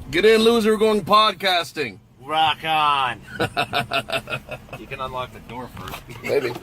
Get in, loser. We're going podcasting. Rock on. You can unlock the door first. Maybe.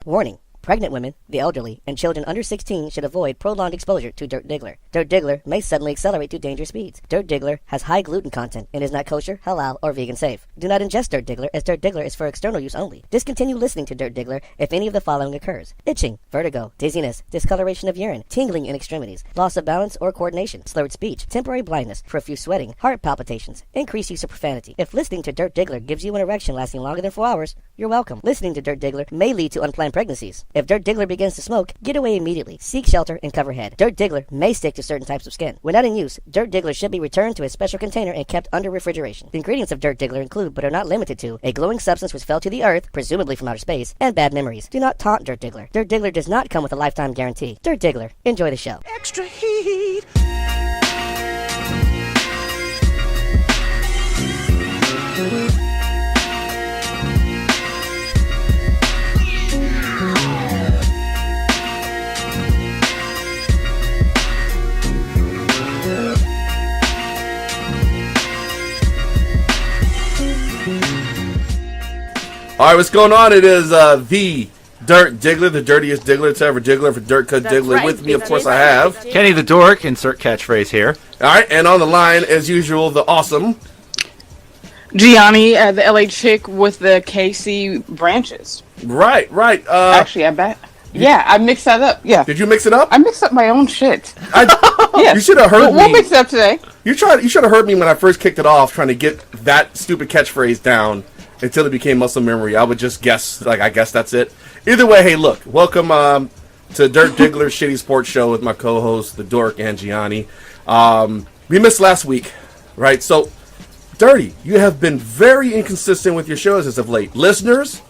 Warning. Pregnant women, the elderly, and children under 16 should avoid prolonged exposure to Dirt Diggler. Dirt Diggler may suddenly accelerate to dangerous speeds. Dirt Diggler has high gluten content and is not kosher, halal, or vegan safe. Do not ingest Dirt Diggler, as Dirt Diggler is for external use only. Discontinue listening to Dirt Diggler if any of the following occurs: itching, vertigo, dizziness, discoloration of urine, tingling in extremities, loss of balance or coordination, slurred speech, temporary blindness, profuse sweating, heart palpitations, increased use of profanity. If listening to Dirt Diggler gives you an erection lasting longer than 4 hours, you're welcome. Listening to Dirt Diggler may lead to unplanned pregnancies. If Dirt Diggler begins to smoke, get away immediately. Seek shelter and cover head. Dirt Diggler may stick to certain types of skin. When not in use, Dirt Diggler should be returned to a special container and kept under refrigeration. The ingredients of Dirt Diggler include, but are not limited to, a glowing substance which fell to the earth, presumably from outer space, and bad memories. Do not taunt Dirt Diggler. Dirt Diggler does not come with a lifetime guarantee. Dirt Diggler. Enjoy the show. Extra heat. All right, what's going on? It is the Dirt Diggler, the dirtiest Diggler to ever Diggler for Dirt Cut Diggler. right. With me, of course, I have. Kenny the Dork, insert catchphrase here. All right, and on the line, as usual, the awesome. Gianni, the LA chick with the KC branches. Right. Actually, I bet. Yeah, I mixed that up. Yeah. Did you mix it up? I mixed up my own shit. Yeah. You should have heard me. We'll mix it up today. You should have heard me when I first kicked it off, trying to get that stupid catchphrase down until it became muscle memory. I would just guess, I guess that's it. Either way, hey, look, welcome to Dirt Diggler's Shitty Sports Show with my co-hosts, the Dork and Gianni. We missed last week, right? So, Dirty, you have been very inconsistent with your shows as of late. Listeners,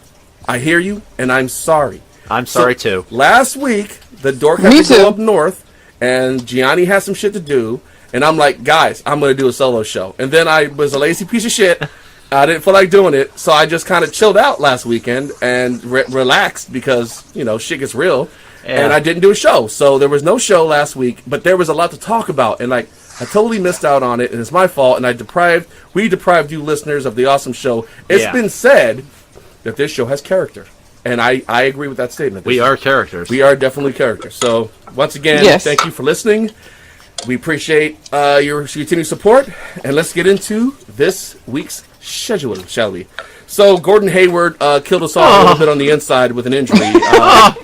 I hear you, and I'm sorry. I'm sorry, too. Last week, the Dork had to go up north, and Gianni had some shit to do, and I'm like, guys, I'm going to do a solo show. And then I was a lazy piece of shit. I didn't feel like doing it, so I just kind of chilled out last weekend and relaxed because, shit gets real. Yeah. And I didn't do a show. So there was no show last week, but there was a lot to talk about. And, I totally missed out on it, and it's my fault. And we deprived you listeners of the awesome show. It's been said that this show has character. And I agree with that statement. We are characters. We are definitely characters. So, once again, Thank you for listening. We appreciate your continued support. And let's get into this week's schedule, shall we? So Gordon Hayward killed us all a little bit on the inside with an injury. I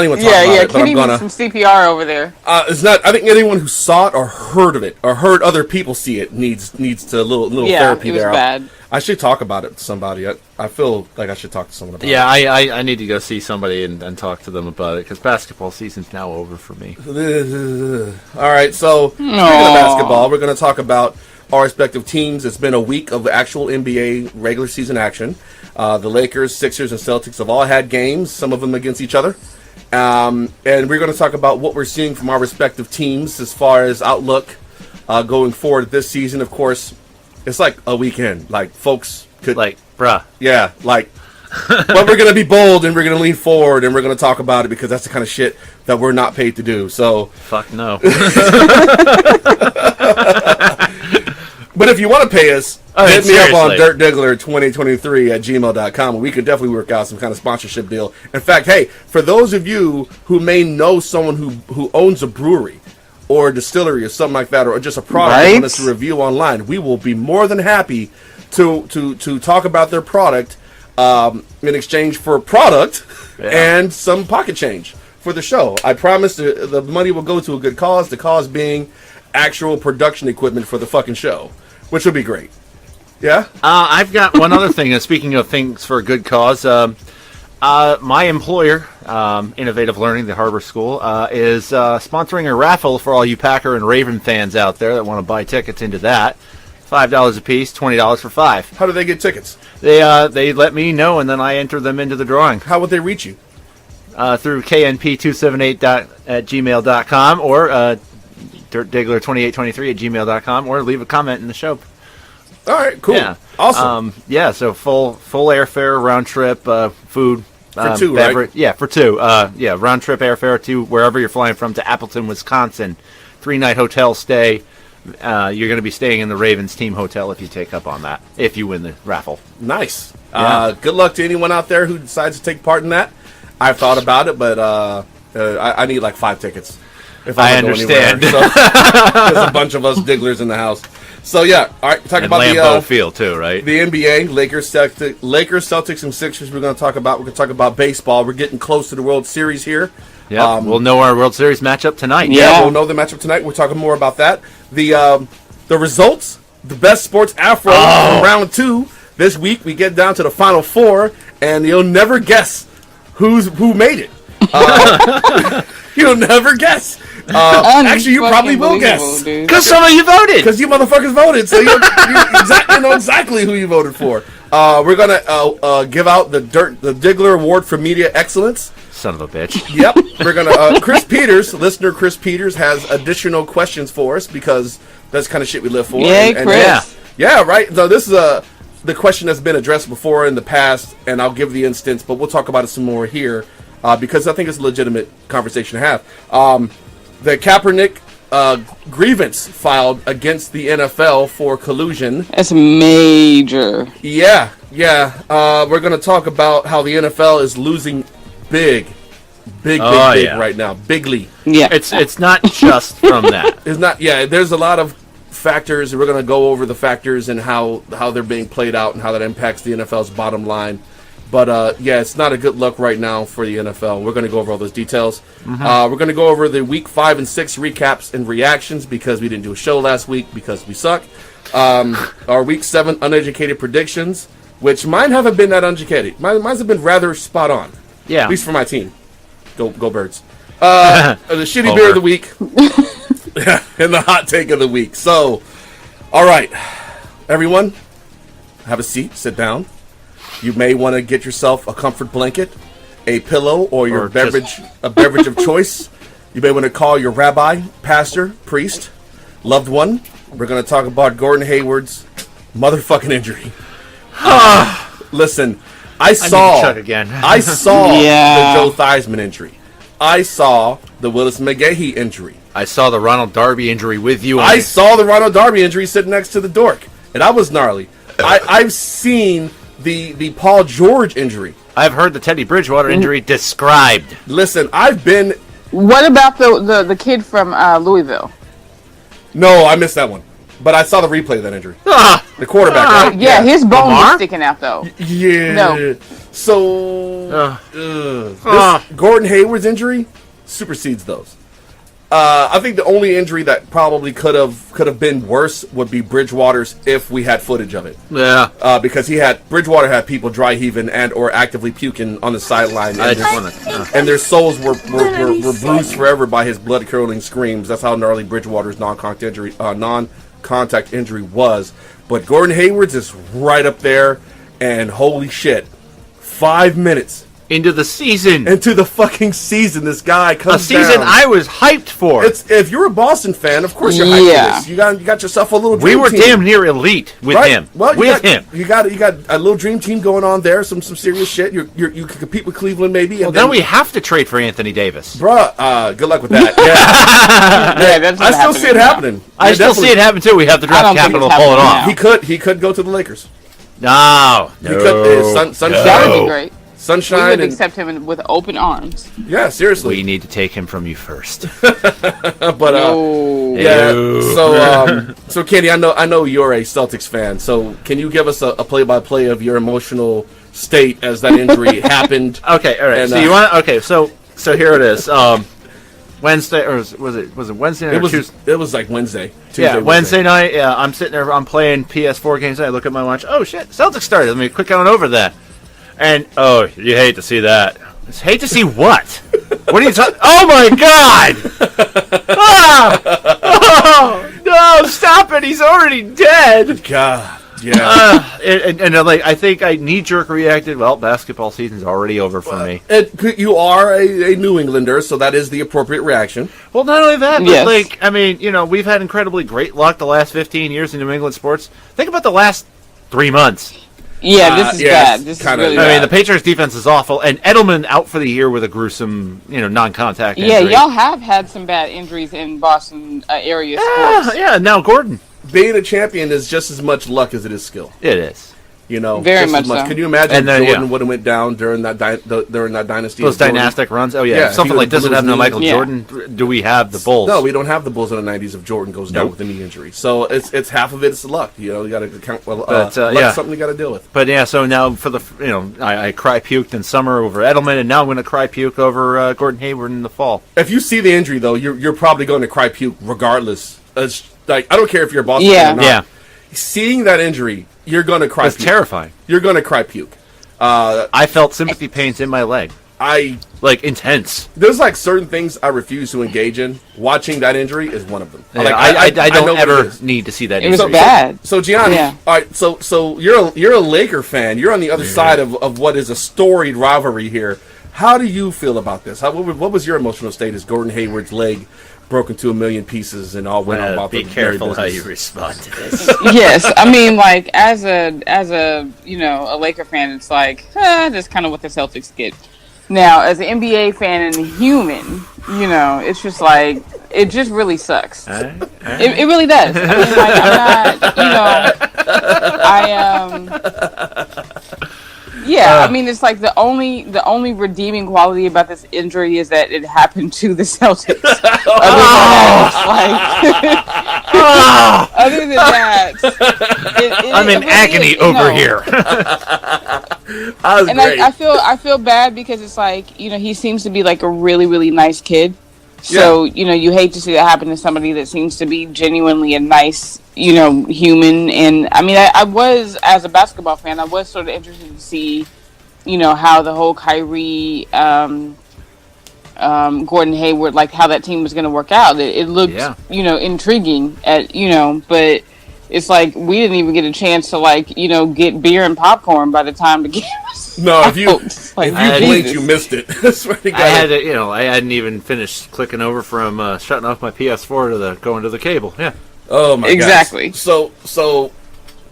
don't even talk about it, but I'm gonna. Some CPR over there. It's not. I think anyone who saw it or heard of it or heard other people see it needs to little therapy there. Bad. I should talk about it to somebody. I feel like I should talk to someone about it. Yeah, I need to go see somebody and talk to them about it because basketball season's now over for me. All right, so speaking of basketball, we're going to talk about our respective teams. It's been a week of actual NBA regular season action. The Lakers, Sixers, and Celtics have all had games, some of them against each other. And we're going to talk about what we're seeing from our respective teams as far as outlook going forward this season. Of course, it's like a weekend. Like, folks could... bruh. Yeah, but we're going to be bold, and we're going to lean forward, and we're going to talk about it, because that's the kind of shit that we're not paid to do, so... Fuck no. But if you want to pay us, hit me up on dirtdiggler2023@gmail.com, and we could definitely work out some kind of sponsorship deal. In fact, hey, for those of you who may know someone who owns a brewery, or a distillery or something like that, or just a product they want us to review online, we will be more than happy to talk about their product in exchange for product and some pocket change for the show. I promise the money will go to a good cause, the cause being actual production equipment for the fucking show, which will be great. Yeah? I've got one other thing. Speaking of things for a good cause, my employer, Innovative Learning, the Harbor School, is sponsoring a raffle for all you Packer and Raven fans out there that want to buy tickets into that. $5 a piece, $20 for 5. How do they get tickets? They let me know, and then I enter them into the drawing. How would they reach you? Through knp278@gmail.com or dirtdiggler2823@gmail.com, or leave a comment in the show. All right, cool. Yeah. Awesome. So full airfare, round trip, food, For two, right? Yeah, for two. Round trip airfare to wherever you're flying from to Appleton, Wisconsin. 3-night hotel stay. You're going to be staying in the Ravens team hotel if you take up on that, if you win the raffle. Nice. Yeah. Good luck to anyone out there who decides to take part in that. I've thought about it, but I need like 5 tickets. If I understand. So, there's a bunch of us Digglers in the house. So yeah, all right. Talk about Lambeau Field too, right? The NBA, Lakers, Celtics, and Sixers. We're going to talk about. We're going to talk about baseball. We're getting close to the World Series here. Yeah, we'll know our World Series matchup tonight. Yeah, we'll know the matchup tonight. We're talking more about that. The results, the best sports afro from round 2 this week. We get down to the final 4, and you'll never guess who made it. You'll never guess. Actually, you probably will guess. Because some of you voted. Because you motherfuckers voted, so you know exactly who you voted for. We're going to give out the Diggler Award for Media Excellence. Son of a bitch. Yep. We're going to... listener Chris Peters has additional questions for us because that's the kind of shit we live for. Yay, Chris. Yeah, right. So this is the question that's been addressed before in the past, and I'll give the instance, but we'll talk about it some more here because I think it's a legitimate conversation to have. The Kaepernick grievance filed against the NFL for collusion. That's major. Yeah. We're going to talk about how the NFL is losing big right now. Bigly. Yeah. It's not just from that. It's not. Yeah, there's a lot of factors. We're going to go over the factors and how they're being played out and how that impacts the NFL's bottom line. But, it's not a good look right now for the NFL. We're going to go over all those details. Mm-hmm. We're going to go over the Week 5 and 6 recaps and reactions because we didn't do a show last week because we suck. Our Week 7 uneducated predictions, which mine haven't been that uneducated. Mine's have been rather spot on. Yeah. At least for my team. Go Birds. The shitty beer of the week. And the hot take of the week. So, all right. Everyone, have a seat. Sit down. You may want to get yourself a comfort blanket, a pillow, or your beverage of choice. You may want to call your rabbi, pastor, priest, loved one. We're going to talk about Gordon Hayward's motherfucking injury. Listen, I saw the Joe Theismann injury. I saw the Willis McGahee injury. I saw the Ronald Darby injury with you. I saw the Ronald Darby injury sitting next to the Dork, and I was gnarly. I've seen the Paul George injury. I've heard the Teddy Bridgewater injury described. Listen, I've been... What about the kid from Louisville? No, I missed that one. But I saw the replay of that injury. The quarterback, right? Yeah, his bone was sticking out, though. Yeah. No. So, this Gordon Hayward's injury supersedes those. I think the only injury that probably could have been worse would be Bridgewater's if we had footage of it. Yeah. Because Bridgewater had people dry heaving and or actively puking on the sideline, and their souls were bruised forever by his blood curdling screams. That's how gnarly Bridgewater's non-contact injury was. But Gordon Hayward's is right up there, and holy shit, 5 minutes. Into the fucking season, this guy comes down. A season I was hyped for. If you're a Boston fan, of course you're hyped for this. You got yourself a little dream team. We were damn near elite with him. Well, you got a little dream team going on there. Some serious shit. You can compete with Cleveland maybe. Well, then we have to trade for Anthony Davis, bruh. Good luck with that. Yeah, I still see it happening. I still see it happen too. We have the draft capital to pull it off. He could go to the Lakers. No. He could. Sunshine. That would be great. Sunshine. We would accept him with open arms. Yeah, seriously. We need to take him from you first. But no. Yeah. So Kenny, I know you're a Celtics fan. So can you give us a play-by-play of your emotional state as that injury happened? Okay, all right. And, so you want? Okay, so here it is. Wednesday, or was it Wednesday night? It was like Wednesday. Tuesday, Wednesday night. Yeah, I'm sitting there. I'm playing PS4 games. I look at my watch. Oh shit, Celtics started. Let me quick on over that. And, you hate to see that. Hate to see what? What are you talking... Oh, my God! Oh, no, stop it. He's already dead. God, yeah. I think I knee-jerk reacted. Well, basketball season's already over for me. You are a New Englander, so that is the appropriate reaction. Well, not only that, but, we've had incredibly great luck the last 15 years in New England sports. Think about the last 3 months. Yeah, this is bad. This is really bad. I mean, the Patriots defense is awful, and Edelman out for the year with a gruesome, non-contact injury. Yeah, y'all have had some bad injuries in Boston area sports. Yeah, now Gordon. Being a champion is just as much luck as it is skill. It is. Very much so. Can you imagine if Jordan would have went down during that dynasty? Those dynastic runs? Oh, yeah. If something like this would happen to Michael Jordan, do we have the Bulls? No, we don't have the Bulls in the 90s if Jordan goes down with a knee injury. So it's half of it's luck. You got to count. Luck's something you got to deal with. But, so now for the, I cry puked in summer over Edelman, and now I'm going to cry puke over Gordon Hayward in the fall. If you see the injury, though, you're probably going to cry puke regardless. It's like, I don't care if you're a Boston fan or not. Yeah. Seeing that injury, you're going to cry puke. It's terrifying. You're going to cry puke. I felt sympathy pains in my leg. Intense. There's certain things I refuse to engage in. Watching that injury is one of them. Yeah, I don't ever need to see that injury. It was bad. So Gianni, all right, so you're a Laker fan. You're on the other side of what is a storied rivalry here. How do you feel about this? What was your emotional state as Gordon Hayward's leg broke into a million pieces and all went on about be careful how you respond to this. Yes, I mean, as a a Laker fan, it's that's kind of what the Celtics get. Now, as an NBA fan and a human, it's just it just really sucks. It really does. I mean, I'm not, Yeah, I mean, it's the only redeeming quality about this injury is that it happened to the Celtics. Other than that, I'm in agony over here. And I feel bad because it's he seems to be a really, really nice kid. So, you hate to see that happen to somebody that seems to be genuinely a nice, human. And, I mean, I was, as a basketball fan, I was sort of interested to see, how the whole Kyrie, Gordon Hayward, how that team was going to work out. It looked, intriguing, but it's we didn't even get a chance to, get beer and popcorn by the time the game was No, if you blinked, you missed it. I hadn't even finished clicking over from shutting off my PS4 to going to the cable. Yeah. Oh my god. Exactly. So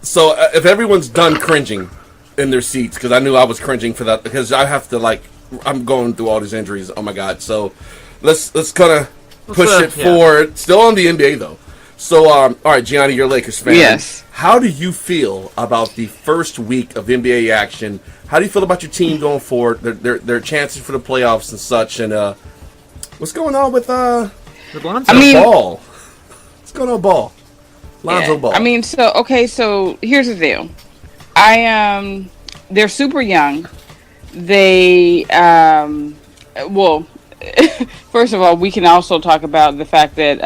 if everyone's done cringing in their seats, because I knew I was cringing for that, because I have to I'm going through all these injuries. Oh my god. So let's kind of push it forward. Still on the NBA though. So all right, Gianni, you're a Lakers fan. Yes. How do you feel about the first week of NBA action? How do you feel about your team going forward? Their chances for the playoffs and such, and what's going on with Lonzo? Ball? What's going on, Ball? Lonzo Ball. I mean, so here's the deal. They're super young. They first of all, we can also talk about the fact that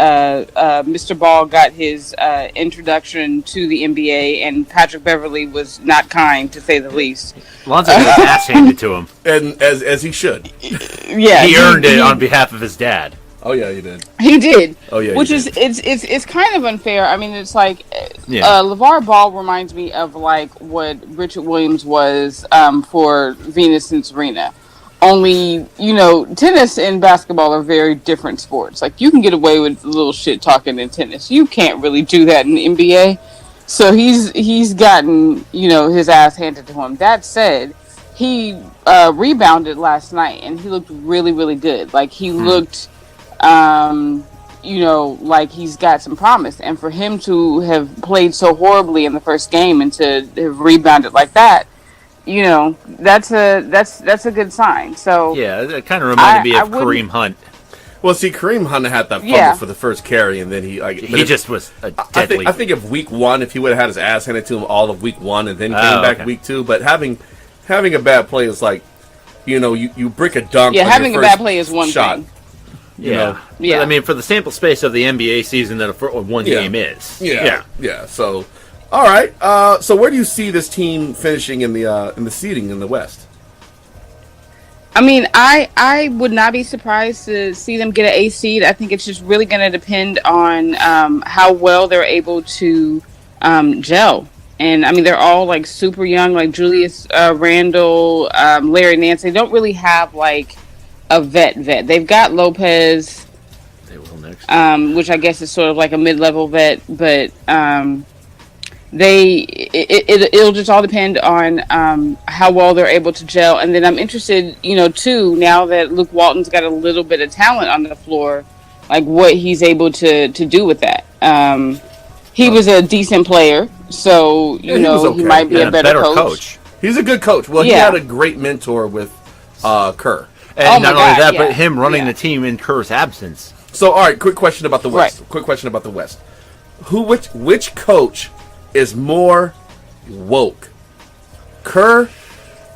Mr. Ball got his introduction to the NBA, and Patrick Beverley was not kind, to say the least. Lonzo got his ass handed to him, and as he should. Yeah, he earned it on behalf of his dad. Oh yeah, he did. He did. Oh yeah, which is it's kind of unfair. I mean, it's LeVar Ball reminds me of what Richard Williams was for Venus and Serena. Only, tennis and basketball are very different sports. You can get away with a little shit talking in tennis. You can't really do that in the NBA. So he's gotten, his ass handed to him. That said, he rebounded last night, and he looked really, really good. He looked, he's got some promise. And for him to have played so horribly in the first game and to have rebounded like that, that's a good sign. So yeah, it kind of reminded me of Kareem Hunt. Well, see, Kareem Hunt had that fumble for the first carry, and then he just was a deadly. I think if week one, if he would have had his ass handed to him all of week one, and then came back week two, but having a bad play is you brick a dunk. Yeah, having a bad play is one thing. Yeah. But, I mean, for the sample space of the NBA season, that one game is. Yeah. So. All right. So where do you see this team finishing in the seeding in the West? I mean, I would not be surprised to see them get an A seed. I think it's just really going to depend on how well they're able to gel. And I mean, they're all super young, Julius Randle, Larry Nance. They don't really have a vet. They've got Lopez. They will next. Which I guess is sort of a mid-level vet, but. it'll just all depend on how well they're able to gel. And then I'm interested, too, now that Luke Walton's got a little bit of talent on the floor, like what he's able to do with that. He was a decent player, so he might be a better coach. He's a good coach. Well, he had a great mentor with Kerr. And not only that, but him running the team in Kerr's absence. So, all right, quick question about the West. Right. Quick question about the West. Which coach is more woke, Kerr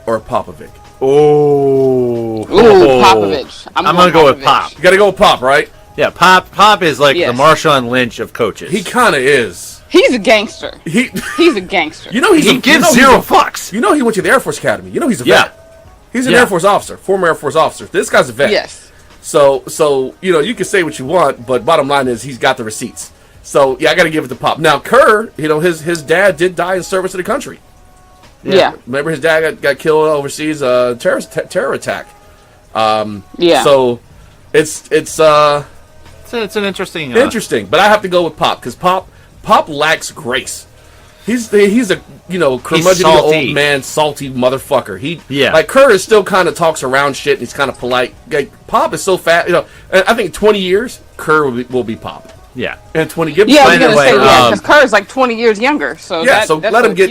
or Popovich? Ooh, Popovich. I'm going to go with Pop. You got to go with Pop, right? Yeah, Pop is like the Marshawn Lynch of coaches. He kind of is. He's a gangster. He's a gangster. He gives zero fucks. You know he went to the Air Force Academy. You know he's a vet. He's an Air Force officer, former Air Force officer. This guy's a vet. Yes. So you can say what you want, but bottom line is he's got the receipts. So I got to give it to Pop. Now Kerr, his dad did die in service to the country. Yeah. Remember his dad got killed overseas, terror attack. So it's an interesting. Interesting, but I have to go with Pop because Pop lacks grace. He's a curmudgeon old man, salty motherfucker. Like Kerr is still kind of talks around shit and he's kind of polite. Like, Pop is so fat. I think 20 years Kerr will be Pop. Yeah, and 20. Because Kerr's like 20 years younger. So that's let him get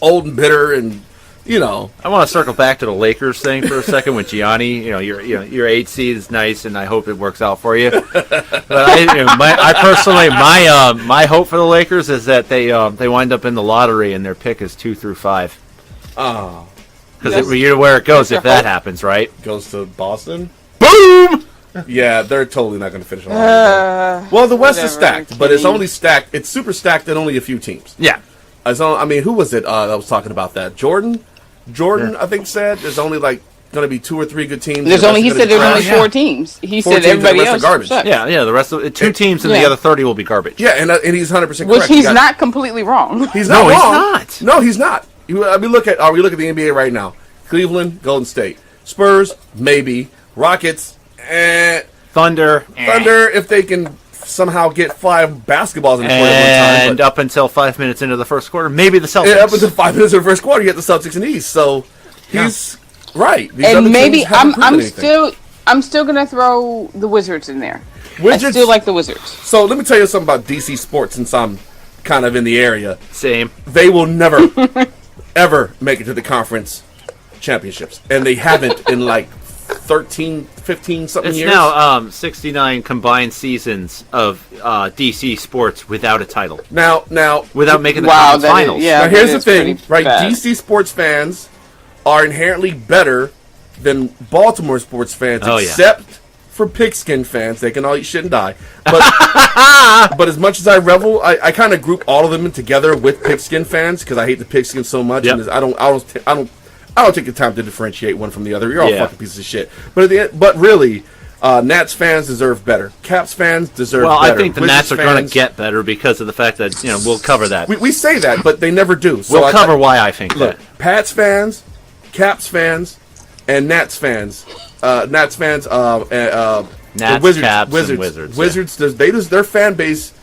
old and bitter and. I want to circle back to the Lakers thing for a second with Gianni. Your 8 seed is nice, and I hope it works out for you. But I personally, my hope for the Lakers is that they wind up in the lottery and their pick is 2 through 5. Oh, because you know where it goes if that happens, right? Goes to Boston. Boom. Yeah, they're totally not going to finish on the well, the West is stacked, but it's only stacked. It's super stacked and only a few teams. Yeah. Who was it that was talking about that? Jordan, I think said there's only like going to be 2 or 3 good teams. He said there's only 4 teams. He said everybody else garbage. Yeah, the rest of 2 teams and the other 30 will be garbage. Yeah, and he's 100% correct. Which he's not completely wrong. He's not wrong. No, he's not. We look at the NBA right now. Cleveland, Golden State, Spurs, maybe Rockets, Thunder, if they can somehow get 5 basketballs in the court at one time. And up until 5 minutes into the first quarter, maybe the Celtics. Yeah, up until 5 minutes of the first quarter, you get the Celtics in the East. So he's right. These and maybe I'm still gonna throw the Wizards in there. I still like the Wizards. So let me tell you something about DC sports, since I'm kind of in the area. Same. They will never, ever make it to the conference championships, and they haven't in like 13, 15 something years. It's now 69 combined seasons of DC sports without a title. Now without making the conference finals. Now here's the thing, right? Bad. DC sports fans are inherently better than Baltimore sports fans, except for pigskin fans. They can all eat shit and die. But but as much as I revel, I kind of group all of them together with pigskin fans because I hate the pigskin so much, and I don't take the time to differentiate one from the other. You're all fucking pieces of shit. But really, Nats fans deserve better. Caps fans deserve better. Well, I think the Nats are going to get better because of the fact that we'll cover that. We say that, but they never do. So we'll cover why I think that. Pats fans, Caps fans, and Nats fans. Nats fans, Nats, Wizards, Caps, Wizards, and Wizards. Wizards, their fan base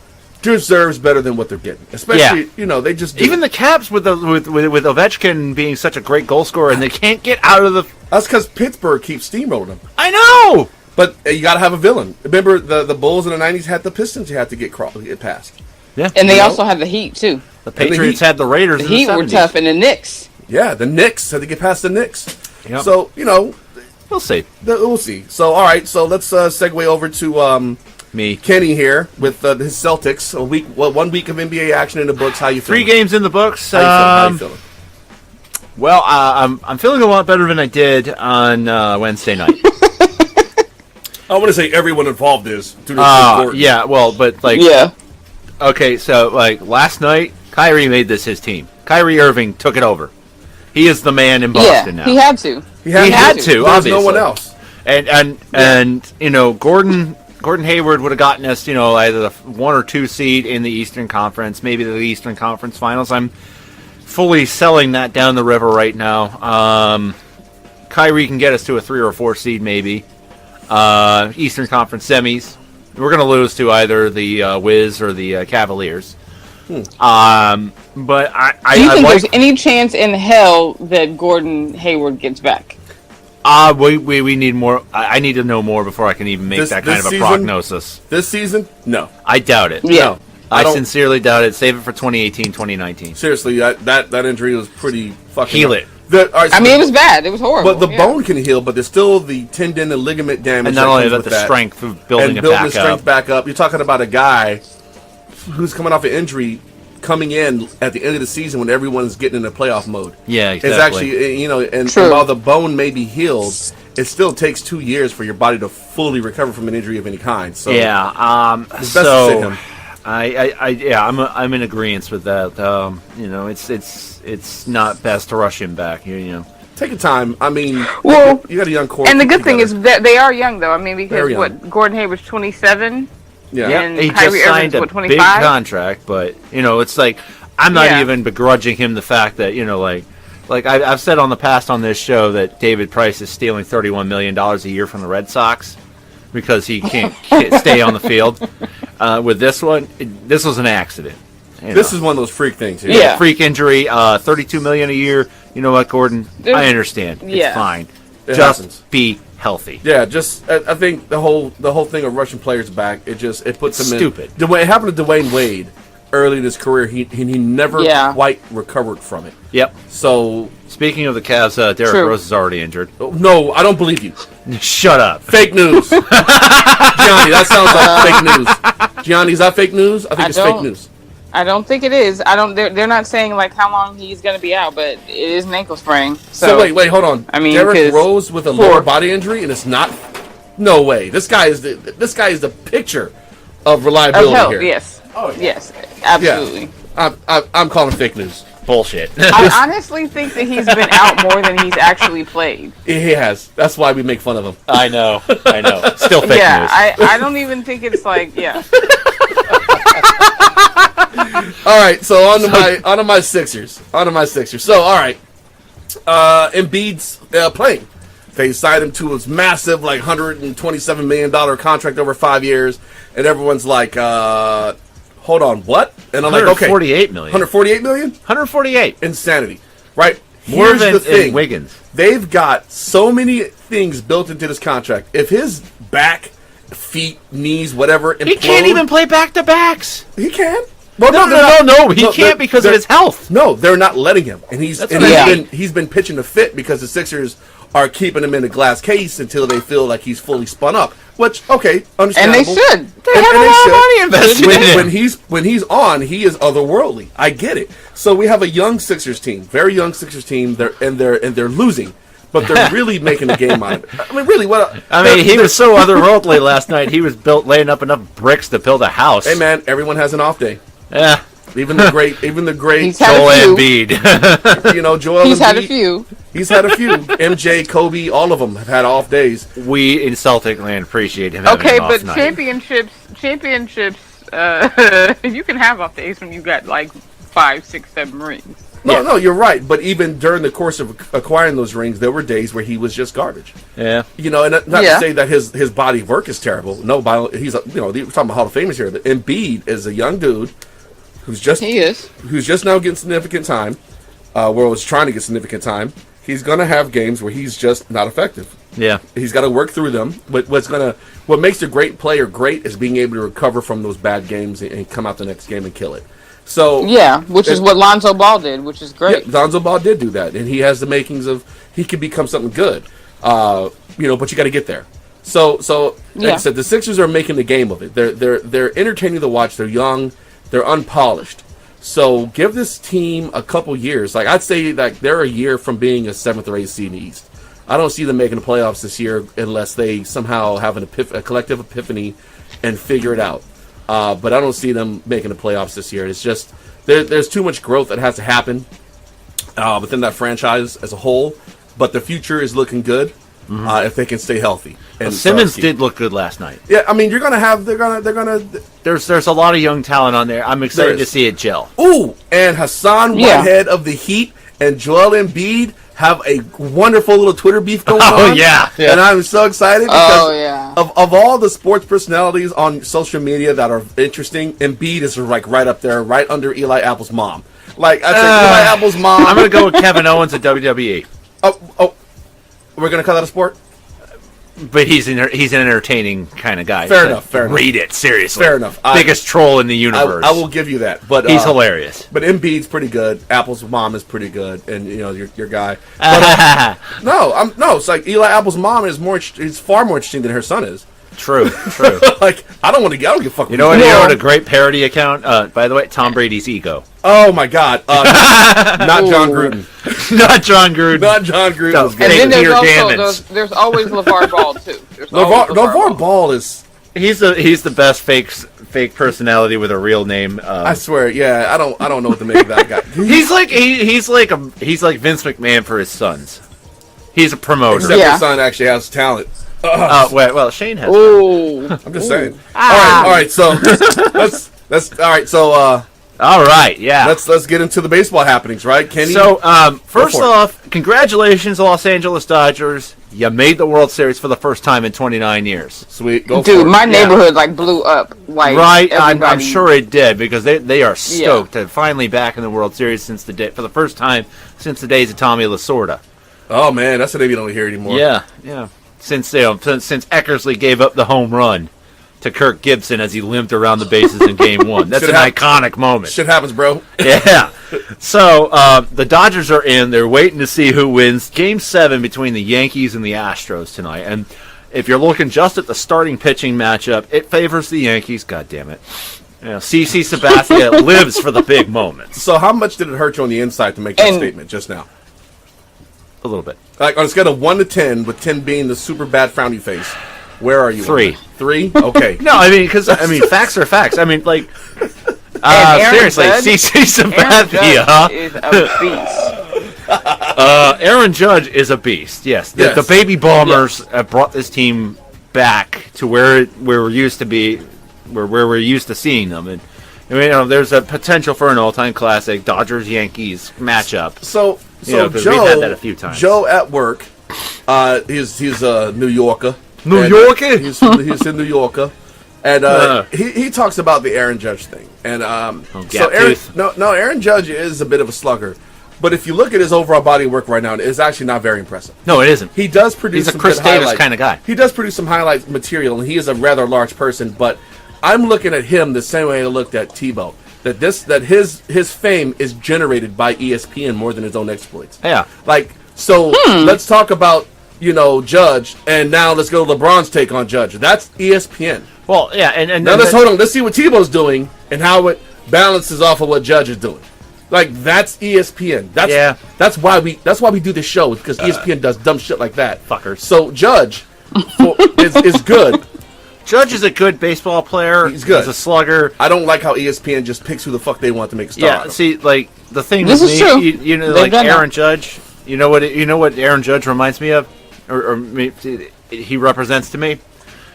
deserves better than what they're getting. Especially, they just even the Caps with Ovechkin being such a great goal scorer, and they can't get out of the. That's because Pittsburgh keeps steamrolling them. I know, but you got to have a villain. Remember, the Bulls in the '90s had the Pistons. You had to get past. Yeah, and they also had the Heat too. The Patriots had the Raiders. The Heat were tough, and the Knicks. Yeah, the Knicks had to get past the Knicks. Yep. So we'll see. We'll see. So all right, so let's segue over to me, Kenny here with his Celtics. 1 week of NBA action in the books. How you feeling? 3 games in the books. How you feeling? Well, I'm feeling a lot better than I did on Wednesday night. I want to say everyone involved is. Yeah, well, but okay, so last night, Kyrie made this his team. Kyrie Irving took it over. He is the man in Boston now. He had to. He had to. Obviously, no one else. And Gordon Hayward would have gotten us, either the 1 or 2 seed in the Eastern Conference, maybe the Eastern Conference Finals. I'm fully selling that down the river right now. Kyrie can get us to a 3 or 4 seed, maybe. Eastern Conference semis. We're going to lose to either the Wiz or the Cavaliers. But do you think there's any chance in hell that Gordon Hayward gets back? We need more. I need to know more before I can even make that kind of a prognosis. This season? No. I doubt it. Yeah. No. I sincerely doubt it. Save it for 2018, 2019. Seriously, that injury was pretty fucking... Heal it. It was bad. It was horrible. But the bone can heal, but there's still the tendon and ligament damage. And not only that, the strength of building the strength back up. You're talking about a guy who's coming off an injury, coming in at the end of the season when everyone's getting in a playoff mode. Yeah, exactly. It's actually, and while the bone may be healed, it still takes 2 years for your body to fully recover from an injury of any kind. So yeah, it's best to sit him. I'm in agreement with that. It's not best to rush him back. Take your time. I mean, well, you got a young core. And the good thing is that they are young, though. I mean, because Gordon Hayward's 27. Yeah, and he just signed a big contract, but it's like I'm not even begrudging him the fact that like I've said on the past on this show that David Price is stealing $31 million a year from the Red Sox because he can't stay on the field. With this one, this was an accident. This is one of those freak things. Yeah, freak injury. $32 million a year. You know what, Gordon? I understand. It's fine. It just happens. be healthy. Yeah, I think the whole thing of rushing players back, it puts him stupid. It happened to Dwayne Wade early in his career. He never quite recovered from it. Yep. So speaking of the Cavs, Derrick Rose is already injured. No, I don't believe you. Shut up. Fake news. Gianni, that sounds like fake news. Gianni, is that fake news? I think it's fake news. I don't think it is. They're not saying like how long he's going to be out, but it is an ankle sprain. So wait, hold on. I mean, Derrick Rose with a lower body injury, and it's not. No way. This guy is the picture of reliability of health, here. Yes. Oh, yes, absolutely. Yeah. I'm calling fake news. Bullshit. I honestly think that he's been out more than he's actually played. He has. That's why we make fun of him. I know. Still fake news. Yeah, I don't even think it's like All right, so on to my Sixers. So, all right, Embiid's playing. They signed him to his massive, like, $127 million contract over 5 years, and everyone's like, hold on, what? And I'm like, okay, $148 million. $148 million? 148. Insanity, right? More Here's than the thing. Wiggins. They've got so many things built into this contract. If his back, feet, knees, whatever, implode, he can't even play back-to-backs. He can. Well, no, he can't because of his health. No, they're not letting him, and he's been pitching a fit because the Sixers are keeping him in a glass case until they feel like he's fully spun up. Which, okay, understandable. And they should. They have a lot of money invested in him. When he's on, he is otherworldly. I get it. So we have a young Sixers team, very young Sixers team. They're losing, but they're really making a game out of it. I mean, really, what? He was so otherworldly last night. He was laying up enough bricks to build a house. Hey, man, everyone has an off day. Yeah. Even the great Joel Embiid. Joel He's Embiid. had a few. He's had a few. MJ, Kobe, all of them have had off days. We in Celtic land appreciate him having an off night. championships, you can have off days when you got like 5, 6, 7 rings. No, you're right. But even during the course of acquiring those rings, there were days where he was just garbage. Yeah. And not to say that his body of work is terrible. No, he's we're talking about Hall of Famers here. But Embiid is a young dude who's just now getting significant time. Was trying to get significant time. He's gonna have games where he's just not effective. Yeah. He's got to work through them. But what makes a great player great is being able to recover from those bad games and come out the next game and kill it. So which is what Lonzo Ball did, which is great. Yeah, Lonzo Ball did do that, and he has the makings of he could become something good. But you got to get there. So like I said, the Sixers are making the game of it. They're entertaining to watch. They're young, they're unpolished. So give this team a couple years. Like I'd say, like they're a year from being a 7th or 8th seed in the East. I don't see them making the playoffs this year unless they somehow have a collective epiphany and figure it out. But I don't see them making the playoffs this year. It's just there's too much growth that has to happen within that franchise as a whole. But the future is looking good if they can stay healthy. And Simmons did look good last night. Yeah, I mean they're gonna. There's a lot of young talent on there. I'm excited to see it gel. Ooh, and Hassan Whitehead of the Heat and Joel Embiid have a wonderful little Twitter beef going on. Oh, yeah. And I'm so excited because yeah. of all the sports personalities on social media that are interesting, Embiid is like right up there, right under Eli Apple's mom. Like, I said, Eli Apple's mom. I'm going to go with Kevin Owens at WWE. Oh, we're going to call that a sport? But he's an entertaining kind of guy. Fair enough. Read it, seriously. Fair enough. Biggest troll in the universe. I will give you that. But he's hilarious. But Embiid's pretty good. Apple's mom is pretty good, and your guy. But, no. It's like Eli Apple's mom is far more interesting than her son is. True. Like, I don't give a fuck. You know what a great parody account? By the way, Tom Brady's ego. Oh my God! Not John Gruden. Not John Gruden. Not John Gruden. No, Was And good. then there's always LeVar Ball too. LeVar Ball is. He's the best fake personality with a real name. I swear, yeah. I don't know what to make of that guy. He's like Vince McMahon for his sons. He's a promoter. Except his son actually has talent. Well, Shane has. Ooh. I'm just saying. All right. So let's. All right. So. All right. Yeah. Let's get into the baseball happenings, right, Kenny? So first off, congratulations, Los Angeles Dodgers. You made the World Series for the first time in 29 years. Sweet. Go Dude, for it. my neighborhood blew up. Like, right, I'm everybody- sure it did because they are stoked to finally back in the World Series for the first time since the days of Tommy Lasorda. Oh man, that's a name you don't hear anymore. Yeah. Since Eckersley gave up the home run to Kirk Gibson as he limped around the bases in Game 1. That's an iconic moment. Shit happens, bro. Yeah. So the Dodgers are in. They're waiting to see who wins Game 7 between the Yankees and the Astros tonight. And if you're looking just at the starting pitching matchup, it favors the Yankees. God damn it. CC Sabathia lives for the big moments. So how much did it hurt you on the inside to make that statement just now? A little bit. Like on a scale of 1 to 10, with 10 being the super bad frowny face, where are you? 3. 3? Okay. No, because facts are facts. Seriously, CC Sabathia is a beast. Aaron Judge is a beast. Yes, the baby bombers have brought this team back to where we're used to be, where we're used to seeing them, and there's a potential for an all-time classic Dodgers-Yankees matchup. So Joe, we've had that a few times. Joe at work, he's a New Yorker. New Yorker? He's a New Yorker. And he talks about the Aaron Judge thing. And Aaron Judge is a bit of a slugger. But if you look at his overall body of work right now, it's actually not very impressive. No, it isn't. He does produce He's a Chris Davis kind of guy. He does produce some highlight material, and he is a rather large person. But I'm looking at him the same way I looked at Tebow. That his fame is generated by ESPN more than his own exploits. Yeah. Let's talk about Judge, and now let's go to LeBron's take on Judge. That's ESPN. Well, yeah, and now hold on. Let's see what Tebow's doing and how it balances off of what Judge is doing. Like, that's ESPN. That's why we do this show, because ESPN does dumb shit like that. Fuckers. So Judge is good. Judge is a good baseball player. He's good. He's a slugger. I don't like how ESPN just picks who the fuck they want to make a star. Yeah, see, the thing this with is me, true. like Aaron Judge, you know what Aaron Judge reminds me of, or he represents to me.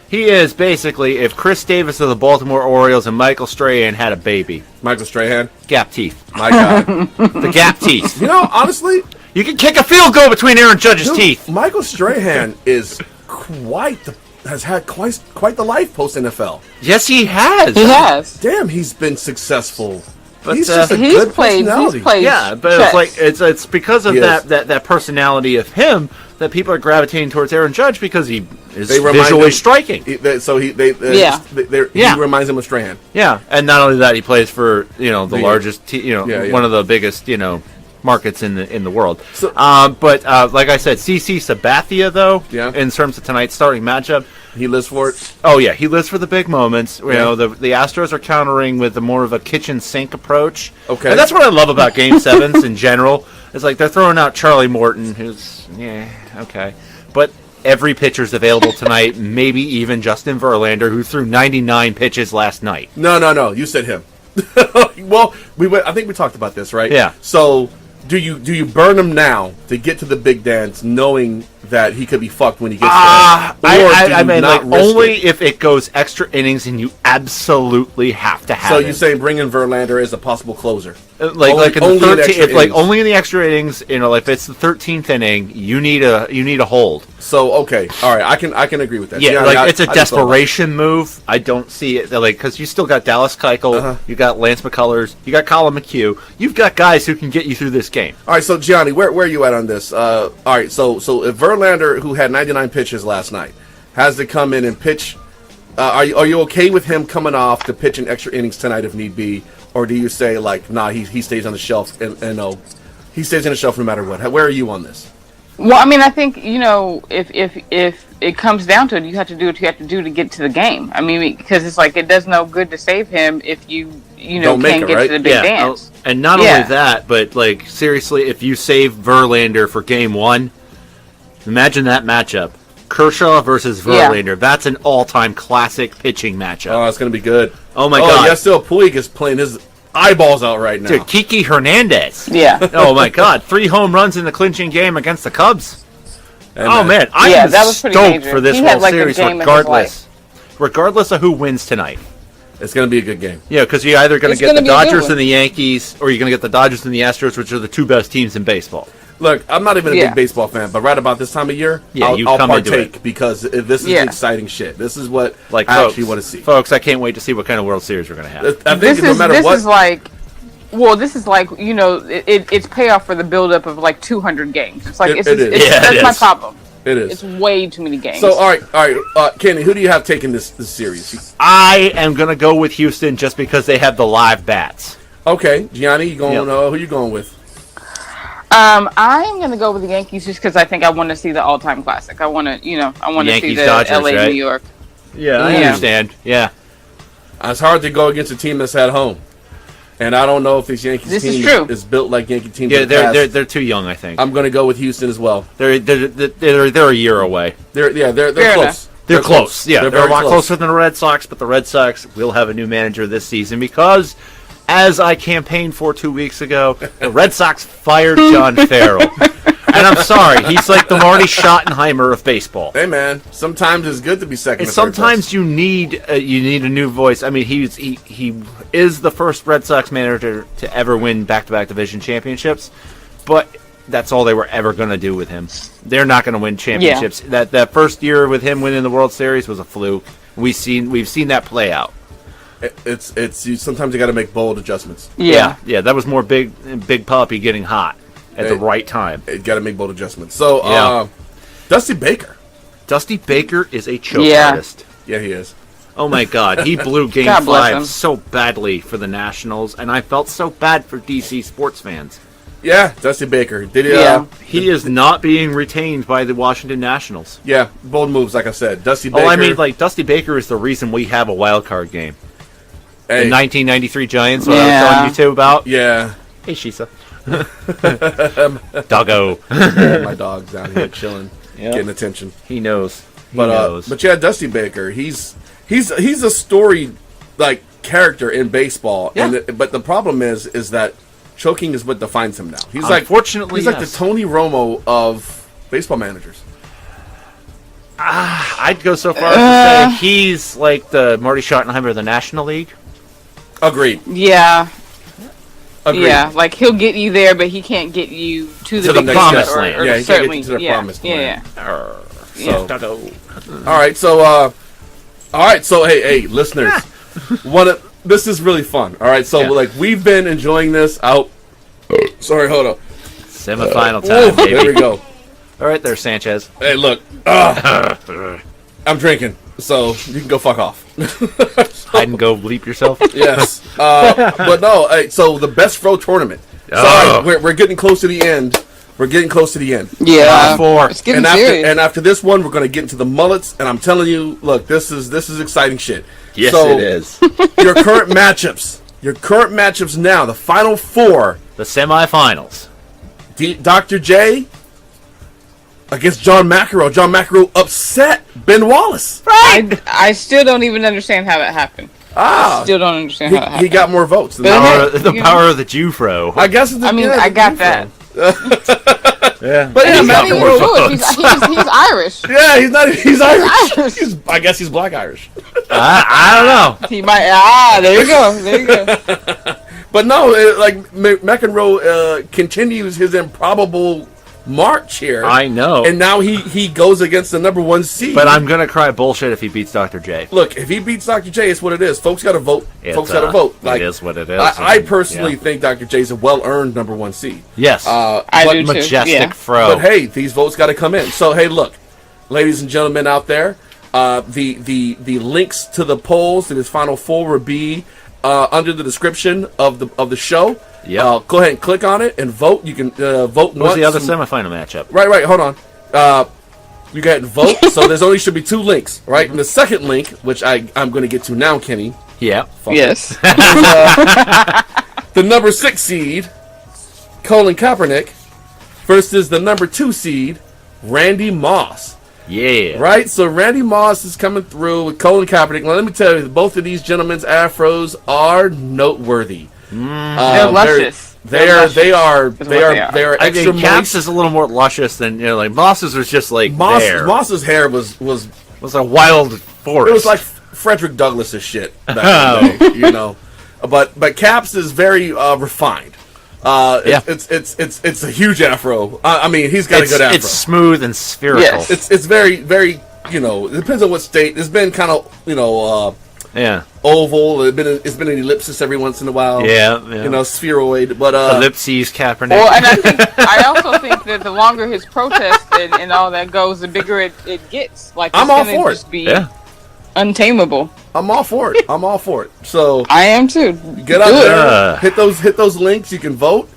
He is basically if Chris Davis of the Baltimore Orioles and Michael Strahan had a baby. Michael Strahan, gap teeth. My God, the gap teeth. Honestly, you can kick a field goal between Aaron Judge's teeth. Michael Strahan has had quite the life post NFL. Yes, he has. He has. Damn, he's been successful. But he's just a good personality. He's played. Yeah, but it's because of that personality of him that people are gravitating towards Aaron Judge because he is visually striking. He reminds him of Strahan. Yeah, and not only that, he plays for the largest, one of the biggest, markets in the world. So, but like I said, CC Sabathia though, in terms of tonight's starting matchup, he lives for it. Oh yeah, he lives for the big moments. The Astros are countering with more of a kitchen sink approach. Okay, and that's what I love about Game 7s in general. It's like they're throwing out Charlie Morton, who's okay, but every pitcher's available tonight. Maybe even Justin Verlander, who threw 99 pitches last night. No, you said him. Well, I think we talked about this, right? Yeah. So, do you burn him now to get to the big dance, knowing that he could be fucked when he gets there? I mean, like, only if it goes extra innings and you absolutely have to have So it. you say bring in Verlander as a possible closer? Like in the 13th, like only in the extra innings. You know, like if it's the 13th inning, you need a hold. So okay, all right, I can agree with that. Yeah, like it's a desperation move. I don't see it like because you still got Dallas Keuchel, you got Lance McCullers, you got Colin McHugh. You've got guys who can get you through this game. All right, so Gianni, where are you at on this? All right, so if Verlander, who had 99 pitches last night, has to come in and pitch, are you okay with him coming off to pitch in extra innings tonight if need be, or do you say like, nah, he stays on the shelf and no, he stays on the shelf no matter what? Where are you on this? Well, I mean, I think if it comes down to it, you have to do what you have to do to get to the game. I mean, because it's like it does no good to save him if you can't get to the big dance. And not only that, but like seriously, if you save Verlander for Game 1, imagine that matchup: Kershaw versus Verlander. Yeah. That's an all-time classic pitching matchup. Oh, it's gonna be good. Oh my God! Yasiel Puig is playing his eyeballs out right now. Dude, Kiki Hernandez. Yeah. Oh my God! 3 home runs in the clinching game against the Cubs. Hey, man, I am stoked for this World Series, regardless of who wins tonight. It's going to be a good game. Yeah, because you're either going to get the Dodgers and the Yankees, or you're going to get the Dodgers and the Astros, which are the 2 best teams in baseball. Look, I'm not even a big baseball fan, but right about this time of year, I'll partake because this is exciting shit. This is what I actually want to see. Folks, I can't wait to see what kind of World Series we're going to have. I think no matter what. This is like it's payoff for the buildup of like 200 games. It's like that's my problem. It is. It's way too many games. So all right, Kenny, who do you have taking this series? I am gonna go with Houston just because they have the live bats. Okay, Gianni, you going? Who you going with? I'm gonna go with the Yankees just because I think I want to see the all-time classic. I want to see the Dodgers, LA right? New York. Yeah, I understand. Yeah, it's hard to go against a team that's at home. And I don't know if this Yankees team is built like Yankee teams. Yeah, they're too young. I think I'm going to go with Houston as well. They're a year away. They're close. They're close. Yeah, they're a lot closer than the Red Sox. But the Red Sox will have a new manager this season because, as I campaigned for 2 weeks ago, the Red Sox fired John Farrell. And I'm sorry, he's like the Marty Schottenheimer of baseball. Hey man, sometimes it's good to be second. And sometimes you need a new voice. I mean, he is the first Red Sox manager to ever win back-to-back division championships, but that's all they were ever going to do with him. They're not going to win championships. Yeah. That first year with him winning the World Series was a fluke. We've seen that play out. It's sometimes you got to make bold adjustments. Yeah. That was more big puppy getting hot at the right time. You got to make bold adjustments. So, Dusty Baker. Dusty Baker is a choke artist. Yeah, he is. Oh my God, he blew Game 5 so badly for the Nationals, and I felt so bad for DC sports fans. Yeah, Dusty Baker. He is not being retained by the Washington Nationals. Yeah, bold moves, like I said. Dusty Baker. Oh, I mean, like, Dusty Baker is the reason we have a wild card game. The 1993 Giants, what I was telling you two about. Yeah. Hey, Shisa. Doggo. My dog's down here chilling, getting attention. He knows. But yeah, Dusty Baker. He's a story like character in baseball, but the problem is that choking is what defines him now. He's like the Tony Romo of baseball managers. I'd go so far as to say he's like the Marty Schottenheimer of the National League. Agreed. Yeah. Agreed. Yeah, like he'll get you there, but he can't get you to the promised land. He can't get you to the promised land. All right, so hey, listeners, this is really fun. All right, so we've been enjoying this out. Sorry, hold up. Semifinal time, baby. There we go. All right, there, Sanchez. Hey, look, I'm drinking, so you can go fuck off. Hide and go bleep yourself. Yes, but no. So the Best Fro Tournament. Sorry, we're getting close to the end. Yeah, 4. It's getting serious. And after this one, we're going to get into the mullets. And I'm telling you, look, this is exciting shit. Yes, it is. Your current matchups now, the final 4, the semifinals. Dr. J against John McEnroe. John McEnroe upset Ben Wallace. Right. I still don't even understand how that happened. I still don't understand how that happened. He got more votes. The power of the Jufro. I guess. I got that. Yeah. But yeah, He's not even McEnroe. Jewish. He's Irish. Yeah, he's not. He's Irish. Irish. I guess he's Black Irish. I don't know. He might. There you go. There you go. But no, McEnroe continues his improbable march here. I know. And now he goes against the number 1 seed. But I'm gonna cry bullshit if he beats Dr. J. Look, if he beats Dr. J, it's what it is. Folks got to vote. Folks got to vote. It is what it is. I personally think Dr. J's a well-earned number 1 seed. Yes. I do too. Majestic Yeah. fro. But hey, these votes got to come in. So hey, look, ladies and gentlemen out there, the links to the polls to this Final Four will be under the description of the show. Yeah. Go ahead and click on it and vote. You can vote. What's the other semifinal matchup? Right. Hold on. You go ahead and vote. So there's only should be 2 links, right? And the second link, which I'm going to get to now, Kenny. Yeah. Yes. The number 6 seed, Colin Kaepernick, versus the number 2 seed, Randy Moss. Yeah. Right? So Randy Moss is coming through with Colin Kaepernick. Now, let me tell you, both of these gentlemen's afros are noteworthy. They're luscious. They are I extra think Caps moist. is a little more luscious than like Moss's was just like there. Moss's hair was a wild forest. it was like Frederick Douglass's shit back in the day, you know. But Caps is very refined. It's a huge afro. I mean, he's got a good afro. It's smooth and spherical. Yes. It's very, very, you know, it depends on what state. It's been kind of, you know, oval. It's been an ellipsis every once in a while. Yeah. You know, spheroid. But ellipses Kaepernick. Well, and I also think that the longer his protest and all that goes, the bigger it gets. Like I'm all for it. Just be untamable. I'm all for it. So I am too. Get out there, hit those links. You can vote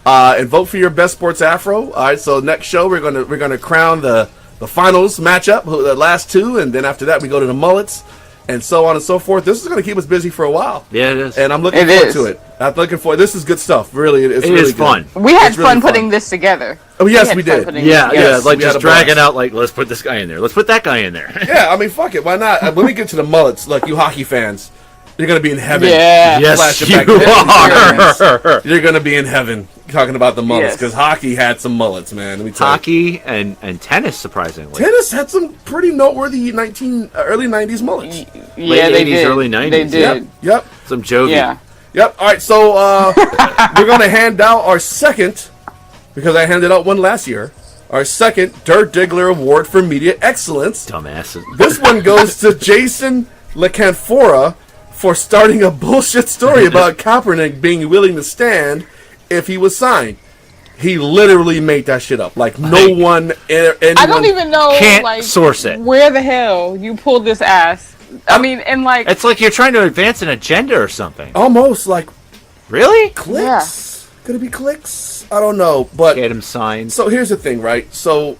and vote for your best sports afro. All right. So next show we're gonna crown the finals matchup, the last 2, and then after that we go to the mullets. And so on and so forth. This is going to keep us busy for a while. Yeah, it is. And I'm looking forward to it. I'm looking forward. This is good stuff. Really, it's really is fun. good. We had fun putting this together. Oh yes, we did. Yeah, like just dragging out. Like, let's put this guy in there. Let's put that guy in there. Yeah, I mean, fuck it. Why not? When we get to the mullets, like you hockey fans, you're going to be in heaven. Yeah. Yes, you are. You're going to be in heaven talking about the mullets because hockey had some mullets, man. Let me tell you. Hockey and tennis, surprisingly. Tennis had some pretty noteworthy early 90s mullets. Yeah, late they 80s, did. early 90s. They did. Yep. Some jovi. Yeah. Yep. All right, so we're going to hand out our second, because I handed out one last year, our second Dirk Diggler Award for Media Excellence. Dumbasses. This one goes to Jason LaCanfora for starting a bullshit story about Kaepernick being willing to stand if he was signed. He literally made that shit up. Like, no one... I don't even know, can't source it. Where the hell you pulled this ass. I mean, and like... It's like you're trying to advance an agenda or something. Almost, like... Really? Clicks? Yeah. Could it be clicks? I don't know, but... Get him signed. So, here's the thing, right? So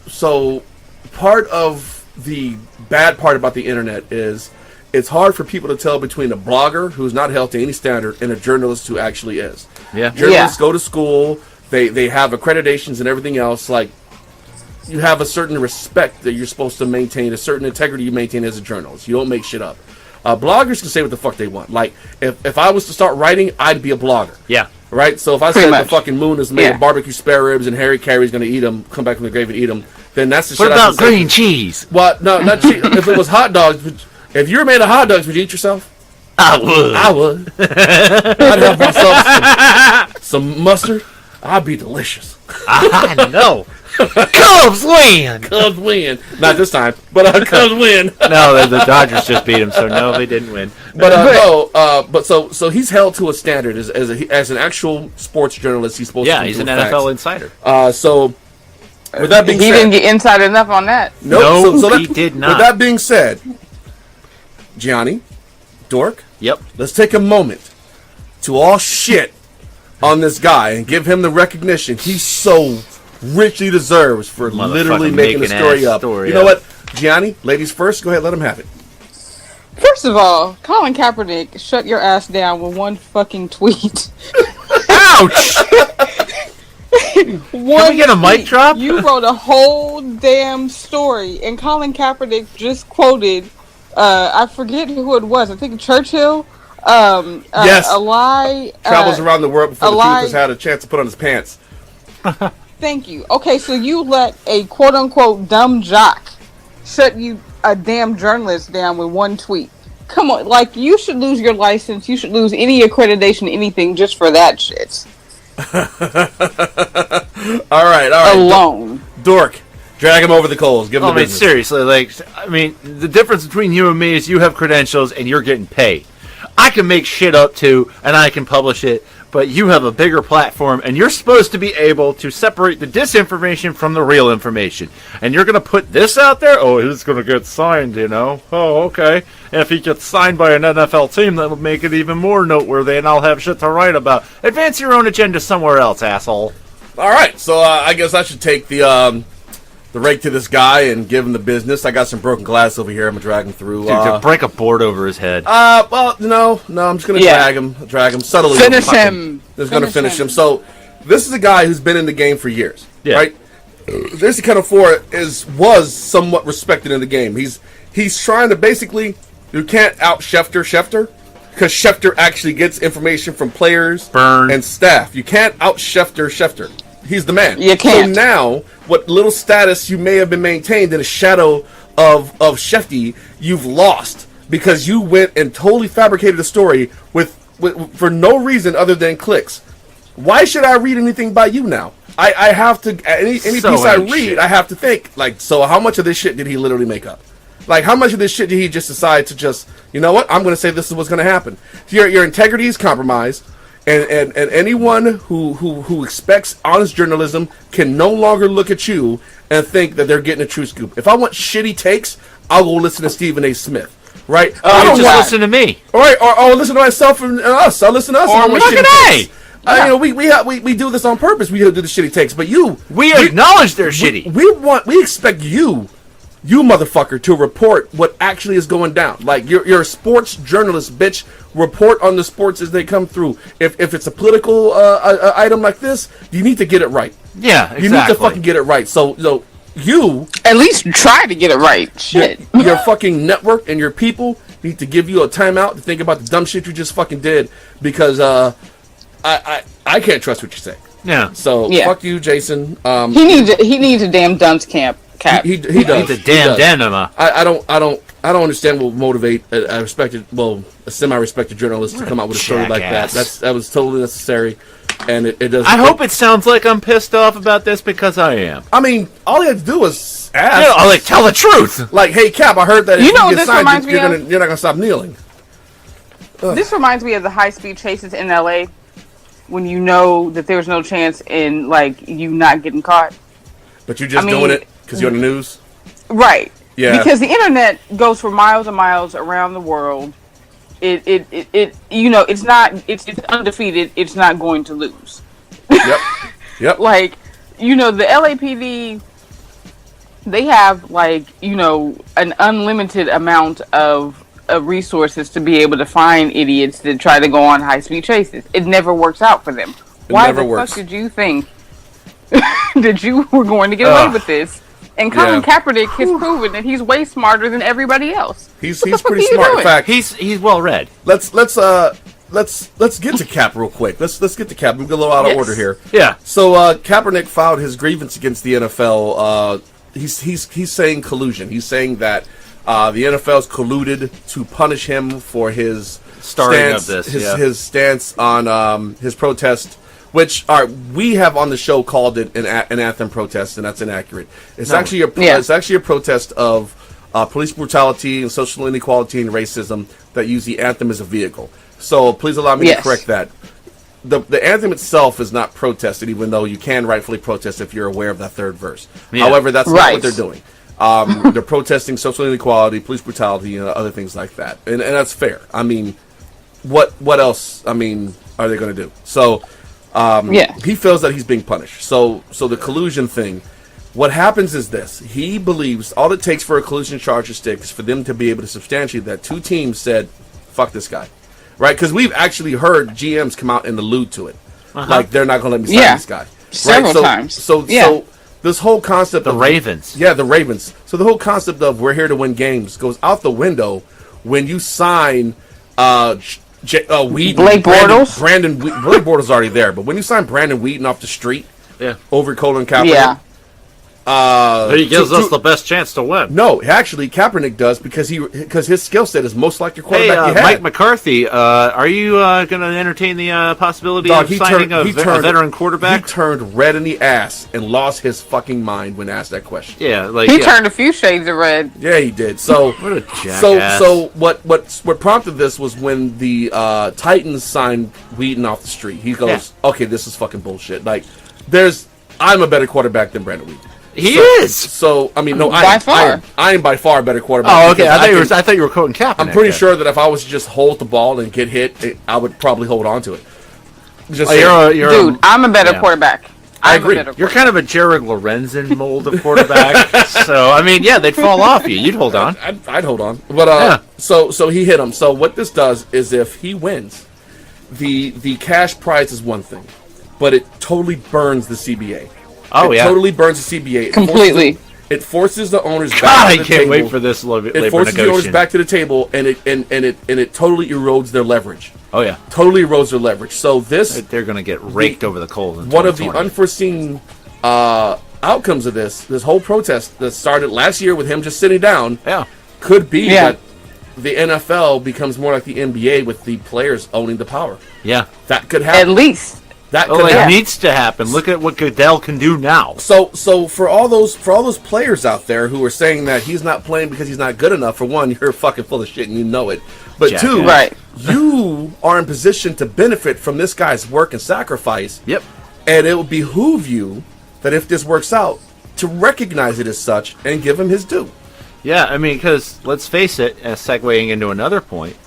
part of the bad part about the internet is... It's hard for people to tell between a blogger who's not held to any standard and a journalist who actually is. Yeah. Journalists go to school, they have accreditations and everything else. Like, you have a certain respect that you're supposed to maintain, a certain integrity you maintain as a journalist. You don't make shit up. Bloggers can say what the fuck they want. Like, if I was to start writing, I'd be a blogger. Yeah. Right? So if I said the fucking moon is made of barbecue spare ribs and Harry Carey's going to eat them, come back from the grave and eat them, then that's the shit What about green cheese? Well, no, not cheese. If it was hot dogs... If you were made of hot dogs, would you eat yourself? I would. I'd have myself some mustard. I'd be delicious. I know. Cubs win. Cubs win. Not this time, but Cubs win. No, the Dodgers just beat them, so no, they didn't win. But so he's held to a standard as an actual sports journalist. He's supposed to. Yeah, he's an NFL insider. So. With that being he said, didn't get inside enough on that. Nope. He did not. With that being said, Gianni, Dork, let's take a moment to all shit on this guy and give him the recognition he so richly deserves for literally making the story up. You know what, Gianni, ladies first, go ahead, let him have it. First of all, Colin Kaepernick, shut your ass down with one fucking tweet. Ouch! Can we get a mic drop? You wrote a whole damn story, and Colin Kaepernick just quoted, I forget who it was, I think Churchill. Yes. A lie. Travels around the world before the Puth has had a chance to put on his pants. Thank you. Okay, so you let a quote unquote dumb jock shut you a damn journalist down with one tweet. Come on, like you should lose your license. You should lose any accreditation, anything, just for that shit. all right. Alone. Dork, drag him over the coals. Give him the business. Seriously, the difference between you and me is you have credentials and you're getting paid. I can make shit up too, and I can publish it, but you have a bigger platform, and you're supposed to be able to separate the disinformation from the real information. And you're going to put this out there? Oh, he's going to get signed, Oh, okay. And if he gets signed by an NFL team, that'll make it even more noteworthy, and I'll have shit to write about. Advance your own agenda somewhere else, asshole. All right, so I guess I should take the rake to this guy and give him the business. I got some broken glass over here. I'm gonna drag him through. Dude, break a board over his head. Well, no, I'm just gonna drag him subtly. Finish him. Just gonna finish him. So, this is a guy who's been in the game for years, right? This kind of was somewhat respected in the game. He's trying to basically, you can't out Schefter because Schefter actually gets information from players and staff. You can't out Schefter. He's the man. You can't. So now, what little status you may have been maintained in the shadow of Shefty, you've lost because you went and totally fabricated a story with for no reason other than clicks. Why should I read anything by you now? I have to any piece I read, shit. I have to think so. How much of this shit did he literally make up? How much of this shit did he just decide to just, you know what? I'm going to say this is what's going to happen. Your integrity is compromised. And anyone who expects honest journalism can no longer look at you and think that they're getting a true scoop. If I want shitty takes, I'll go listen to Stephen A. Smith, right? Just listen to me. All right, or listen to myself and us. I'll listen to us. Or look at we do this on purpose. We do the shitty takes, but we acknowledge they're shitty. We expect you motherfucker to report what actually is going down. You're a sports journalist, bitch. Report on the sports as they come through. If it's a political item like this, you need to get it right. Yeah, exactly. You need to fucking get it right. So you at least try to get it right. Shit. Your fucking network and your people need to give you a timeout to think about the dumb shit you just fucking did because I can't trust what you say. Yeah. So fuck you, Jason. He needs a damn dunce camp. He does. He's a damn denema. I don't understand what would motivate a semi-respected journalist to come out with a story like that. That was totally necessary, and it doesn't. I hope it sounds like I'm pissed off about this because I am. I mean, all he had to do was ask. Yeah, tell the truth. Hey, Cap, I heard that if you get signed, you're not gonna stop kneeling. This reminds me of the high-speed chases in LA when you know that there's no chance in you not getting caught. But you're just doing it because you're on the news? Right. Yeah. Because the internet goes for miles and miles around the world. It's undefeated. It's not going to lose. Yep. The LAPD, they have an unlimited amount of resources to be able to find idiots that try to go on high-speed chases. It never works out for them. Why the fuck did you think that you were going to get away with this? And Colin Kaepernick has proven that he's way smarter than everybody else. He's pretty smart. In fact, he's well read. Let's get to Cap real quick. Let's get to Cap. We're a little out of order here. Yeah. So Kaepernick filed his grievance against the NFL. He's saying collusion. He's saying that the NFL's colluded to punish him for his his stance on his protest. Which we have on the show called it an anthem protest, and that's inaccurate. It's actually a protest of police brutality and social inequality and racism that use the anthem as a vehicle. So please allow me to correct that. The anthem itself is not protested, even though you can rightfully protest if you're aware of that third verse. Yeah. However, that's not what they're doing. They're protesting social inequality, police brutality, and other things like that, and that's fair. I mean, what else? I mean, are they going to do? So. He feels that he's being punished. So the collusion thing, what happens is this. He believes all it takes for a collusion charge to stick is for them to be able to substantiate that two teams said, fuck this guy. Right? Because we've actually heard GMs come out and allude to it. They're not going to let me sign this guy. Several times. So this whole concept of... The Ravens. Yeah, the Ravens. So the whole concept of we're here to win games goes out the window when you sign... Blake Bortles? Blake Bortles already there, but when you sign Brandon Wheaton off the street, over Colin Kaepernick. Yeah. He gives us the best chance to win. No, actually, Kaepernick does because his skill set is most like your quarterback you had. Mike McCarthy, are you going to entertain the possibility of signing a veteran quarterback? He turned red in the ass and lost his fucking mind when asked that question. Yeah, he turned a few shades of red. Yeah, he did. So what a jackass. So what prompted this was when the Titans signed Whedon off the street. He goes, "Okay, this is fucking bullshit. Like, I'm a better quarterback than Brandon Whedon." He is. So I mean, no, by far. I am by far a better quarterback. Oh, okay. I thought you were quoting Kaepernick. I'm pretty sure that if I was to just hold the ball and get hit, I would probably hold on to it. Dude, I'm a better quarterback. I agree. You're kind of a Jared Lorenzen mold of quarterback. So I mean, they'd fall off you. You'd hold on. I'd hold on. But so he hit him. So what this does is, if he wins, the cash prize is one thing, but it totally burns the CBA. Oh, it totally burns the CBA. Completely. It forces the owners back God, to the table. I can't wait for this labor negotiation. It forces the owners back to the table, and it totally erodes their leverage. Oh, yeah. Totally erodes their leverage. So they're going to get raked over the coals in one of the unforeseen outcomes of this whole protest that started last year with him just sitting down could be that the NFL becomes more like the NBA with the players owning the power. Yeah. That could happen. At least. It needs to happen. Look at what Goodell can do now. So for all those players out there who are saying that he's not playing because he's not good enough, for one, you're fucking full of shit and you know it. But two, you are in position to benefit from this guy's work and sacrifice. Yep. And it will behoove you that if this works out, to recognize it as such and give him his due. Yeah, I mean, because let's face it, segueing into another point,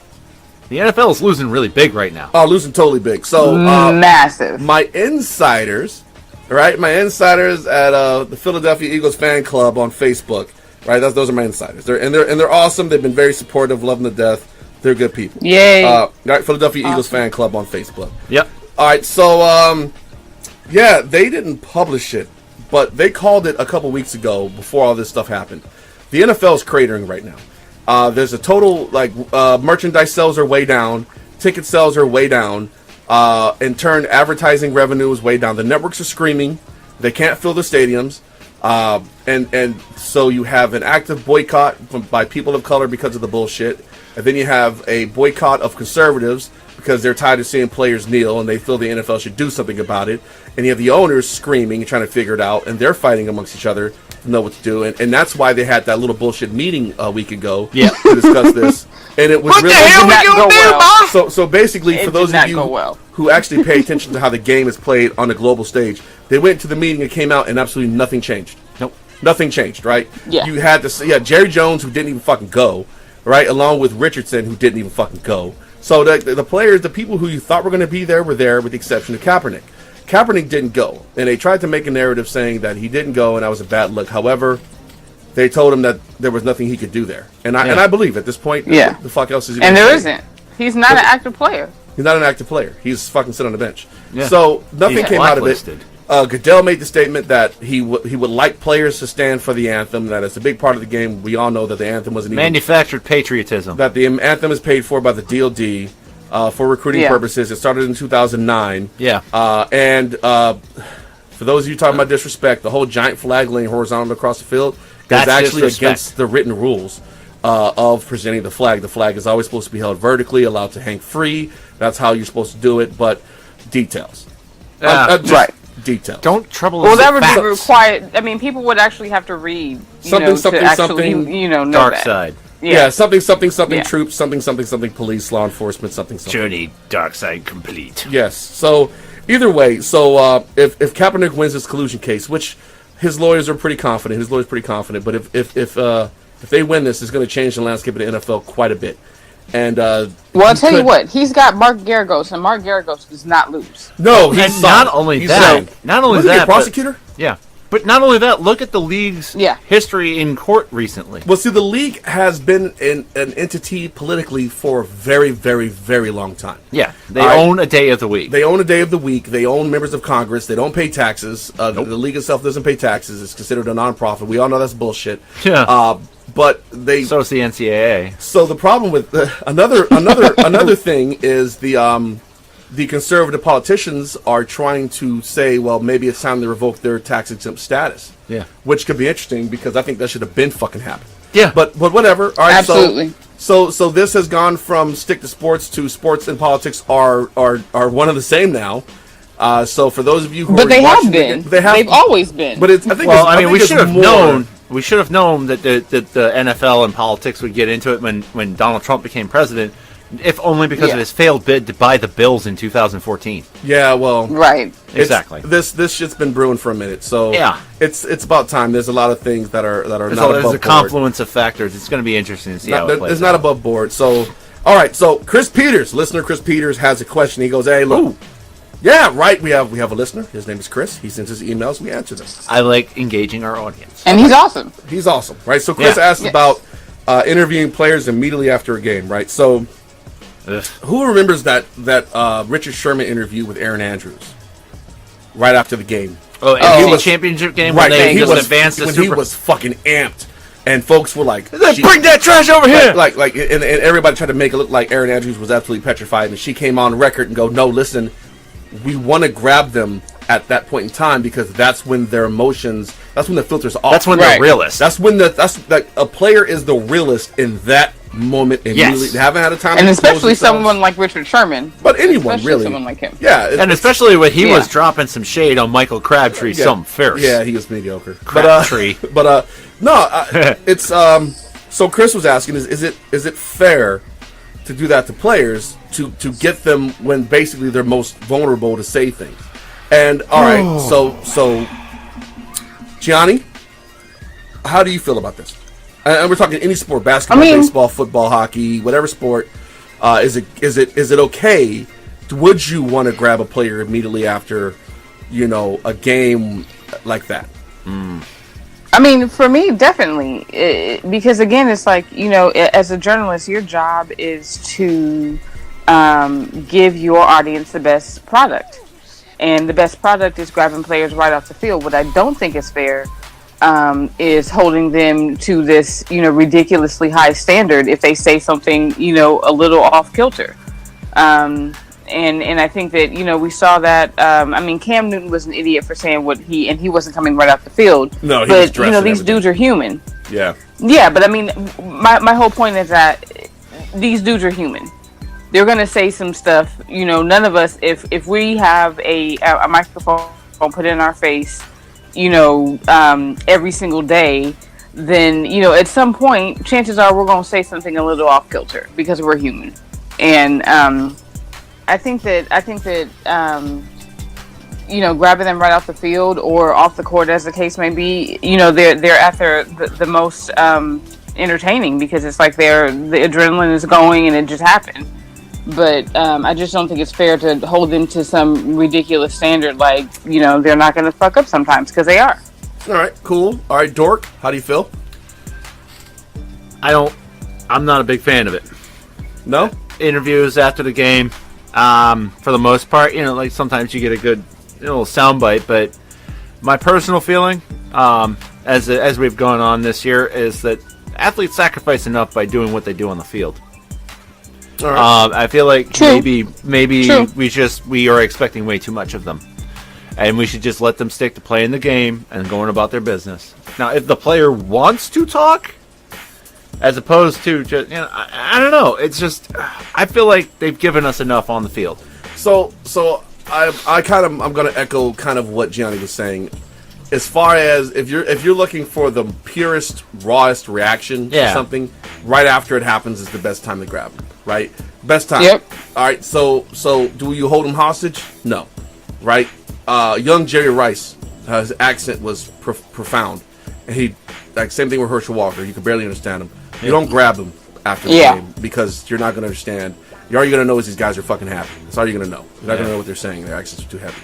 the NFL is losing really big right now. Oh, losing totally big. So massive. My insiders at the Philadelphia Eagles fan club on Facebook, right? Those are my insiders. They're awesome. They've been very supportive, love them to death. They're good people. Yay! Right, Philadelphia Eagles fan club on Facebook. Yep. All right, so they didn't publish it, but they called it a couple weeks ago before all this stuff happened. The NFL is cratering right now. There's a total, merchandise sales are way down, ticket sales are way down, in turn, advertising revenue is way down. The networks are screaming, they can't fill the stadiums, and so you have an active boycott by people of color because of the bullshit, and then you have a boycott of conservatives because they're tired of seeing players kneel and they feel the NFL should do something about it, and you have the owners screaming and trying to figure it out, and they're fighting amongst each other to know what to do, and that's why they had that little bullshit meeting a week ago to discuss this, and it was what really the hell we gonna do, well. So basically, for those of you who actually pay attention to how the game is played on a global stage, they went to the meeting and came out and absolutely nothing changed. Nope, nothing changed. Right? Yeah. You had Jerry Jones, who didn't even fucking go, right, along with Richardson, who didn't even fucking go. So the players, the people who you thought were going to be there, were there, with the exception of Kaepernick. Kaepernick didn't go, and they tried to make a narrative saying that he didn't go and that was a bad look. However, they told him that there was nothing he could do there, and I believe at this point, what the fuck else is he? And there isn't. He's not an active player. He's not an active player. He's fucking sitting on the bench. Yeah. So nothing came out of it. Goodell made the statement that he would like players to stand for the anthem. That it's a big part of the game. We all know that the anthem wasn't manufactured patriotism. That the anthem is paid for by the DoD. For recruiting purposes. It started in 2009. Yeah. And for those of you talking about disrespect, the whole giant flag laying horizontal across the field is actually against the written rules of presenting the flag. The flag is always supposed to be held vertically, allowed to hang free. That's how you're supposed to do it, but details. Details. Don't trouble us. Well, that would be required. I mean, people would actually have to read, something, know Dark that. Side. Yeah, something, troops, something, police, law enforcement, something. Journey Dark Side complete. Yes. So, either way, if Kaepernick wins this collusion case, which his lawyers are pretty confident, but if they win this, it's going to change the landscape of the NFL quite a bit. And well, I'll tell you what, he's got Mark Garagos, and Mark Garagos does not lose. No, he's not only that. Not only that, prosecutor. But not only that, look at the league's history in court recently. Well, see, the league has been an entity politically for a very, very, very long time. Yeah, they own a day of the week. They own a day of the week. They own members of Congress. They don't pay taxes. The league itself doesn't pay taxes. It's considered a nonprofit. We all know that's bullshit. Yeah. But they. So is the NCAA. So the problem with another thing is the the conservative politicians are trying to say, well, maybe it's time to revoke their tax exempt status. Yeah. Which could be interesting because I think that should have been fucking happened. Yeah. But whatever. All right. Absolutely. So this has gone from stick to sports to sports and politics are one and the same now. So for those of you who but are they watching, have been. they've always been. But it's, I think. Well, it's, I mean, we it's should have more- known. We should have known that the NFL and politics would get into it when Donald Trump became president, if only because of his failed bid to buy the Bills in 2014. Yeah, well, right. Exactly. This shit's been brewing for a minute, so yeah, it's about time. There's a lot of things that are not above board. There's a confluence of factors. It's going to be interesting to see how it plays. It's not above board. So, all right. So Chris Peters, listener Chris Peters, has a question. He goes, "Hey, look." Ooh. Yeah, right. We have a listener. His name is Chris. He sends his emails. We answer them. I like engaging our audience, and he's awesome. He's awesome, right? So Chris asked about interviewing players immediately after a game, right? So, who remembers that Richard Sherman interview with Aaron Andrews right after the game? He was championship game right? When they he just was advanced to when Super. He was fucking amped, and folks were like, "Bring that trash over here!" And everybody tried to make it look like Aaron Andrews was absolutely petrified, and she came on record and go, "No, listen, we want to grab them at that point in time because that's when their emotions, that's when the filter's off. That's when they're realist. That's when a player is the realist in that moment. Immediately, they haven't had a time, and especially someone like Richard Sherman. But anyone really, someone like him. Yeah, and especially when he was dropping some shade on Michael Crabtree, something fierce. Yeah, he was mediocre. Crabtree, it's So Chris was asking, is it fair to do that to players to get them when basically they're most vulnerable to say things? And all right, so Gianni, how do you feel about this? And we're talking any sport: basketball, baseball, football, hockey, whatever sport. Is it okay? Would you want to grab a player immediately after, a game like that? I mean, for me, definitely, because again, it's like, as a journalist, your job is to give your audience the best product, and the best product is grabbing players right off the field. What I don't think is fair is holding them to this, ridiculously high standard if they say something, a little off kilter. And I think that, we saw that, Cam Newton was an idiot for saying he wasn't coming right off the field. No, he but, was dressed these dudes are human. Yeah. Yeah, but my whole point is that these dudes are human. They're going to say some stuff, none of us, if we have a microphone put in our face, every single day, then, at some point, chances are we're going to say something a little off kilter because we're human. And, I think that grabbing them right off the field or off the court, as the case may be, they're at the most entertaining because it's like the adrenaline is going and it just happened. But I just don't think it's fair to hold them to some ridiculous standard like, they're not going to fuck up sometimes because they are. All right, cool. All right, Dork, how do you feel? I'm not a big fan of it. No? Interviews after the game. For the most part, like sometimes you get a good little soundbite, but my personal feeling, as we've gone on this year, is that athletes sacrifice enough by doing what they do on the field. All right. I feel like True. maybe True. we are expecting way too much of them, and we should just let them stick to playing the game and going about their business. Now, if the player wants to talk, as opposed to just, I don't know. It's just, I feel like they've given us enough on the field. So I'm going to echo kind of what Gianni was saying. As far as if you're looking for the purest, rawest reaction to something, right after it happens is the best time to grab them, right? Best time. Yep. All right. So do you hold him hostage? No. Right. Young Jerry Rice, his accent was profound, and he same thing with Herschel Walker. You could barely understand him. You don't grab them after the game because you're not going to understand. All you're going to know is these guys are fucking happy. That's all you're going to know. You're not going to know what they're saying. Their accents are too heavy.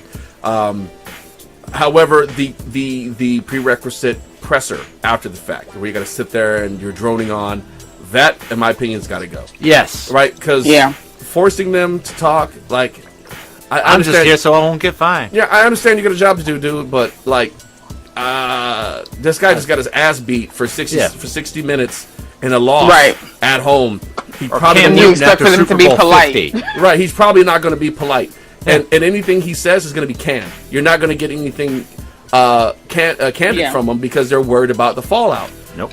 However, the prerequisite presser after the fact, where you got to sit there and you're droning on, that, in my opinion, has got to go. Yes. Right? Because forcing them to talk, like, I'm just here so I won't get fined. Yeah, I understand you got a job to do, dude, but, like, this guy just got his ass beat for 60 minutes. in a loss Right. at home, he Or probably Cam you Newton expect after for them Super to be Bowl polite. 50. right. He's probably not going to be polite, and anything he says is going to be canned. You're not going to get anything candid from them because they're worried about the fallout. Nope.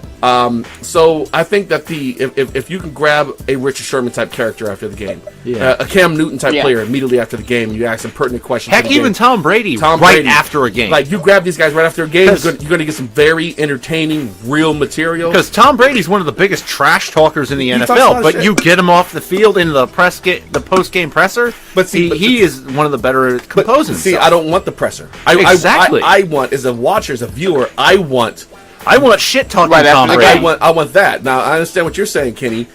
So I think that if you can grab a Richard Sherman type character after the game, a Cam Newton type player immediately after the game, you ask them pertinent questions. Heck, even Tom Brady right after a game. Like, you grab these guys right after a game, you're going to get some very entertaining, real material. Because Tom Brady's one of the biggest trash talkers in the NFL, but you get him off the field in the post game presser. But he is one of the better composers. See, I don't want the presser. Exactly. I want, as a watcher, as a viewer, I want shit talking Tom Brady. I want that. Now, I understand what you're saying, Kenny,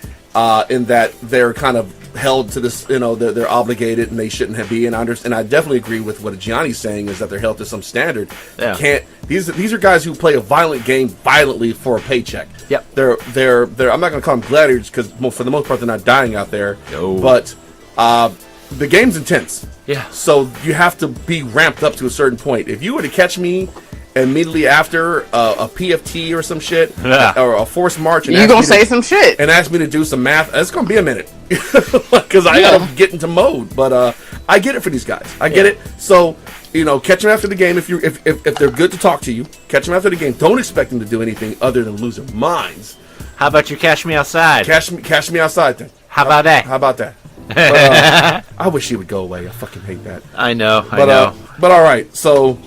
in that they're kind of held to this, they're obligated and they shouldn't be. And I definitely agree with what Gianni's saying, is that they're held to some standard. Yeah. These are guys who play a violent game violently for a paycheck. Yep. They're I'm not going to call them gladiators because for the most part they're not dying out there. No. But the game's intense. Yeah. So you have to be ramped up to a certain point. If you were to catch me immediately after a PFT or some shit, or a forced march, and you're gonna say some shit and ask me to do some math, it's gonna be a minute because I gotta get into mode. But I get it for these guys. I get it. So catch them after the game. If they're good to talk to you, catch them after the game. Don't expect them to do anything other than lose their minds. How about you cash me outside? Cash me outside then. How about that? How about that? But, I wish he would go away. I fucking hate that. I know. But all right. So.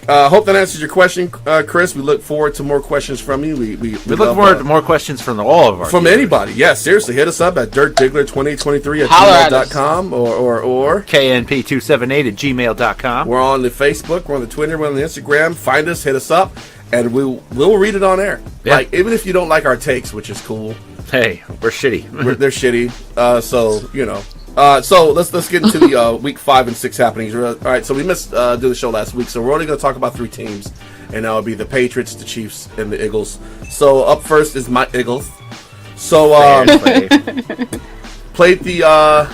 Hope that answers your question, Chris. We look forward to more questions from you. We look forward to more questions from all of our from viewers. Anybody. Yeah, seriously, hit us up at dirtdiggler2023@gmail.com or knp278@gmail.com. We're on the Facebook, we're on the Twitter, we're on the Instagram. Find us, hit us up, and we'll read it on air. Yeah. Like, even if you don't like our takes, which is cool. Hey, we're shitty. They're shitty. So let's get into the week 5 and 6 happenings. All right, so we missed do the show last week, so we're only going to talk about 3 teams, and that would be the Patriots, the Chiefs, and the Eagles. So up first is my Eagles. So played the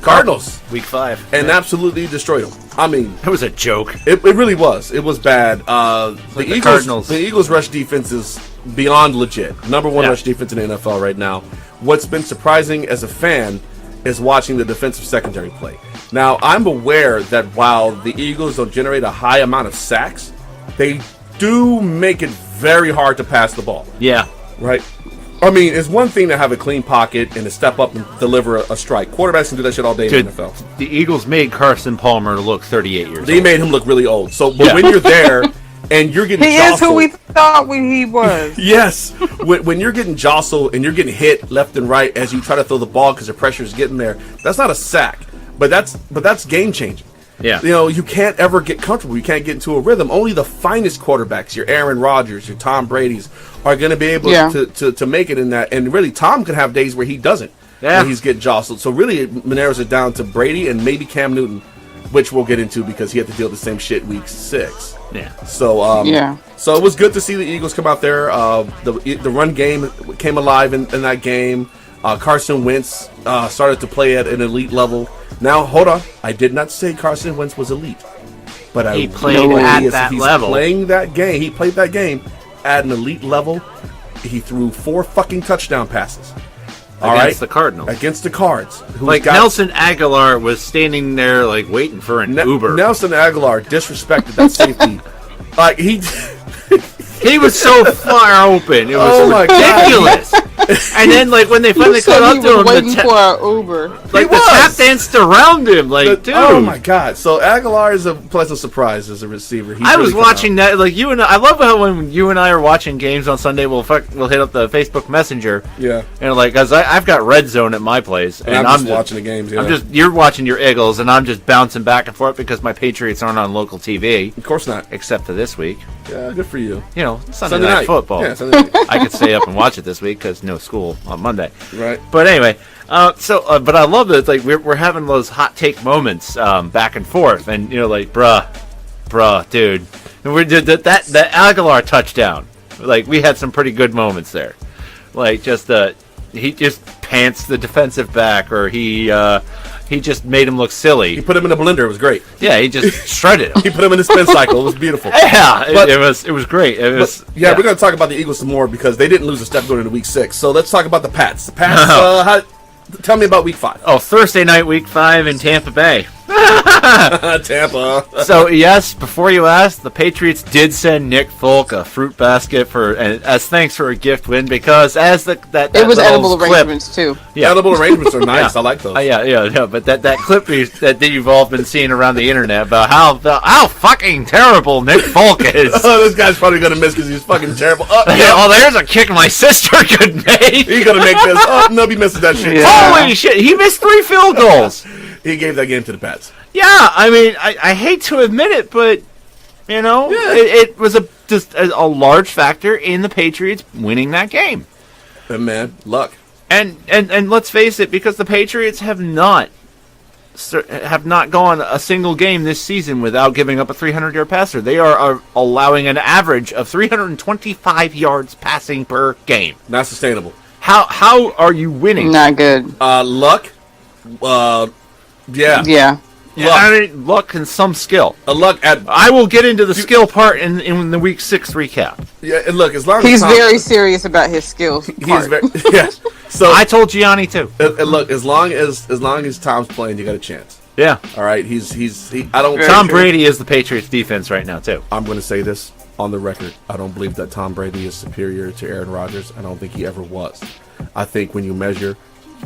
Cardinals week 5 and absolutely destroyed them. I mean, it was a joke. It really was. It was bad. The Cardinals. The Eagles' rush defense is beyond legit. Number 1 rush defense in the NFL right now. What's been surprising as a fan is watching the defensive secondary play. Now, I'm aware that while the Eagles don't generate a high amount of sacks, they do make it very hard to pass the ball. Yeah. Right? I mean, it's one thing to have a clean pocket and to step up and deliver a strike. Quarterbacks can do that shit all day in the NFL. The Eagles made Carson Palmer look 38 years old. They made him look really old. So, but when you're there and you're getting jostled, is who we thought he was. Yes. When you're getting jostled and you're getting hit left and right as you try to throw the ball because the pressure is getting there, that's not a sack. But that's game changing. Yeah. You can't ever get comfortable. You can't get into a rhythm. Only the finest quarterbacks, your Aaron Rodgers, your Tom Brady's, are going to be able to make it in that. And really, Tom could have days where he doesn't. Yeah. When he's getting jostled. So really, it narrows it down to Brady and maybe Cam Newton, which we'll get into because he had to deal with the same shit week 6. Yeah. So So it was good to see the Eagles come out there. The run game came alive in that game. Carson Wentz started to play at an elite level. Now, hold on. I did not say Carson Wentz was elite, but he played at that level. Playing that game. He played that game at an elite level. He threw 4 fucking touchdown passes. Against the Cardinals. Against the Cards. Nelson Aguilar was standing there waiting for an Uber. Nelson Aguilar disrespected that safety. He was so far open. It was ridiculous. And then, when they finally caught up to him, waiting for an Uber. The tap danced around him. Dude. Oh my God! So Aguilar is a pleasant surprise as a receiver. I was watching that. You and I love how when you and I are watching games on Sunday, we'll hit up the Facebook Messenger. Yeah. And because I've got Red Zone at my place, and I'm just watching the games. Yeah. You're watching your Eagles, and I'm just bouncing back and forth because my Patriots aren't on local TV. Of course not, except for this week. Yeah, good for you. Sunday night football. Yeah, Sunday night. I could stay up and watch it this week because no school on Monday. Right. But anyway, but I love that we're having those hot take moments back and forth, and bruh, dude, we did that Aguilar touchdown. We had some pretty good moments there. He just pants the defensive back, or he he just made him look silly. He put him in a blender. It was great. Yeah, he just shredded him. He put him in a spin cycle. It was beautiful. Yeah, it was great. It was. We're going to talk about the Eagles some more because they didn't lose a step going into Week 6. So let's talk about the Pats. The Pats. Tell me about Week 5. Oh, Thursday night, Week 5 in Tampa Bay. Tampa. So yes, before you ask, the Patriots did send Nick Folk a fruit basket as thanks for a gift win because as that it was edible clip, arrangements too. Yeah, edible arrangements are nice. I like those. Yeah. But that clip that you've all been seeing around the internet about how fucking terrible Nick Folk is. Oh, this guy's probably gonna miss because he's fucking terrible. Oh, there's a kick my sister could make. He's gonna make this. Oh, no, he misses that shit. Yeah. Holy shit! He missed 3 field goals. He gave that game to the Pats. Yeah, I mean, I hate to admit it, but it was just a large factor in the Patriots winning that game. And man, luck. And let's face it, because the Patriots have not gone a single game this season without giving up a 300-yard passer. They are allowing an average of 325 yards passing per game. Not sustainable. How are you winning? Not good. Luck. Yeah. Yeah. I mean, luck and some skill. I will get into the skill part in the Week 6 recap. Yeah, and look, as long as he's very serious about his skills. He's very yeah. So I told Gianni too. And look, as long as Tom's playing, you got a chance. Yeah. All right. I don't. Tom Brady is the Patriots defense right now too. I'm going to say this on the record. I don't believe that Tom Brady is superior to Aaron Rodgers. I don't think he ever was. I think when you measure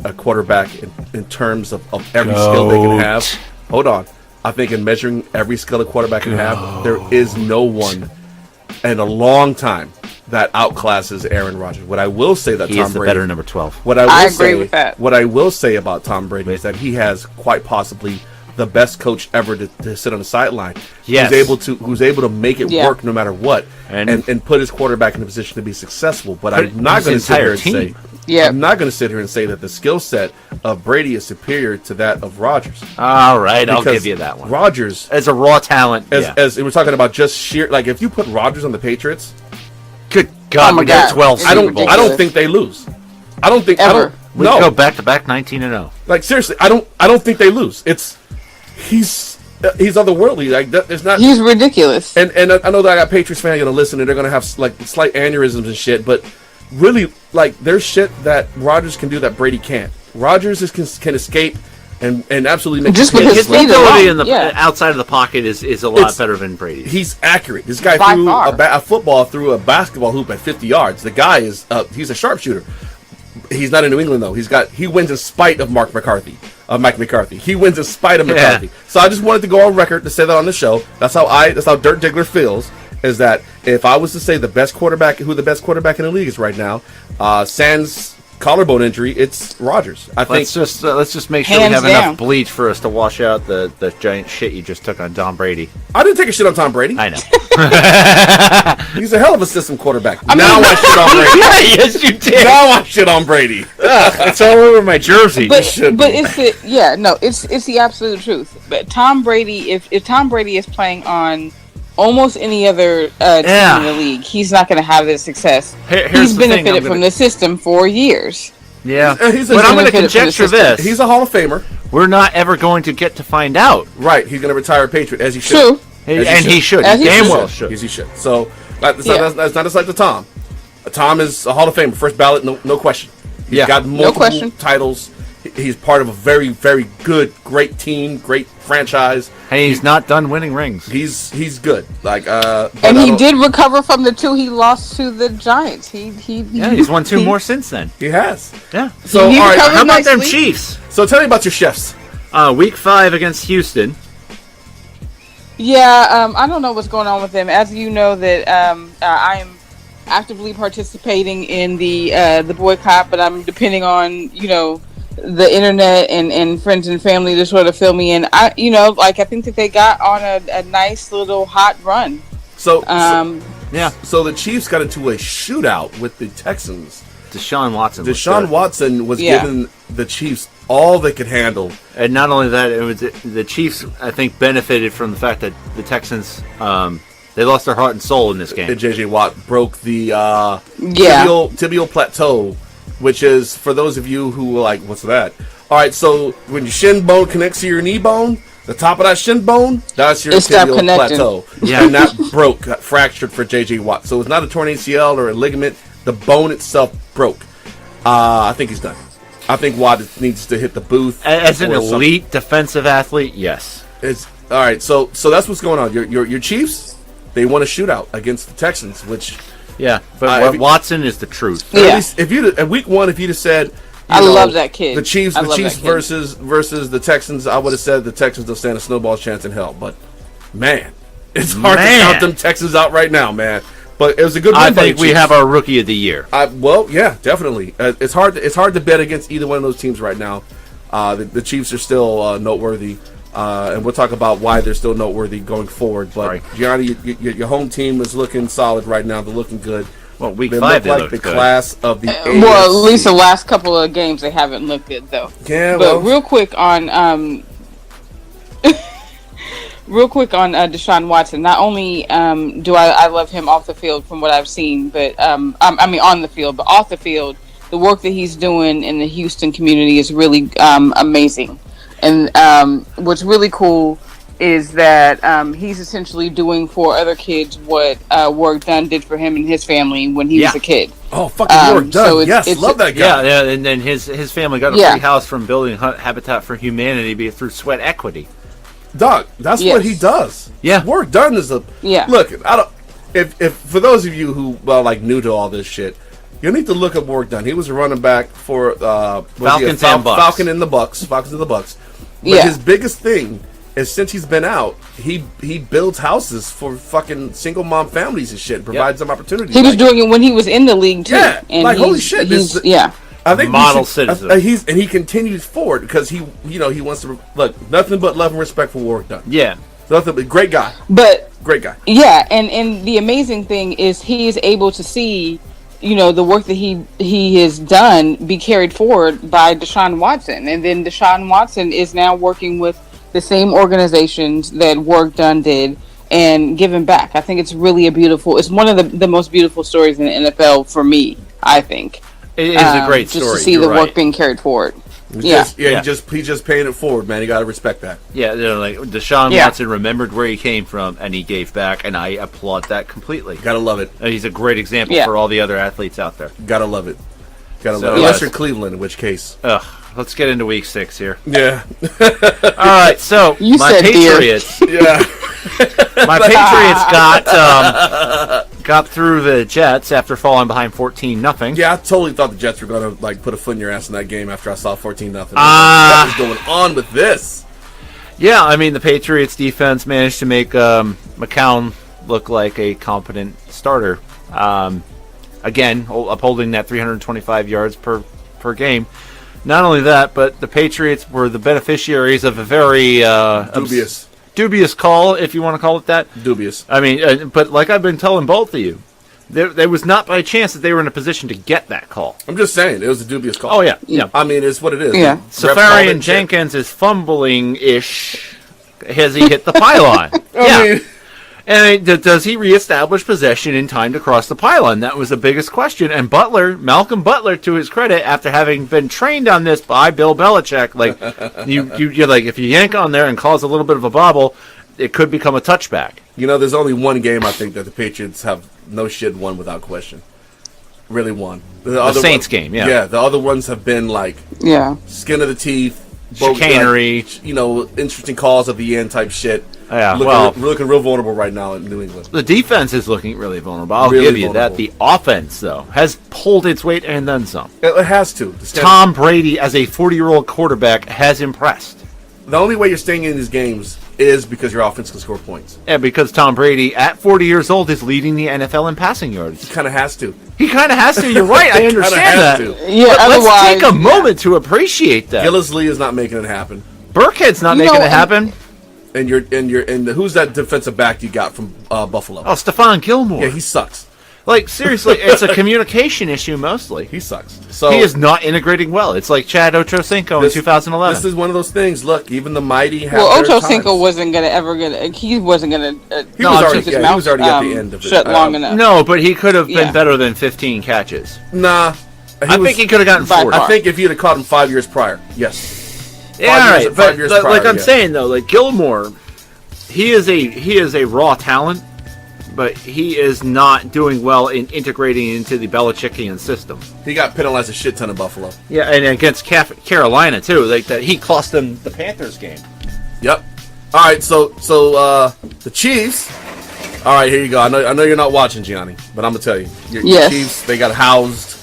a quarterback in terms of every skill they can have. Hold on. I think in measuring every skill a quarterback can have, there is no one in a long time that outclasses Aaron Rodgers. What I will say that he Tom is the Brady, better number 12. What I agree with that. What I will say about Tom Brady is that he has quite possibly the best coach ever to sit on the sideline. Yes. Who's able to make it work no matter what, and put his quarterback in a position to be successful. But I'm not going to sit here and say. Yeah. I'm not going to sit here and say that the skill set of Brady is superior to that of Rodgers. All right, I'll give you that one. Rodgers, as a raw talent, as we're talking about, just sheer like if you put Rodgers on the Patriots, good God, we got 12. I don't think they lose. I don't think ever. We go back to back 19-0. Like seriously, I don't think they lose. He's otherworldly. Like there's not. He's ridiculous. And I know that I got Patriots fans going to listen and they're going to have like slight aneurysms and shit, but. Really, like, there's shit that Rodgers can do that Brady can't. Rodgers can escape and absolutely make just with his mobility in the outside of the pocket is a lot better than Brady's. He's accurate. This guy threw a football through a basketball hoop at 50 yards. The guy is he's a sharpshooter. He's not in New England though. He wins in spite of Mike McCarthy. He wins in spite of McCarthy. Yeah. So I just wanted to go on record to say that on the show. That's how Dirk Diggler feels. Is that if I was to say who the best quarterback in the league is right now, sans collarbone injury, it's Rodgers. Let's just make sure we have enough bleach for us to wash out the giant shit you just took on Tom Brady. I didn't take a shit on Tom Brady. I know. He's a hell of a system quarterback. Now I shit on Brady. Yes, you did. Now I shit on Brady. It's all over my jersey. But it's the absolute truth. But Tom Brady, if Tom Brady is playing on almost any other team in the league, he's not going to have this success. He's benefited from the system for years. Yeah, but I'm going to conjecture this. He's a Hall of Famer. We're not ever going to get to find out. Right, he's going to retire a Patriot, as he should. True. He should. He damn well should. As he should. So, that's not just like the Tom. Tom is a Hall of Famer, first ballot, no question. He's got multiple titles. He's part of a very, very good, great team, great franchise. And he's not done winning rings. He's good. And he did recover from the 2 he lost to the Giants. He's won 2 more since then. He has. Yeah. So all right, how about them Chiefs? So tell me about your chefs. Week 5 against Houston. Yeah, I don't know what's going on with them. As you know, that I am actively participating in the boycott, but I'm depending on the internet and friends and family to sort of fill me in. I think that they got on a nice little hot run. So the Chiefs got into a shootout with the Texans. Deshaun Watson was giving the Chiefs all they could handle. And not only that, it was the Chiefs, I think, benefited from the fact that the Texans they lost their heart and soul in this game. And J.J. Watt broke the tibial plateau, which is, for those of you who were like, what's that? All right, so when your shin bone connects to your knee bone, the top of that shin bone, that's your tibial plateau. Yeah, and that got fractured for J.J. Watt. So it's not a torn ACL or a ligament. The bone itself broke. I think he's done. I think Watt needs to hit the booth. As an elite defensive athlete, yes. It's all right. So that's what's going on. Your Chiefs, they won a shootout against the Texans, which but Watson is the truth. Yeah. At least if you at week 1, if you'd have said, I love that kid. The Chiefs versus the Texans, I would have said the Texans don't stand a snowball chance in hell. But man, it's hard to count them Texans out right now, man. But it was a good win. I think we have our rookie of the year. Well, yeah, definitely. It's hard to bet against either one of those teams right now. The Chiefs are still noteworthy, and we'll talk about why they're still noteworthy going forward. But Gianni, your home team is looking solid right now. They're looking good. Well, week 5 they look the good. Class of the AFC. Well, at least the last couple of games they haven't looked good though. Yeah, but real quick on Deshaun Watson. Not only do I love him off the field from what I've seen, but I mean on the field, but off the field, the work that he's doing in the Houston community is really amazing. And what's really cool is that he's essentially doing for other kids what Work Done did for him and his family when he was a kid. Oh, fucking Work Done. So yes, love that guy. Yeah, and then his family got a free house from building Habitat for Humanity through sweat equity. Doc, that's what he does. Yeah, Work Done is a look. I don't. If for those of you who like new to all this shit, you need to look up Work Done. He was a running back for Falcons and Bucks. Falcons and the Bucks. But his biggest thing is since he's been out, he builds houses for fucking single mom families and shit. Provides them opportunities. He was doing it when he was in the league too. Yeah, and like holy shit. I think model citizen. He continues forward because he wants to look nothing but love and respect for Work Done. Yeah, nothing but great guy. But great guy. Yeah, and the amazing thing is he is able to see, the work that he has done be carried forward by Deshaun Watson, and then Deshaun Watson is now working with the same organizations that Work Done did and giving back. I think it's really it's one of the most beautiful stories in the NFL for me. I think. It is a great story. Just to see the work being carried forward. He's just paying it forward, man. You got to respect that. Yeah, like Deshaun Watson remembered where he came from and he gave back, and I applaud that completely. Gotta love it. And he's a great example for all the other athletes out there. Gotta love it. Love it. Unless you're Cleveland, in which case. Let's get into week 6 here. Yeah. All right, so my Patriots. My Patriots got through the Jets after falling behind 14-0. Yeah, I totally thought the Jets were going to put a foot in your ass in that game after I saw 14-0. What is going on with this? Yeah, I mean the Patriots defense managed to make McCown look like a competent starter. Again, upholding that 325 yards per game. Not only that, but the Patriots were the beneficiaries of a very dubious call, if you want to call it that. Dubious. I mean, but like I've been telling both of you, there was not by chance that they were in a position to get that call. I'm just saying, it was a dubious call. Oh, yeah. I mean, it's what it is. Yeah. Safarian Jenkins is fumbling-ish as he hit the pylon. I mean, and does he reestablish possession in time to cross the pylon? That was the biggest question. And Malcolm Butler, to his credit, after having been trained on this by Bill Belichick, like you're like, if you yank on there and cause a little bit of a bobble, it could become a touchback. There's only one game I think that the Patriots have no shit won without question. Really won. The Saints game, yeah. Yeah, the other ones have been like skin of the teeth, chicanery, interesting calls at the end type shit. Yeah, looking real vulnerable right now in New England. The defense is looking really vulnerable. I'll give you that. The offense, though, has pulled its weight and then some. It has to. Tom Brady, as a 40-year-old quarterback, has impressed. The only way you're staying in these games is because your offense can score points. Yeah, because Tom Brady, at 40 years old, is leading the NFL in passing yards. He kind of has to. You're right. I understand that. Yeah, but let's take a moment to appreciate that. Gillislee is not making it happen. Burkhead's not making it happen. And who's that defensive back you got from Buffalo? Oh, Stephon Gilmore. Yeah, he sucks. Like, seriously, it's a communication issue mostly. He sucks. So he is not integrating well. It's like Chad Ochocinco in 2011. This is one of those things. Look, even the mighty have Ochocinco wasn't going to he wasn't going to he was already at the end of it. Shut long enough. No, but he could have been better than 15 catches. Nah. I think he could have gotten 40. I think if you'd have caught him 5 years prior, yes. Yeah, right. But like I'm saying though, like Gilmore, he is a raw talent, but he is not doing well in integrating into the Belichickian system. He got penalized a shit ton in Buffalo. Yeah, and against Carolina too. Like that, he cost them the Panthers game. Yep. All right, so the Chiefs. All right, here you go. I know you're not watching, Gianni, but I'm gonna tell you. Your Chiefs, they got housed.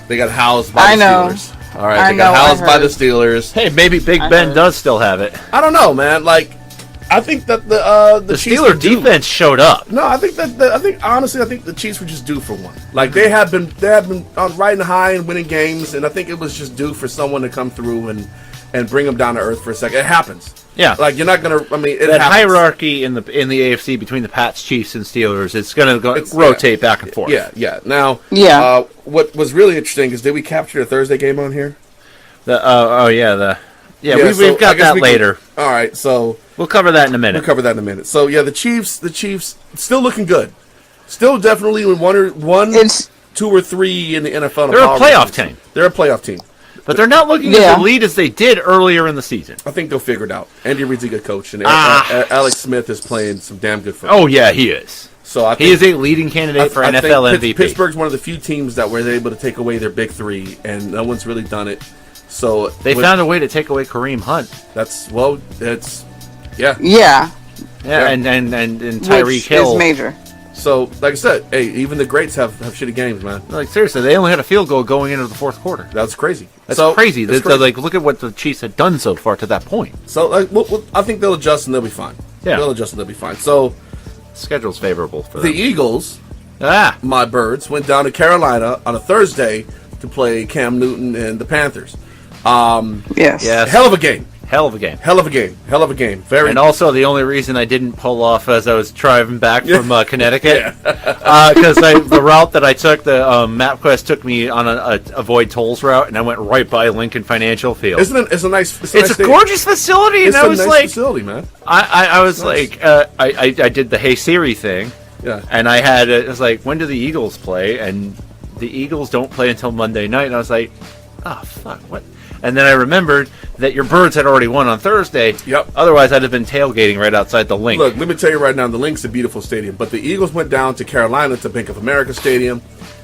They got housed by the Steelers. All right, they got housed by the Steelers. Hey, maybe Big Ben does still have it. I don't know, man. Like, I think that the Steelers defense showed up. No, I think honestly, the Chiefs were just due for one. Like they had been on riding high and winning games, and I think it was just due for someone to come through and bring them down to earth for a second. It happens. Yeah, like you're not gonna. I mean, that hierarchy in the AFC between the Pats, Chiefs, and Steelers, it's gonna rotate back and forth. Yeah. Now, what was really interesting is did we capture the Thursday game on here? We've got that later. All right, so we'll cover that in a minute. So yeah, the Chiefs still looking good. Still definitely one, 2 or 3 in the NFL. They're a playoff team. They're a playoff team. But they're not looking as elite as they did earlier in the season. I think they'll figure it out. Andy Reid's a good coach, and Alex Smith is playing some damn good football. Oh, yeah, he is. So I think, he is a leading candidate for NFL MVP. Pittsburgh's one of the few teams that were able to take away their big 3, and no one's really done it. So they found a way to take away Kareem Hunt. And Tyreek Hill is major. So, like I said, hey, even the greats have shitty games, man. Like seriously, they only had a field goal going into the fourth quarter. That's crazy. That's crazy. Like, look at what the Chiefs had done so far to that point. So, like, I think they'll adjust and they'll be fine. Yeah, they'll adjust and they'll be fine. So, schedule's favorable for them. The Eagles, my birds, went down to Carolina on a Thursday to play Cam Newton and the Panthers. Yes. Hell of a game. Hell of a game. Very. And also, the only reason I didn't pull off as I was driving back from Connecticut, because the route that I took, the MapQuest took me on a avoid tolls route, and I went right by Lincoln Financial Field. Isn't it? It's a nice. It's a gorgeous facility, and I was like, facility, man. I was like, I did the Hey Siri thing, and I had it was like, when do the Eagles play? And the Eagles don't play until Monday night, and I was like, oh fuck, what? And then I remembered that your Birds had already won on Thursday. Yep. Otherwise, I'd have been tailgating right outside the Link. Look, let me tell you right now, the Link's a beautiful stadium. But the Eagles went down to Carolina to Bank of America Stadium,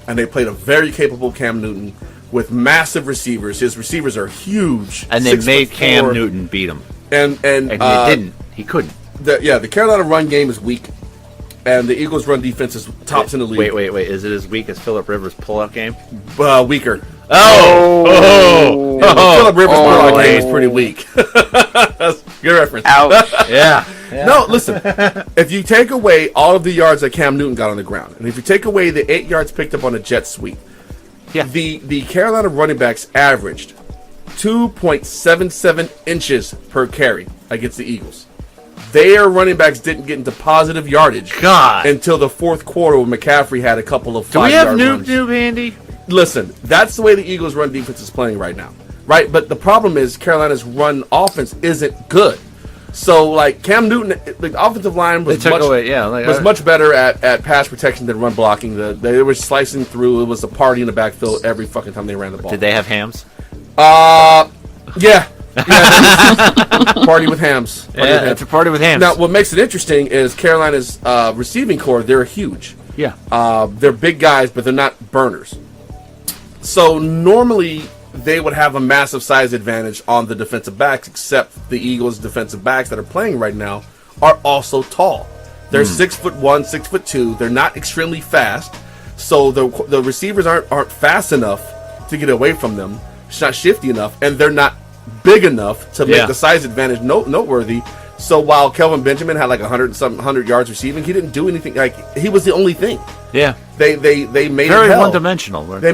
and they played a very capable Cam Newton with massive receivers. His receivers are huge. And they made Cam Newton beat him. And he didn't. He couldn't. The Carolina run game is weak, and the Eagles' run defense is tops in the league. Wait. Is it as weak as Phillip Rivers' pullout game? Weaker. Phillip Rivers' pullout game is pretty weak. Good reference. Ouch. Yeah. No, listen. If you take away all of the yards that Cam Newton got on the ground, and if you take away the 8 yards picked up on a jet sweep, the Carolina running backs averaged 2.77 inches per carry against the Eagles. Their running backs didn't get into positive yardage until the fourth quarter when McCaffrey had a couple of 5-yard runs. Do we have Noob handy? Listen, that's the way the Eagles' run defense is playing right now. Right? But the problem is Carolina's run offense isn't good. So, like, Cam Newton, the offensive line was much better at pass protection than run blocking. They were slicing through. It was a party in the backfield every fucking time they ran the ball. Did they have hams? Yeah. Party with hams. It's a party with hams. Now, what makes it interesting is Carolina's receiving core, they're huge. Yeah. They're big guys, but they're not burners. So normally they would have a massive size advantage on the defensive backs, except the Eagles' defensive backs that are playing right now are also tall. They're 6'1", 6'2". They're not extremely fast, so the receivers aren't fast enough to get away from them. It's not shifty enough, and they're not big enough to make the size advantage noteworthy. So while Kelvin Benjamin had like 100 yards receiving, he didn't do anything. Like he was the only thing. Yeah, they made very it one-dimensional. They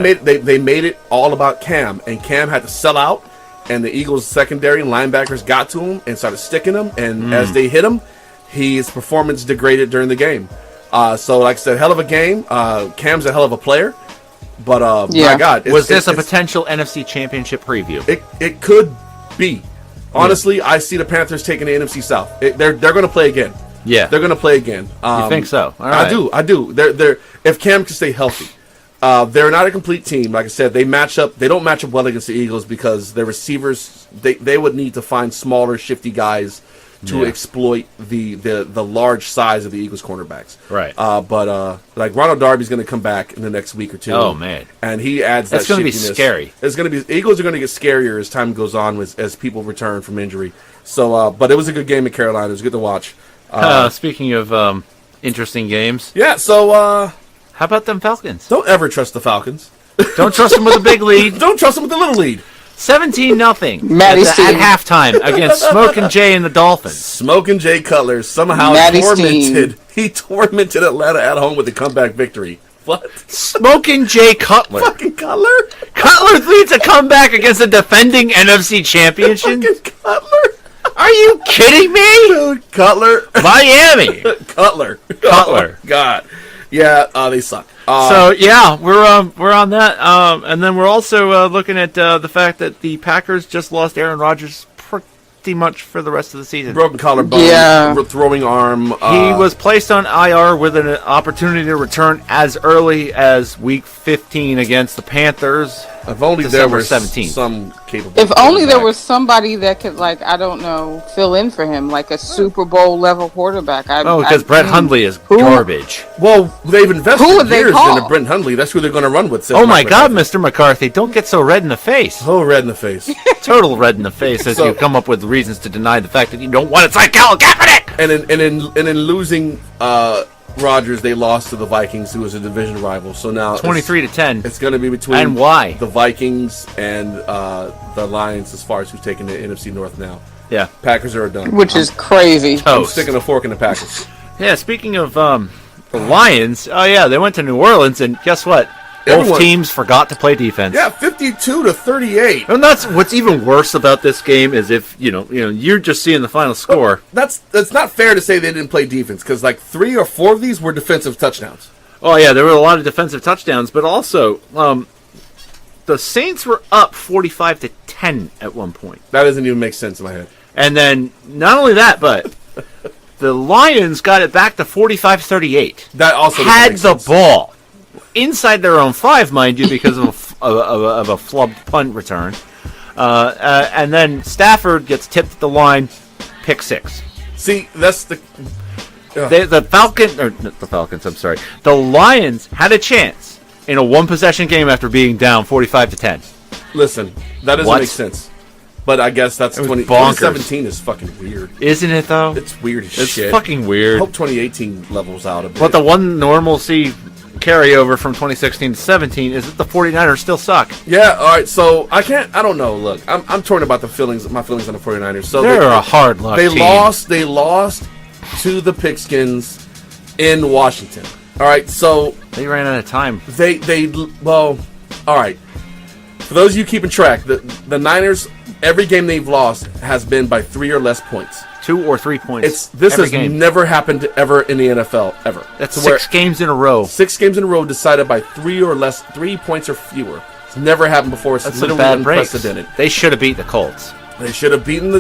made it all about Cam, and Cam had to sell out. And the Eagles' secondary linebackers got to him and started sticking him. And as they hit him, his performance degraded during the game. So, like I said, hell of a game. Cam's a hell of a player. But my God, was this a potential NFC Championship preview? It could be. Honestly, I see the Panthers taking the NFC South. They're going to play again. Yeah, they're going to play again. You think so? All right. I do. They're if Cam can stay healthy, They're not a complete team. Like I said, they don't match up well against the Eagles because their receivers, they would need to find smaller, shifty guys to exploit the large size of the Eagles cornerbacks. Right. But like Ronald Darby's going to come back in the next week or two. Oh, man. And he adds That's that going to be shiftiness. scary. It's going to be Eagles are going to get scarier as time goes on as people return from injury. So, but it was a good game in Carolina. It was good to watch. Speaking of interesting games. Yeah, so how about them Falcons? Don't ever trust the Falcons. Don't trust them with a big lead. Don't trust them with a little lead. 17-0 Maddie's at team. halftime against Smokin' Jay and the Dolphins. Smokin' Jay Cutler somehow He tormented Atlanta at home with a comeback victory. What? Smokin' Jay Cutler. Fucking Cutler? Cutler leads a comeback against the defending NFC Championship. Fucking Cutler? Are you kidding me? Dude, Cutler. Miami. Cutler. Cutler. Oh, God. Yeah, they suck. So yeah, we're on that, and then we're also looking at the fact that the Packers just lost Aaron Rodgers pretty much for the rest of the season. Broken collarbone, throwing arm. He was placed on IR with an opportunity to return as early as Week 15 against the Panthers. If only December there was 17th. some capable. If only there was somebody that could, like, I don't know, fill in for him, like a Super Bowl level quarterback. Because Brett Hundley is garbage. Well, they've invested Who would they years call? into Brent Hundley. That's who they're going to run with. Oh my God, Mr. McCarthy, don't get so red in the face. Oh, red in the face. Total red in the face as you come up with reasons to deny the fact that you don't want it like Colin Kaepernick. And in losing Rodgers, they lost to the Vikings, who was a division rival. So now 23-10. It's going to be between and why the Vikings and the Lions as far as who's taking the NFC North now. Yeah, Packers are done. Which is crazy. I'm sticking a fork in the Packers. Yeah, speaking of the Lions, they went to New Orleans, and guess what? Both teams forgot to play defense. Yeah, 52-38. And that's what's even worse about this game is if you're just seeing the final score. That's not fair to say they didn't play defense because like 3 or 4 of these were defensive touchdowns. Oh yeah, there were a lot of defensive touchdowns, but also the Saints were up 45-10 at one point. That doesn't even make sense in my head. And then not only that, but the Lions got it back to 45-38. That also had the ball inside their own 5, mind you, because of a flubbed punt return. And then Stafford gets tipped at the line, pick 6. See, that's the Falcons. I'm sorry. The Lions had a chance in a 1-possession game after being down 45-10. Listen, that doesn't make sense. But I guess that's 2017 is fucking weird. Isn't it, though? It's weird as it's shit. It's fucking weird. I hope 2018 levels out a bit. But the one normalcy carryover from 2016 to 17 is that the 49ers still suck. Yeah, all right. So I don't know. Look, I'm torn about my feelings on the 49ers. So they're a hard luck team. They lost to the Pigskins in Washington. All right, so they ran out of time. All right. For those of you keeping track, the Niners, every game they've lost has been by 3 or less points. 2 or 3 points. This has never happened ever in the NFL ever. That's 6 games in a row. 6 games in a row decided by 3 or less, 3 points or fewer. It's never happened before. It's literally unprecedented. They should have beat the Colts. They should have beaten the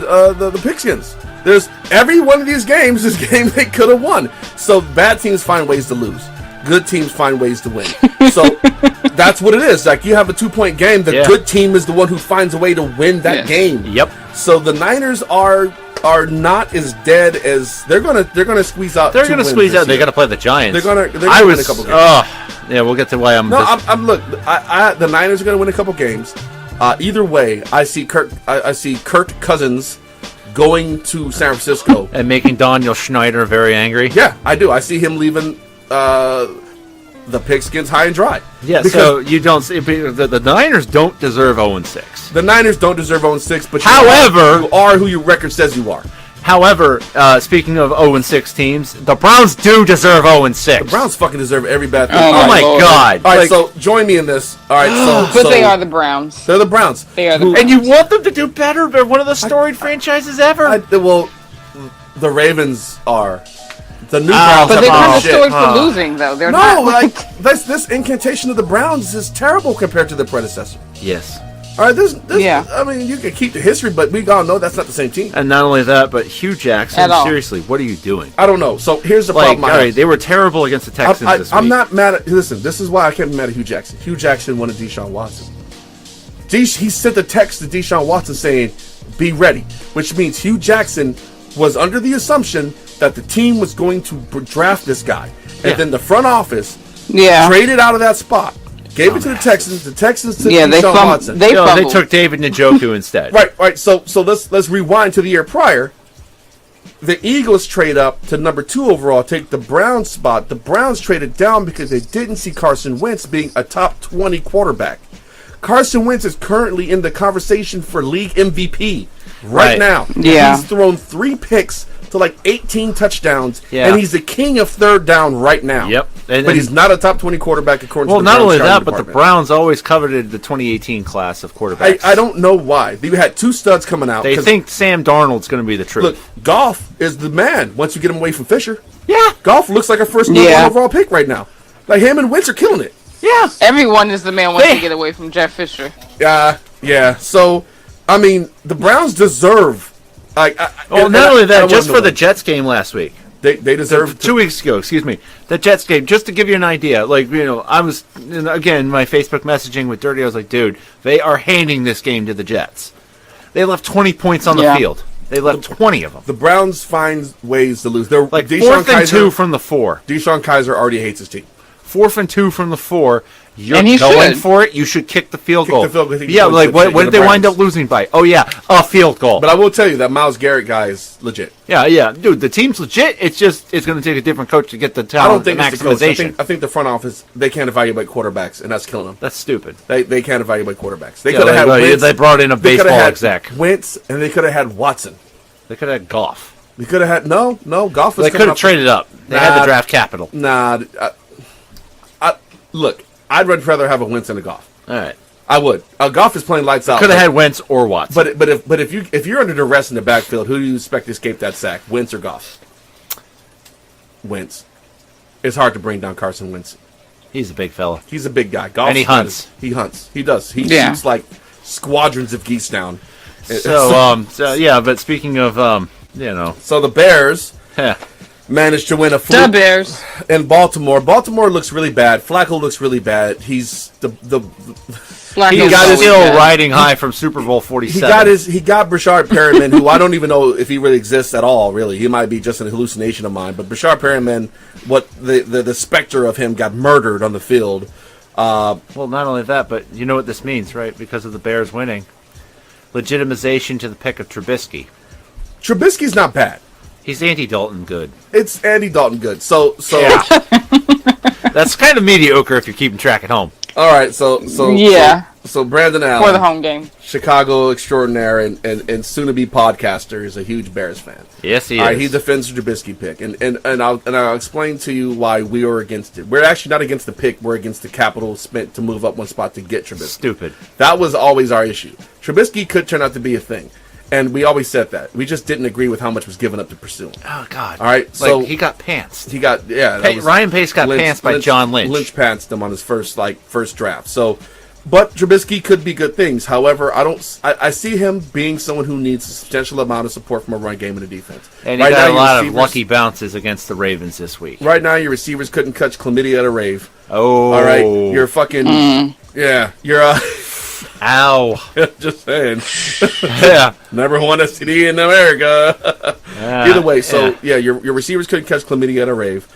Pigskins. There's every one of these games is a game they could have won. So bad teams find ways to lose. Good teams find ways to win. So that's what it is. Like you have a 2-point game. The good team is the one who finds a way to win that game. Yep. So the Niners are not as dead as they're gonna squeeze out. They're gonna squeeze out. They got to play the Giants. They're gonna win a couple games. Yeah, we'll get to why I'm. No, look. The Niners are gonna win a couple games. Either way, I see Kirk Cousins going to San Francisco and making Daniel Schneider very angry. Yeah, I do. I see him leaving the Pigskins high and dry. Yeah, so you don't see the Niners don't deserve 0-6. The Niners don't deserve 0-6, but however, you are who your record says you are. However, speaking of 0-6 teams, the Browns do deserve 0-6. The Browns fucking deserve every bad thing. Oh my God! All right, so join me in this. All right, but they are the Browns. They're the Browns. They are the Browns. And you want them to do better? They're one of the storied franchises ever. The Ravens are. The new Browns, but they're kind of storied for losing, though. This incantation of the Browns is terrible compared to the predecessor. Yes. All right, I mean, you can keep the history, but we all know that's not the same team. And not only that, but Hugh Jackson, seriously, what are you doing? I don't know. So here's the problem. All right, they were terrible against the Texans this week. I'm not mad at... Listen, this is why I can't be mad at Hugh Jackson. Hugh Jackson wanted Deshaun Watson. He sent a text to Deshaun Watson saying, be ready, which means Hugh Jackson was under the assumption that the team was going to draft this guy. And then the front office traded out of that spot. Gave it to the Texans. The Texans took Deshaun Watson. They took David Njoku instead. Right. So let's rewind to the year prior. The Eagles trade up to number 2 overall, take the Browns spot. The Browns traded down because they didn't see Carson Wentz being a top 20 quarterback. Carson Wentz is currently in the conversation for league MVP right now. Yeah. He's thrown 3 picks to like 18 touchdowns, and he's the king of third down right now. Yep. But he's not a top 20 quarterback according to the Browns. Well, not only that, but the Browns always coveted the 2018 class of quarterbacks. I don't know why. They had 2 studs coming out. They think Sam Darnold's going to be the truth. Look, Goff is the man once you get him away from Fisher. Yeah. Goff looks like a first number 1 overall pick right now. Like him and Wentz are killing it. Yeah. Everyone is the man once they get away from Jeff Fisher. Yeah. So, I mean, the Browns deserve... not only that, just for the Jets game last week. They deserve... 2 weeks ago, excuse me. The Jets game, just to give you an idea, I was, again, my Facebook messaging with Dirty, I was like, dude, they are handing this game to the Jets. They left 20 points on the field. They left 20 of them. The Browns find ways to lose. They're like Deshaun 4th and 2 from the 4. Deshaun Kaiser already hates his team. 4th and 2 from the 4. You're going should. For it. You should kick the field goal. Yeah, like what did they wind up losing by? Oh yeah, a field goal. But I will tell you that Myles Garrett guy is legit. Yeah, dude, the team's legit. It's going to take a different coach to get the talent. I don't think maximization. I think the front office they can't evaluate quarterbacks, and that's killing them. That's stupid. They can't evaluate quarterbacks. They could have had Wentz. They brought in a baseball exec. Wentz, and they could have had Watson. They could have had Goff. They could have had no Goff. They could have traded up. They had the draft capital. Look, I'd rather have a Wentz than a Goff. All right, I would. Goff is playing lights out. Could have had Wentz or Watson. But if you're under duress in the backfield, who do you expect to escape that sack? Wentz or Goff? Wentz. It's hard to bring down Carson Wentz. He's a big fella. He's a big guy. Goff and he hunts. He hunts. He does. He shoots like squadrons of geese down. But speaking of, So the Bears managed to win a fluke. The Bears. In Baltimore. Baltimore looks really bad. Flacco looks really bad. He's he got his still riding high from Super Bowl 47. He got Brashard Perriman, who I don't even know if he really exists at all, really. He might be just an hallucination of mine. But Brashard Perriman, the specter of him got murdered on the field. Well, not only that, but you know what this means, right? Because of the Bears winning. Legitimization to the pick of Trubisky. Trubisky's not bad. He's Andy Dalton good. It's Andy Dalton good. So yeah. That's kind of mediocre if you're keeping track at home. All right, so Brandon Allen for the home game, Chicago extraordinaire and soon to be podcaster is a huge Bears fan. Yes, he is. All right, he defends the Trubisky pick, and I'll explain to you why we are against it. We're actually not against the pick. We're against the capital spent to move up one spot to get Trubisky. Stupid. That was always our issue. Trubisky could turn out to be a thing. And we always said that. We just didn't agree with how much was given up to pursue him. Oh, God. All right, so... he got pantsed. He got, Ryan Pace got pantsed by John Lynch. Lynch pantsed him on his first draft. So, but Trubisky could be good things. However, I see him being someone who needs a substantial amount of support from a run game and a defense. And he got a lot of lucky bounces against the Ravens this week. Right now, your receivers couldn't catch chlamydia at a rave. Oh. All right, you're fucking... Yeah, you're... Ow. Just saying. Yeah. Number 1 STD in America. Either way, your receivers couldn't catch chlamydia at a rave.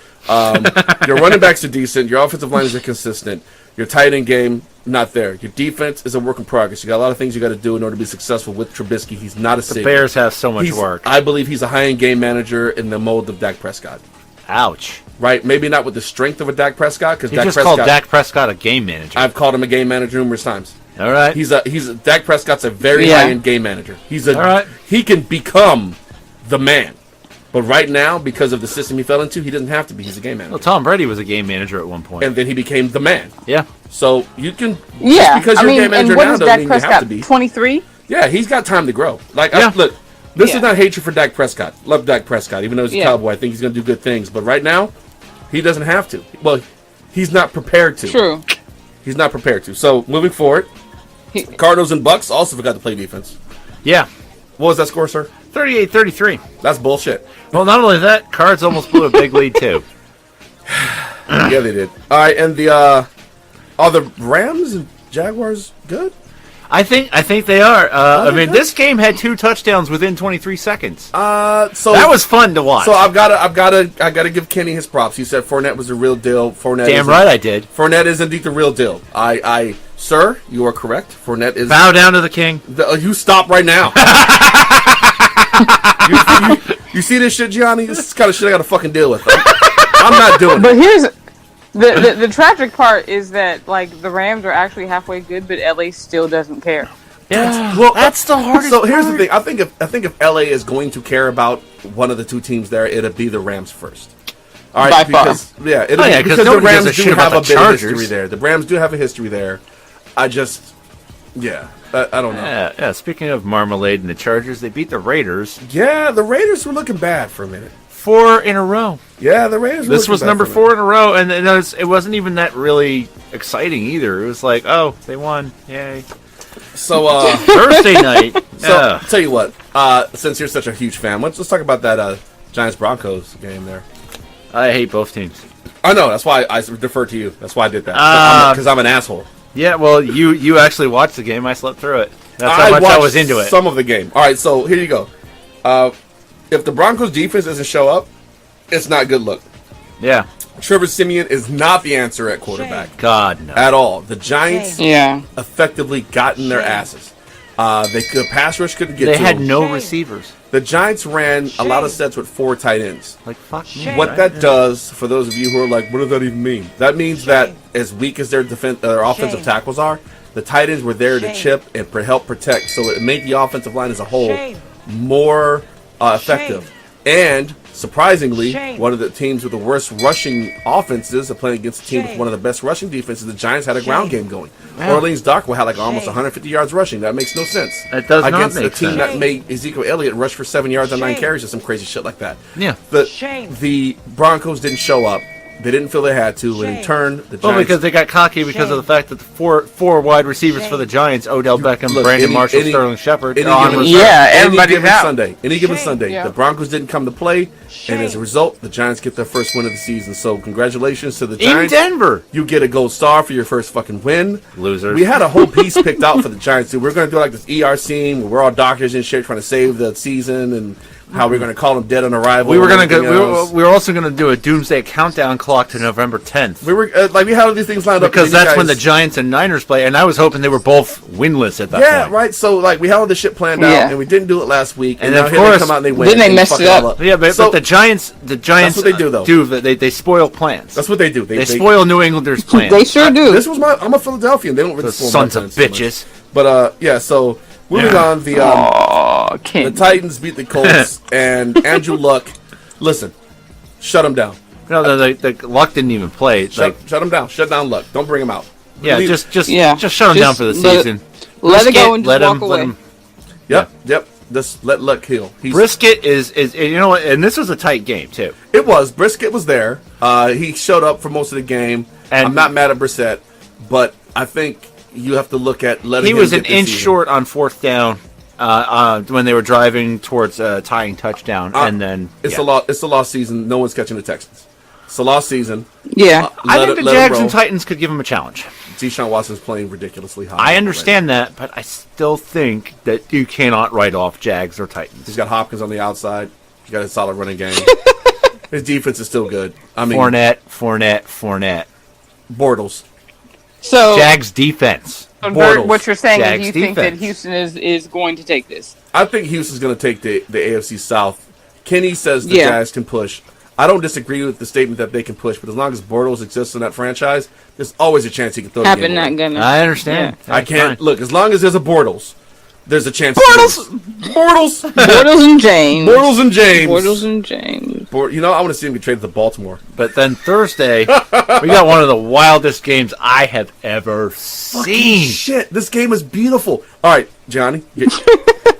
Your running backs are decent. Your offensive lines are consistent. Your tight end game, not there. Your defense is a work in progress. You got a lot of things you got to do in order to be successful with Trubisky. He's not a savior. The Bears have so much work. I believe he's a high-end game manager in the mold of Dak Prescott. Ouch. Right? Maybe not with the strength of a Dak Prescott. You just called Dak Prescott a game manager. I've called him a game manager numerous times. All right. Dak Prescott's a very high-end game manager. He can become the man. But right now, because of the system he fell into, he doesn't have to be. He's a game manager. Well, Tom Brady was a game manager at one point. And then he became the man. Yeah. So you can... Yeah. Just because you're a game manager now doesn't mean you have to be. 23? Yeah, he's got time to grow. Look, this is not hatred for Dak Prescott. Love Dak Prescott. Even though he's a Cowboy, I think he's going to do good things. But right now, he doesn't have to. Well, he's not prepared to. True. He's not prepared to. So, moving forward, Cardinals and Bucks also forgot to play defense. Yeah. What was that score, sir? 38-33. That's bullshit. Well, not only that, Cards almost blew a big lead, too. Yeah, they did. All right, and are the Rams and Jaguars good? I think they are. I mean, this game had 2 touchdowns within 23 seconds. So that was fun to watch. So I gotta give Kenny his props. He said Fournette was the real deal. Damn right I did. Fournette is indeed the real deal. Sir, you are correct. Fournette is. Bow down to the king. You stop right now. you see this shit, Gianni? This is the kind of shit I gotta fucking deal with. I'm not doing it. But here's the tragic part is that like the Rams are actually halfway good, but LA still doesn't care. Yeah, well, that's the hardest. So here's the thing. I think if LA is going to care about one of the 2 teams there, it'll be the Rams first. All right, because the Rams do have a bit of history there. The Rams do have a history there. I don't know. Yeah. Speaking of marmalade and the Chargers, they beat the Raiders. Yeah, the Raiders were looking bad for a minute. 4 in a row. Yeah, the Raiders. This was number 4 in a row, and it wasn't even that really exciting either. It was like, oh, they won, yay! So Thursday night. So tell you what, since you're such a huge fan, let's talk about that Giants Broncos game there. I hate both teams. I know. That's why I defer to you. That's why I did that. Because I'm an asshole. Yeah, well, you actually watched the game. I slept through it. That's how much I was into it. Some of the game. All right, so here you go. If the Broncos defense doesn't show up, it's not a good look. Yeah. Trevor Siemian is not the answer at quarterback. God, no. At all. The Giants effectively got in their asses. Pass rush couldn't get to them. They had no receivers. The Giants ran a lot of sets with 4 tight ends. Like, fuck me. What that does, for those of you who are like, what does that even mean? That means that as weak as their offensive tackles are, the tight ends were there to chip and help protect. So it made the offensive line as a whole more effective. And surprisingly, one of the teams with the worst rushing offenses are playing against a team with one of the best rushing defenses. The Giants had a ground game going. Orleans Dark had like almost 150 yards rushing. That makes no sense. That does not make sense. Against a team that made Ezekiel Elliott rush for 7 yards on 9 carries or some crazy shit like that. Yeah. The Broncos didn't show up. They didn't feel they had to, and in turn, the Giants... Well, because they got cocky because of the fact that the four wide receivers for the Giants, Odell Beckham, Brandon Marshall, Sterling Shepard... everybody's out. Any given Sunday, the Broncos didn't come to play, and as a result, the Giants get their first win of the season. So congratulations to the Giants. In Denver! You get a gold star for your first fucking win. Losers. We had a whole piece picked out for the Giants, too. We're going to do like this ER scene where we're all doctors and shit trying to save the season, and... how we're going to call them dead on arrival. We were going to we were also going to do a doomsday countdown clock to November 10th. We were we had all these things lined up because that's when the Giants and Niners play, and I was hoping they were both winless at that point. Yeah, right. So we had all this shit planned out, and we didn't do it last week, and now of here course, they come out and they win. Then they messed it up. Yeah, but the Giants, that's what they do, though. They spoil plans. That's what they do. They spoil New Englanders' plans. They sure do. I'm a Philadelphian. They don't really spoil sons of bitches. But so. Moving on, the Titans beat the Colts, and Andrew Luck, listen, shut him down. No, the Luck didn't even play. Shut him down. Shut down Luck. Don't bring him out. Yeah, just shut him down for the season. Let it go and just walk away. Yep. Just let Luck heal. Brisket is you know what? And this was a tight game too. It was. Brisket was there. He showed up for most of the game. And I'm not mad at Brissett, but I think you have to look at letting him He was get an inch short on 4th down when they were driving towards tying touchdown, and then it's a lost season. No one's catching the Texans. It's a lost season. Yeah, I think the Jags and Titans could give him a challenge. Deshaun Watson's playing ridiculously high. I understand that, but I still think that you cannot write off Jags or Titans. He's got Hopkins on the outside. He's got a solid running game. His defense is still good. I mean, Fournette. Bortles. So Jags defense. So Dirk, what you're saying Jags is you think that Houston is going to take this? I think Houston's going to take the AFC South. Kenny says the Jags can push. I don't disagree with the statement that they can push, but as long as Bortles exists in that franchise, there's always a chance he can throw the game away. I understand. I can't look as long as there's a Bortles. There's a chance. Bortles and James. You know, I want to see him get traded to Baltimore. But then Thursday, we got one of the wildest games I have ever seen. Shit, this game is beautiful. All right, Gianni,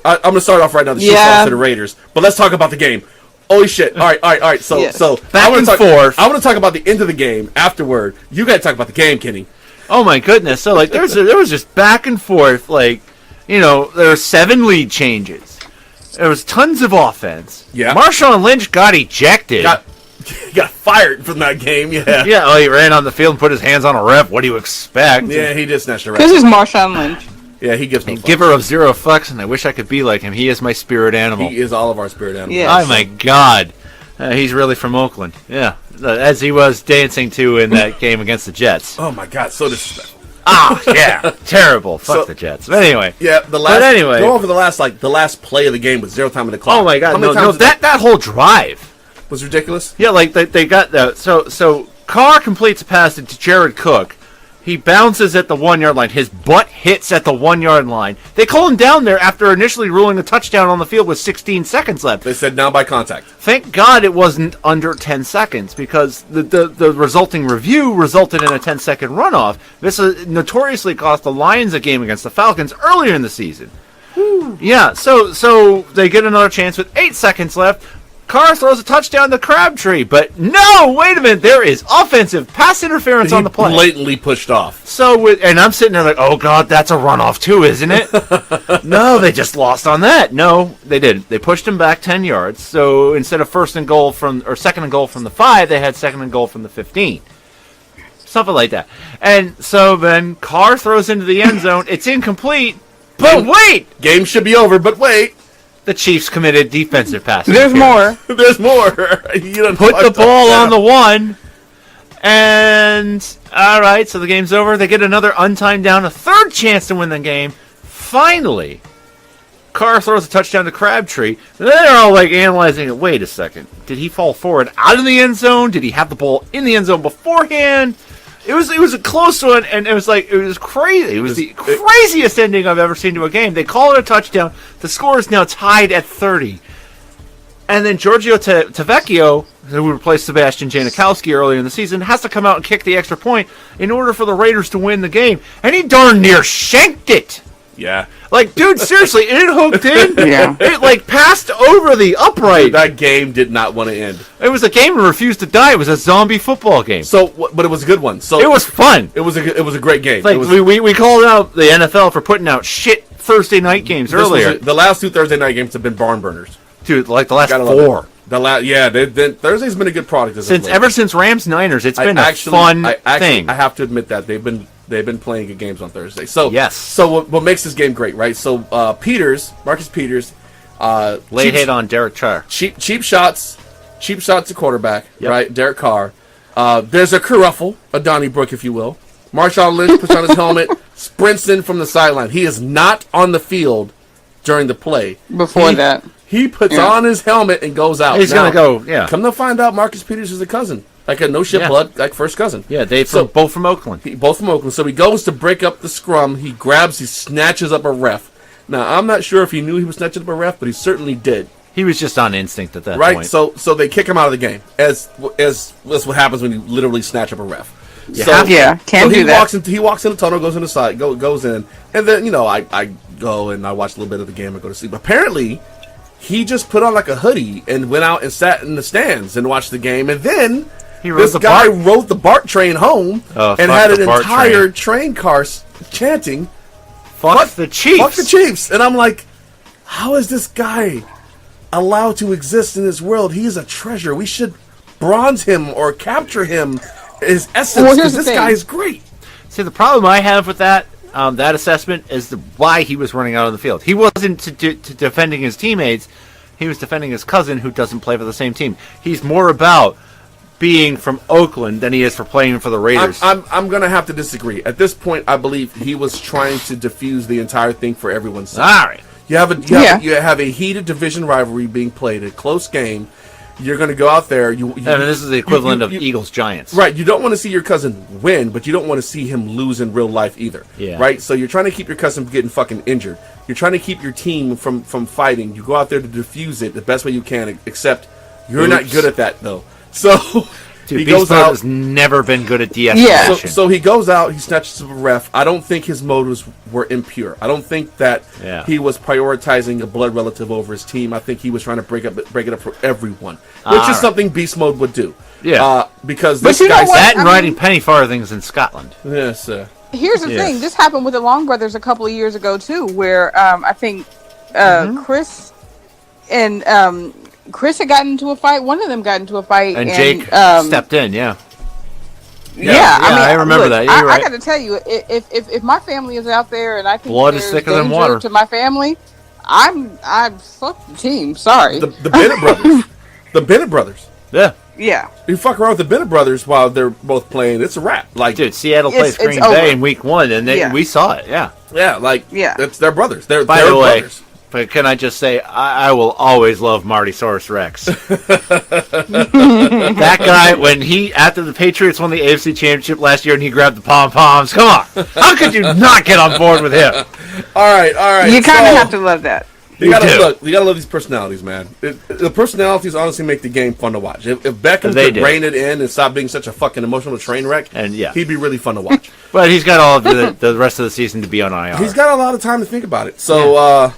I'm going to start off right now. The Chiefs lost to the Raiders, but let's talk about the game. Holy shit! All right. So back and forth. I want to talk about the end of the game afterward. You got to talk about the game, Kenny. Oh my goodness! So like, there was just back and forth. Like, there were 7 lead changes. There was tons of offense. Yeah. Marshawn Lynch got ejected. Got fired from that game. Yeah. Yeah. Oh, he ran on the field and put his hands on a ref. What do you expect? Yeah, he just snatched a ref. This is Marshawn Lynch. Yeah, he gives no fucks. Giver of 0 fucks, and I wish I could be like him. He is my spirit animal. He is all of our spirit animals. Yes. Oh my God. He's really from Oakland. Yeah. As he was dancing to in that game against the Jets. Oh my God, so disrespectful. Yeah. Terrible. Fuck the Jets. But anyway. Yeah, go over the last play of the game with 0 time in the clock. Oh my God. No, that whole drive was ridiculous. Yeah, like they got that. So Carr completes a pass to Jared Cook. He bounces at the 1 yard line. His butt hits at the 1 yard line. They call him down there after initially ruling a touchdown on the field with 16 seconds left. They said down by contact. Thank God it wasn't under 10 seconds because the resulting review resulted in a 10-second runoff. This notoriously cost the Lions a game against the Falcons earlier in the season. Yeah, so they get another chance with 8 seconds left. Carr throws a touchdown to Crabtree, but no, wait a minute, there is offensive pass interference on the play. Blatantly pushed off. And I'm sitting there like, oh God, that's a runoff too, isn't it? No, they just lost on that. No, they didn't. They pushed him back 10 yards. So instead of second and goal from the 5, they had second and goal from the 15. Something like that. And so then Carr throws into the end zone. It's incomplete. But wait! Game should be over, but wait. The Chiefs committed defensive pass. There's more. There's more. You put the ball on the 1. And, all right, so the game's over. They get another untimed down, a third chance to win the game. Finally, Carr throws a touchdown to Crabtree. And then they're all like analyzing it. Wait a second. Did he fall forward out of the end zone? Did he have the ball in the end zone beforehand? It was a close one, and it was crazy. It was the craziest ending I've ever seen to a game. They call it a touchdown. The score is now tied at 30. And then Giorgio Tavecchio, who replaced Sebastian Janikowski earlier in the season, has to come out and kick the extra point in order for the Raiders to win the game. And he darn near shanked it. Yeah. Like, dude, seriously, it hooked in. Yeah. It passed over the upright. That game did not want to end. It was a game that refused to die. It was a zombie football game. So, but it was a good one. So it was fun. It was a great game. Like, we called out the NFL for putting out shit Thursday night games earlier. The last 2 Thursday night games have been barn burners. Dude, like the last 4. Thursday's been a good product. Ever since Rams Niners, it's been a fun thing. I have to admit that they've been playing good games on Thursday. So yes. So what makes this game great, right? So Marcus Peters, laid hit on Derek Carr. Cheap shots to quarterback, yep. Right? Derek Carr. There's a kerfuffle, a Donnybrook, if you will. Marshawn Lynch puts on his helmet, sprints in from the sideline. He is not on the field during the play. He puts on his helmet and goes out. He's going to go, yeah. Come to find out, Marcus Peters is a cousin. Like a no-shit blood, like first cousin. Yeah, both from Oakland. Both from Oakland. So he goes to break up the scrum. He snatches up a ref. Now, I'm not sure if he knew he was snatching up a ref, but he certainly did. He was just on instinct at that point. Right, so they kick him out of the game, as that's what happens when you literally snatch up a ref. Can't do that. He walks in the tunnel, goes in the side, goes in, and then, I go and I watch a little bit of the game and go to sleep. Apparently, he just put on like a hoodie and went out and sat in the stands and watched the game, and then this guy rode the BART train home and had an entire train car chanting, Fuck the Chiefs. Fuck the Chiefs. And I'm like, how is this guy allowed to exist in this world? He is a treasure. We should bronze him or capture him, his essence, because this guy is great. See, the problem I have with that assessment is why he was running out on the field. He wasn't defending his teammates. He was defending his cousin who doesn't play for the same team. He's more about being from Oakland than he is for playing for the Raiders. I'm going to have to disagree. At this point, I believe he was trying to diffuse the entire thing for everyone's sake. All right. You have a heated division rivalry being played, a close game. You're going to go out there. This is the equivalent of Eagles-Giants. Right. You don't want to see your cousin win, but you don't want to see him lose in real life either. Yeah. Right? So you're trying to keep your cousin from getting fucking injured. You're trying to keep your team from fighting. You go out there to diffuse it the best way you can, except you're not good at that, though. So Dude, he Beast goes Mode out. has never been good at de-escalation. So he goes out, he snatches up a ref. I don't think his motives were impure. I don't think that he was prioritizing a blood relative over his team. I think he was trying to break it up for everyone, which is something Beast Mode would do. Yeah. Because But this you know guy's... what? That and riding penny farthings in Scotland. Yes, Here's the thing. This happened with the Long Brothers a couple of years ago, too, where I think Chris and... Chris had gotten into a fight. One of them got into a fight, And Jake stepped in. Yeah. Yeah, I mean, I remember that. You're right. I got to tell you, if my family is out there and I think Blood is there's thicker than danger water to my family, I'm fuck the team. Sorry, the Bennett brothers. The Bennett brothers. Yeah. Yeah. You fuck around with the Bennett brothers while they're both playing, it's a wrap. Like, dude, Seattle plays Green over. Bay in week 1, and we saw it. Yeah. Yeah, like, it's their brothers. They're By the way, brothers. but can I just say, I will always love Marty Saurus Rex. That guy, when after the Patriots won the AFC Championship last year and he grabbed the pom-poms, come on. How could you not get on board with him? All right. You kind of have to love that. You gotta love these personalities, man. The personalities honestly make the game fun to watch. If Beckham could rein it in and stop being such a fucking emotional train wreck, he'd be really fun to watch. But he's got all of the rest of the season to be on IR. He's got a lot of time to think about it. So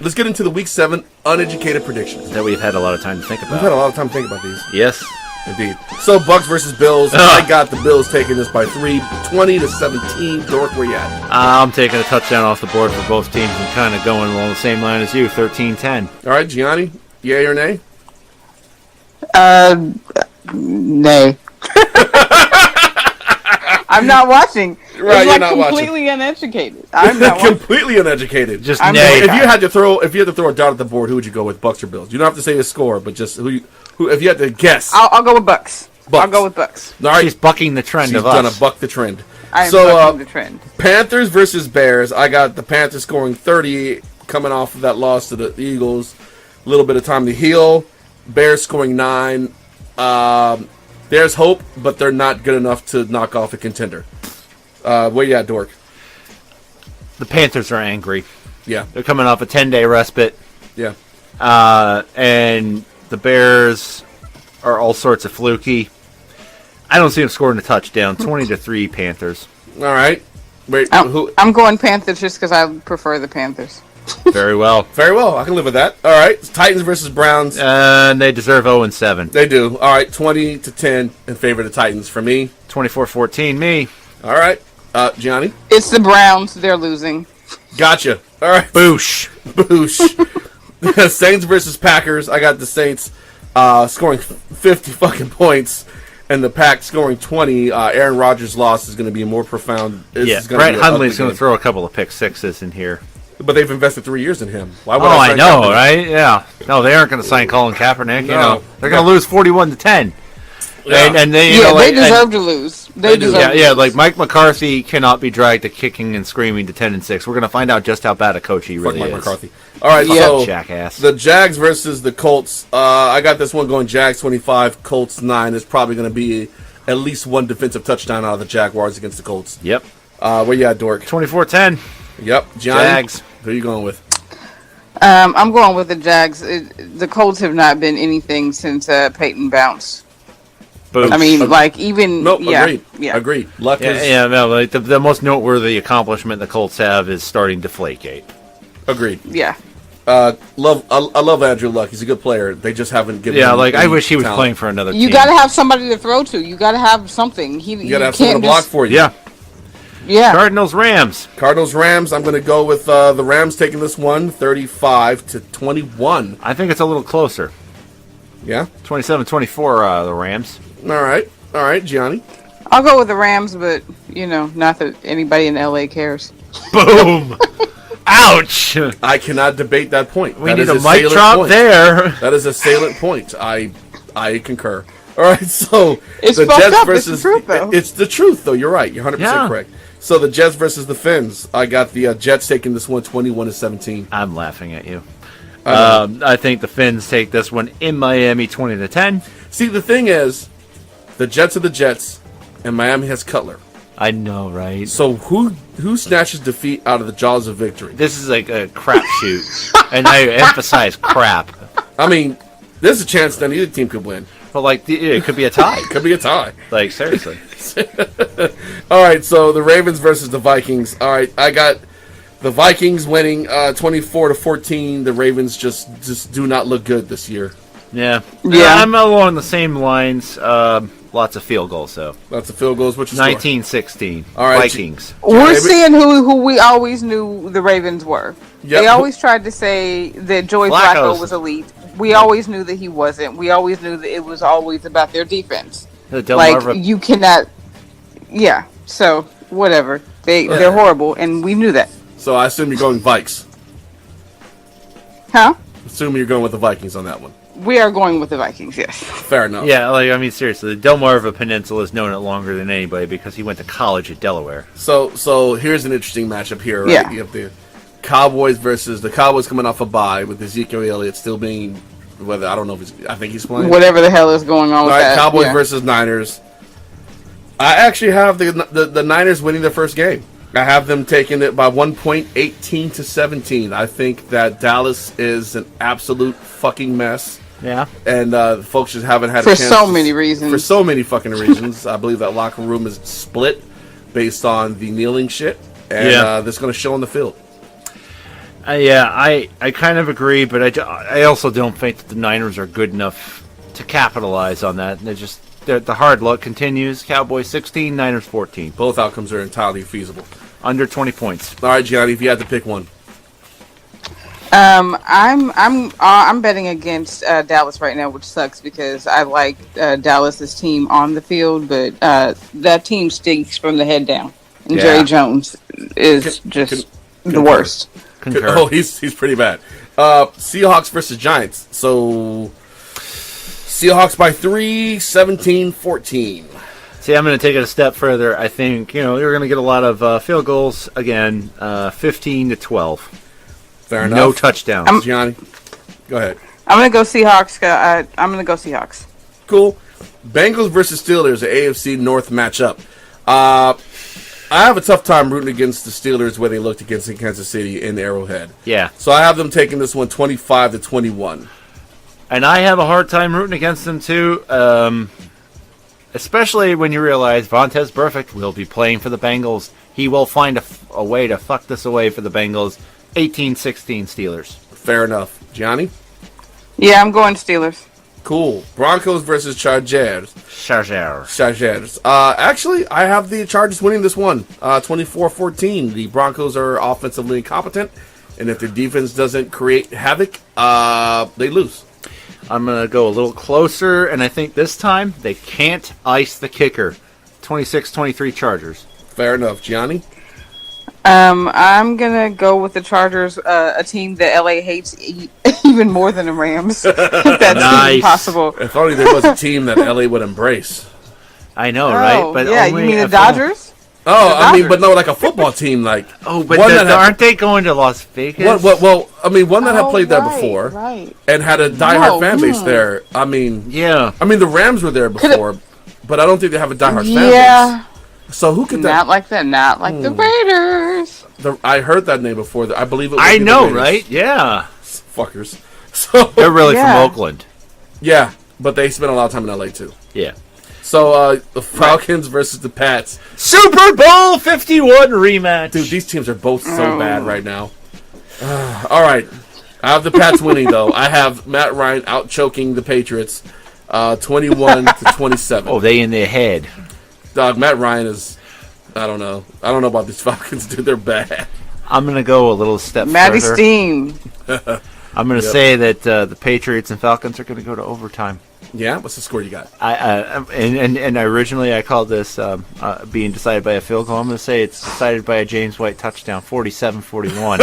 let's get into the Week 7 uneducated predictions. That we've had a lot of time to think about. We've had a lot of time to think about these. Yes. Indeed. So, Bucks versus Bills. I got the Bills taking this by 3, 20-17. Dork, where you at? I'm taking a touchdown off the board for both teams and kind of going along the same line as you, 13-10. All right, Gianni, yay or nay? Nay. I'm not watching. Right, it's you're not completely uneducated. I'm not completely uneducated. Just nay. If you had to throw a dart at the board, who would you go with, Bucks or Bills? You don't have to say a score, but just who if you had to guess. I'll go with Bucks. I'll go with Bucks. All right. She's bucking the trend of us. She's gonna buck the trend. I'm bucking the trend. Panthers versus Bears. I got the Panthers scoring 30, coming off of that loss to the Eagles. A little bit of time to heal. Bears scoring 9. There's hope, but they're not good enough to knock off a contender. Where you at, Dork? The Panthers are angry. Yeah. They're coming off a 10-day respite. Yeah. And the Bears are all sorts of fluky. I don't see them scoring a touchdown. 20-3 Panthers. All right. Wait, I'm going Panthers just because I prefer the Panthers. Very well. Very well. I can live with that. All right. Titans versus Browns. And they deserve 0-7. They do. All right. 20-10 in favor of the Titans for me. 24-14 me. All right. Gianni? It's the Browns. They're losing. Gotcha. All right. Boosh. Boosh. Saints versus Packers. I got the Saints scoring 50 fucking points and the Pack scoring 20. Aaron Rodgers' loss is going to be more profound. Brett Hundley's going to throw a couple of pick sixes in here. But they've invested 3 years in him. Why would I know, Kaepernick? Right? Yeah. No, they aren't going to sign Colin Kaepernick. No. You know, they're going to lose 41-10. Yeah. And they, they deserve to lose. They deserve to lose. Like Mike McCarthy cannot be dragged to kicking and screaming to 10-6. We're going to find out just how bad a coach he really is. Mike McCarthy. All right, so jackass. The Jags versus the Colts. I got this one going Jags 25, Colts 9. There's probably going to be at least one defensive touchdown out of the Jaguars against the Colts. Yep. Where you at, Dork? 24-10. Yep. Gianni? Jags. Who are you going with? I'm going with the Jags. The Colts have not been anything since Peyton bounced. Boom. I mean, agreed. Yeah. Agreed. Luck is... the most noteworthy accomplishment the Colts have is starting Deflategate. Agreed. Yeah. I love Andrew Luck. He's a good player. They just haven't given him I wish he was talent. playing for another team. You got to have somebody to throw to. You got to have something. You got to have someone to block for you. Yeah. Cardinals, Rams. I'm going to go with the Rams taking this one, 35-21. I think it's a little closer. Yeah? 27-24, the Rams. All right, Gianni. I'll go with the Rams, but, not that anybody in LA cares. Boom! Ouch! I cannot debate that point. We need a mic drop there. That is a salient point. I concur. All right, so it's the fucked Jets up. versus it's the truth, though. It's the truth, though. You're right. You're 100% correct. So the Jets versus the Finns. I got the Jets taking this one 21-17. I'm laughing at you. I think the Finns take this one in Miami 20-10. See, the thing is, the Jets are the Jets, and Miami has Cutler. I know, right? So who snatches defeat out of the jaws of victory? This is like a crapshoot, and I emphasize crap. I mean, there's a chance that either team could win. But, like, it could be a tie. Could be a tie. Like, seriously. All right, so the Ravens versus the Vikings. All right, I got the Vikings winning 24-14. The Ravens just do not look good this year. Yeah. I'm along the same lines. Lots of field goals, though. Lots of field goals. What's your 19-16. All right, Vikings. We're seeing who we always knew the Ravens were. Yep. They always tried to say that Joey Flacco was elite. We always knew that he wasn't. We always knew that it was always about their defense. You cannot. Yeah. So whatever. They're horrible, and we knew that. So I assume you're going Vikes. Huh? Assume you're going with the Vikings on that one. We are going with the Vikings, yes. Fair enough. Yeah, like, I mean, seriously, the Delmarva Peninsula has known it longer than anybody because he went to college at Delaware. So here's an interesting matchup here, right? Yeah. You have the Cowboys versus the Cowboys coming off a bye with Ezekiel Elliott still being, I don't know if I think he's playing. Whatever the hell is going on with that. Cowboys versus Niners. I actually have the Niners winning their first game. I have them taking it by 1 point, 18-17. I think that Dallas is an absolute fucking mess. Yeah. And folks just haven't had a chance. For so many reasons. For so many fucking reasons. I believe that locker room is split based on the kneeling shit. And that's going to show on the field. I kind of agree, but I also don't think that the Niners are good enough to capitalize on that. The hard luck continues. Cowboys 16, Niners 14. Both outcomes are entirely feasible. Under 20 points. All right, Gianni, if you had to pick one. I'm betting against Dallas right now, which sucks because I like Dallas's team on the field, but that team stinks from the head down. And Jerry Jones is the worst. Concur. Oh, he's pretty bad. Seahawks versus Giants. So Seahawks by 3, 17-14. See, I'm going to take it a step further. I think you're going to get a lot of field goals again. 15-12. Fair enough. No touchdowns. Gianni, go ahead. I'm going to go Seahawks. I'm going to go Seahawks. Cool. Bengals versus Steelers, the AFC North matchup. I have a tough time rooting against the Steelers where they looked against Kansas City in Arrowhead. Yeah. So I have them taking this one 25-21. And I have a hard time rooting against them too, especially when you realize Vontaze Burfict will be playing for the Bengals. He will find a way to fuck this away for the Bengals. 18-16 Steelers. Fair enough. Gianni? Yeah, I'm going Steelers. Cool. Broncos versus Chargers. Actually, I have the Chargers winning this one. 24-14. The Broncos are offensively incompetent, and if their defense doesn't create havoc, they lose. I'm going to go a little closer, and I think this time they can't ice the kicker. 26-23 Chargers. Fair enough. Gianni? I'm going to go with the Chargers, a team that LA hates even more than the Rams. If that's even possible. If only there was a team that LA would embrace. I know, right? But yeah, you mean the Dodgers? I mean, but no, like a football team, like aren't they going to Las Vegas? Well, I mean, one that had played there before and had a diehard fan base there. I mean, the Rams were there before, but I don't think they have a diehard fan base. So who could not like that? Not like the Raiders. I heard that name before. I believe it. I know, right? Yeah, fuckers. So they're really from Oakland. Yeah, but they spent a lot of time in LA too. Yeah. So the Falcons versus the Pats. Super Bowl 51 rematch. Dude, these teams are both so bad right now. All right, I have the Pats winning though. I have Matt Ryan out choking the Patriots, 21-27. Oh, they in their head. Dog, Matt Ryan is. I don't know about these Falcons, dude. They're bad. I'm gonna go a little step Matty further. Steam. I'm gonna say that the Patriots and Falcons are gonna go to overtime. Yeah, what's the score you got? And originally I called this being decided by a field goal. I'm going to say it's decided by a James White touchdown, 47-41.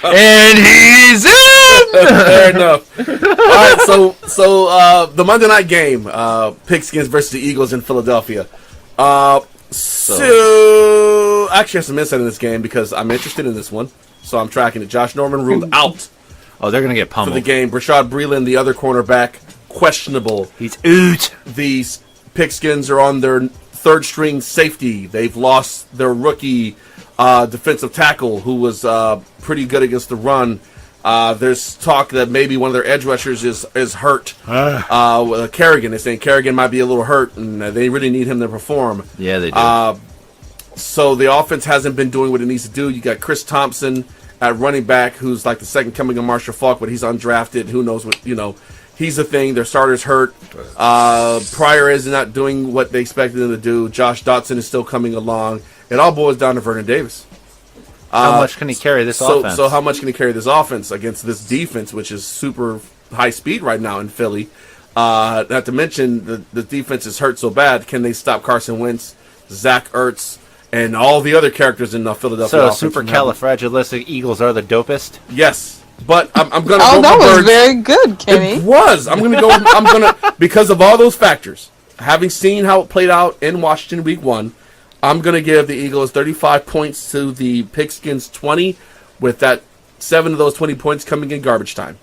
And he's in! Fair enough. All right, so the Monday night game, Pigskins versus the Eagles in Philadelphia. So I actually have some insight in this game because I'm interested in this one. So I'm tracking it. Josh Norman ruled out. Oh, they're going to get pummeled. For the game. Rashad Breeland, the other cornerback, questionable. He's oot. These Pigskins are on their third string safety. They've lost their rookie defensive tackle who was pretty good against the run. There's talk that maybe one of their edge rushers is hurt. Kerrigan, they're saying Kerrigan might be a little hurt, and they really need him to perform. Yeah, they do. So the offense hasn't been doing what it needs to do. You got Chris Thompson at running back, who's like the second coming of Marshall Faulk, but he's undrafted. Who knows what, he's the thing. Their starter's hurt. Pryor is not doing what they expected him to do. Josh Dotson is still coming along. It all boils down to Vernon Davis. How much can he carry this offense? So how much can he carry this offense against this defense, which is super high speed right now in Philly? Not to mention the defense is hurt so bad. Can they stop Carson Wentz, Zach Ertz, and all the other characters in the Philadelphia offense? So supercalifragilistic Eagles are the dopest? Yes. But I'm going to go with that the was birds. very good, Kenny. It was. I'm going to go. Because of all those factors, having seen how it played out in Washington Week 1, I'm going to give the Eagles 35 points to the Pigskins 20, with that 7 of those 20 points coming in garbage time.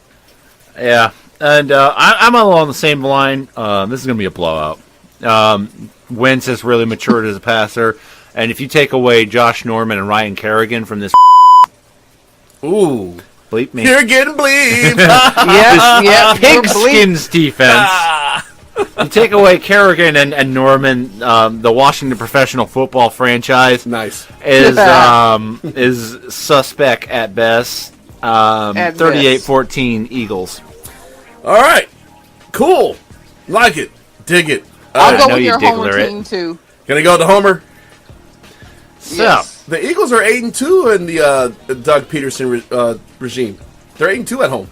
Yeah, and I'm along the same line. This is going to be a blowout. Wentz has really matured as a passer, and if you take away Josh Norman and Ryan Kerrigan from this, ooh, bleep me. You're getting bleep. Yeah, Pigskins defense. You take away Kerrigan and Norman, the Washington professional football franchise Nice. is suspect at best. 38-14 Eagles. All right. Cool. Like it. Dig it. I'll know go with you your Homer Diggler it. team too. Gonna go to Homer. So, Yes. The Eagles are 8-2 in the Doug Peterson regime. They're 8-2 at home.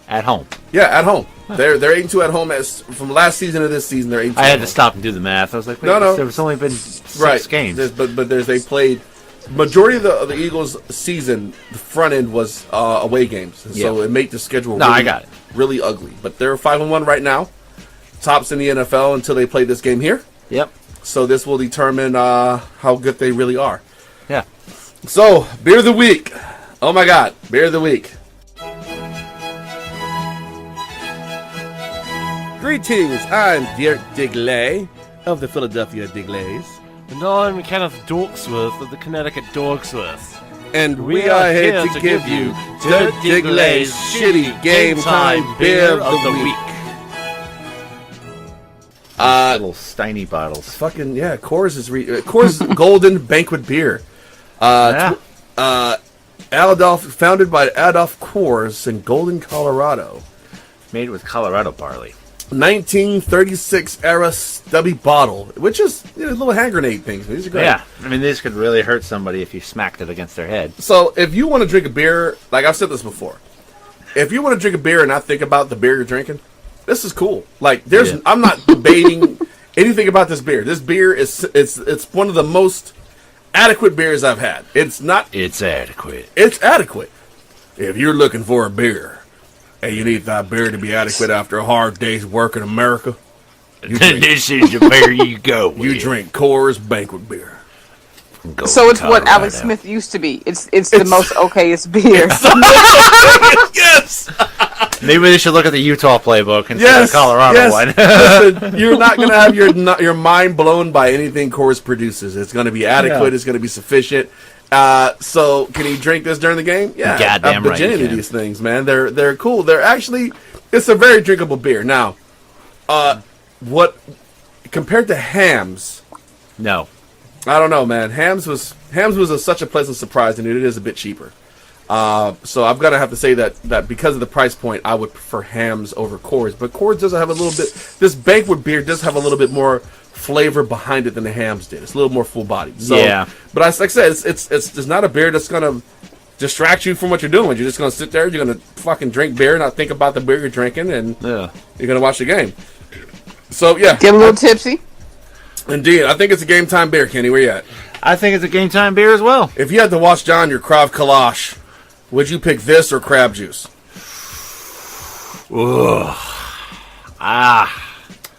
at home. Yeah, at home. They're 8-2 at home. From last season to this season, they're 8-2. I had to stop and do the math. I was like, wait, No. there's only been six games. But they played majority of the Eagles' season. The front end was away games, so it made the schedule. I got it. Really ugly. But they're 5-1 right now, tops in the NFL until they play this game here. Yep. So this will determine how good they really are. Yeah. So beer of the week. Oh my God, beer of the week. Greetings, I'm Dirk Digley of the Philadelphia Digglers. And I'm Kenneth Dorksworth of the Connecticut Dorksworth. And we are here to give you Dirk Digley's shitty game time beer of the week. Little Steiny bottles. Fucking yeah, Coors is Coors Golden Banquet Beer. Founded by Adolph Coors in Golden, Colorado. Made with Colorado barley. 1936 era stubby bottle, which is a little hand grenade things. These are great. Yeah, I mean, this could really hurt somebody if you smacked it against their head. So if you want to drink a beer, like I've said this before, if you want to drink a beer and not think about the beer you're drinking, this is cool. Like I'm not debating anything about this beer. This beer it's one of the most adequate beers I've had. It's adequate. It's adequate. If you're looking for a beer and you need that beer to be adequate after a hard day's work in America, This is the beer you go with. you drink Coors Banquet Beer. Go So it's what Colorado. Alex Smith used to be. It's the most okayest beer. Yes. Maybe they should look at the Utah playbook instead of the Colorado one. Listen, you're not going to have your mind blown by anything Coors produces. It's going to be adequate. Yeah. It's going to be sufficient. So can you drink this during the game? Yeah, Goddamn right you virginity can. these things, man. They're cool. They're actually it's a very drinkable beer. Now, what compared to Hams? No. I don't know, man. Hams was such a pleasant surprise, and it is a bit cheaper. So I'm gonna have to say that because of the price point, I would prefer Hams over Coors. But Coors does have a little bit. This banquet beer does have a little bit more flavor behind it than the Hams did. It's a little more full bodied. So, Yeah. But like I said, it's not a beer that's gonna distract you from what you're doing. You're just gonna sit there. You're gonna fucking drink beer, not think about the beer you're drinking, and you're gonna watch the game. So yeah, Get a little tipsy. Indeed, I think it's a game time beer. Kenny, where you at? I think it's a game time beer as well. If you had to watch John your Krav Kalash, would you pick this or crab juice?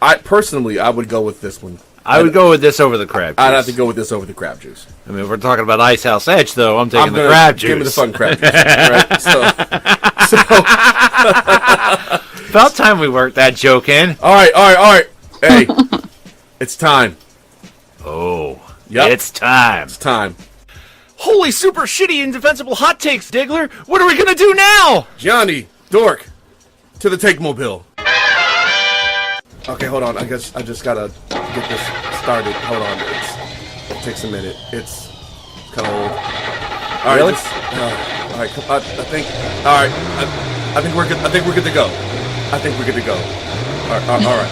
I personally, I would go with this one. I would go with this over the crab juice. I'd have to go with this over the crab juice. I mean, if we're talking about Ice House Edge, though, I'm taking the crab juice. Give me the fucking crab juice. Right? So, About time we worked that joke in. all right. Hey, it's time. Oh, Yep. it's time. It's time. Holy super shitty indefensible hot takes, Diggler. What are we going to do now? Gianni, Dork, to the take mobile. Okay, hold on. I guess I just gotta get this started. Hold on. It takes a minute. It's kind of old. All right. Really? All right. I think. All right. I think we're good. I think we're good to go. I think we're good to go. All right.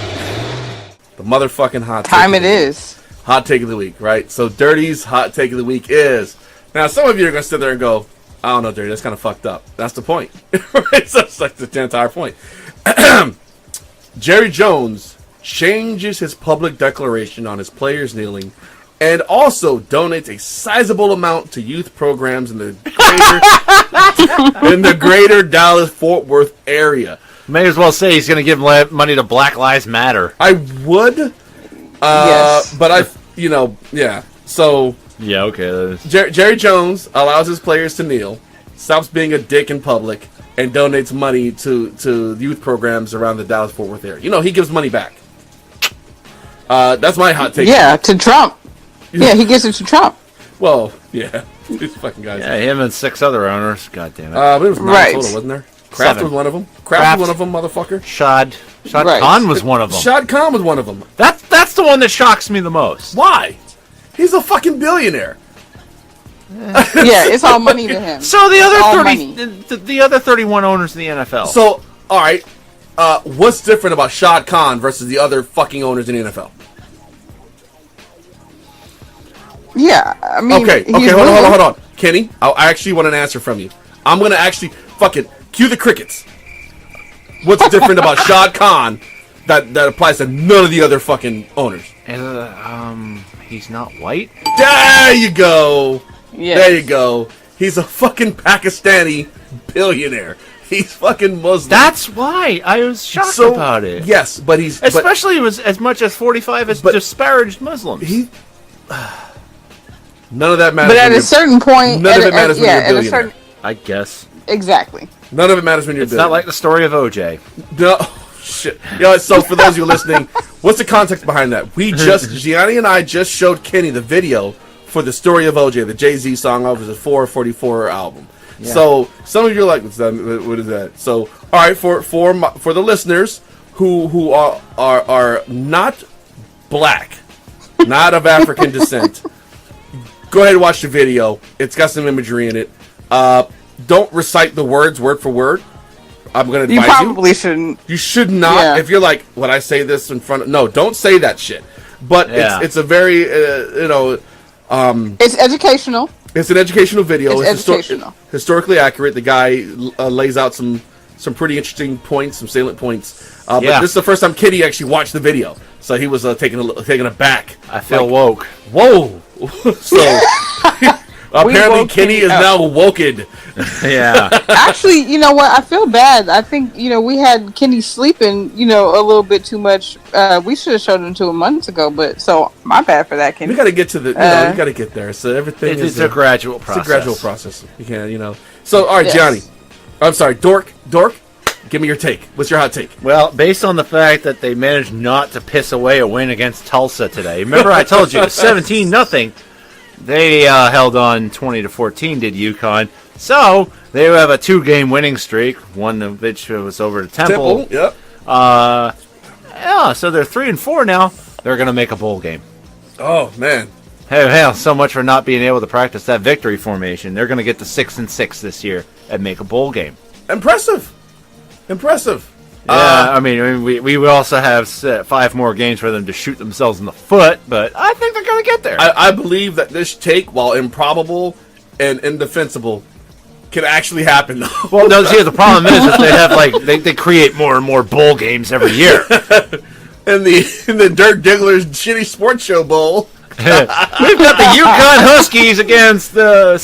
The motherfucking hot take. Time it is. Hot take of the week, right? So Dirty's hot take of the week is, now some of you are gonna sit there and go, I don't know, Dirty, that's kind of fucked up. That's the point. Right? So that's like the entire point. Jerry Jones changes his public declaration on his players kneeling and also donates a sizable amount to youth programs in the greater Dallas-Fort Worth area. May as well say he's going to give money to Black Lives Matter. I would, Yes. but yeah. So Yeah, okay. Jerry Jones allows his players to kneel, stops being a dick in public, and donates money to youth programs around the Dallas-Fort Worth area. You know, he gives money back. That's my hot take. Yeah, to Trump. Yeah, he gives it to Trump. Well, yeah. These fucking guys. Yeah, him and 6 other owners. God damn it. But it was 9 Right. total, wasn't there? Kraft 7. was one of them. Kraft was one of them, motherfucker. Shad Right. Khan was one of them. Shad Khan was one of them. That's the one that shocks me the most. Why? He's a fucking billionaire. Yeah, it's all money to him. So the other All 30, the other 31 owners in the NFL. So, all right. What's different about Shad Khan versus the other fucking owners in the NFL? Yeah, I mean, Okay, he's hold on. Kenny, I actually want an answer from you. I'm going to actually fucking cue the crickets. What's different about Shad Khan that applies to none of the other fucking owners? He's not white? There you go. Yes. There you go. He's a fucking Pakistani billionaire. He's fucking Muslim. That's why I was shocked about it. Yes, but he's... Especially as much as 45 has disparaged Muslims. None of that matters. But at a certain point... None of it matters when you're a at a billionaire. certain... I guess. Exactly. None of it matters when you're a It's billionaire. not like the story of OJ. No, shit. Yeah, so for those of you listening, what's the context behind that? Gianni and I just showed Kenny the video for the story of OJ, the Jay-Z song off his 444 album. Yeah. So some of you are like, what is that? So, all right, for the listeners who are not black, not of African descent, go ahead and watch the video. It's got some imagery in it. Don't recite the words word for word. I'm going to advise you. You probably shouldn't. You should not. Yeah. If you're like, when I say this in front of... No, don't say that shit. But it's a very, It's educational. It's an educational video. It's educational. Historically accurate. The guy lays out some pretty interesting points, some salient points. But this is the first time Kitty actually watched the video. So he was taken aback. I feel woke. Whoa. So... Apparently, Kenny is now woken. Yeah. Actually, you know what? I feel bad. I think, we had Kenny sleeping, a little bit too much. We should have showed him to him months ago, but so my bad for that, Kenny. We got to get to the, we got to get there. So everything is a gradual process. It's a gradual process. You can't, So, all right, yes. Gianni. I'm sorry, Dork, give me your take. What's your hot take? Well, based on the fact that they managed not to piss away a win against Tulsa today. Remember I told you, it was 17-0. They held on 20-14, did UConn. So, they have a 2-game winning streak, one of which was over to Temple. Yep. So they're 3-4 now. They're going to make a bowl game. Oh, man. Hey, so much for not being able to practice that victory formation. They're going to get to 6-6 this year and make a bowl game. Impressive. Yeah, I mean, we also have 5 more games for them to shoot themselves in the foot, but I think they're going to get there. I believe that this take, while improbable and indefensible, can actually happen. Well, no, see, the problem is that they have they create more and more bowl games every year. in the Dirk Digglers Shitty Sports Show Bowl. We've got the UConn Huskies against the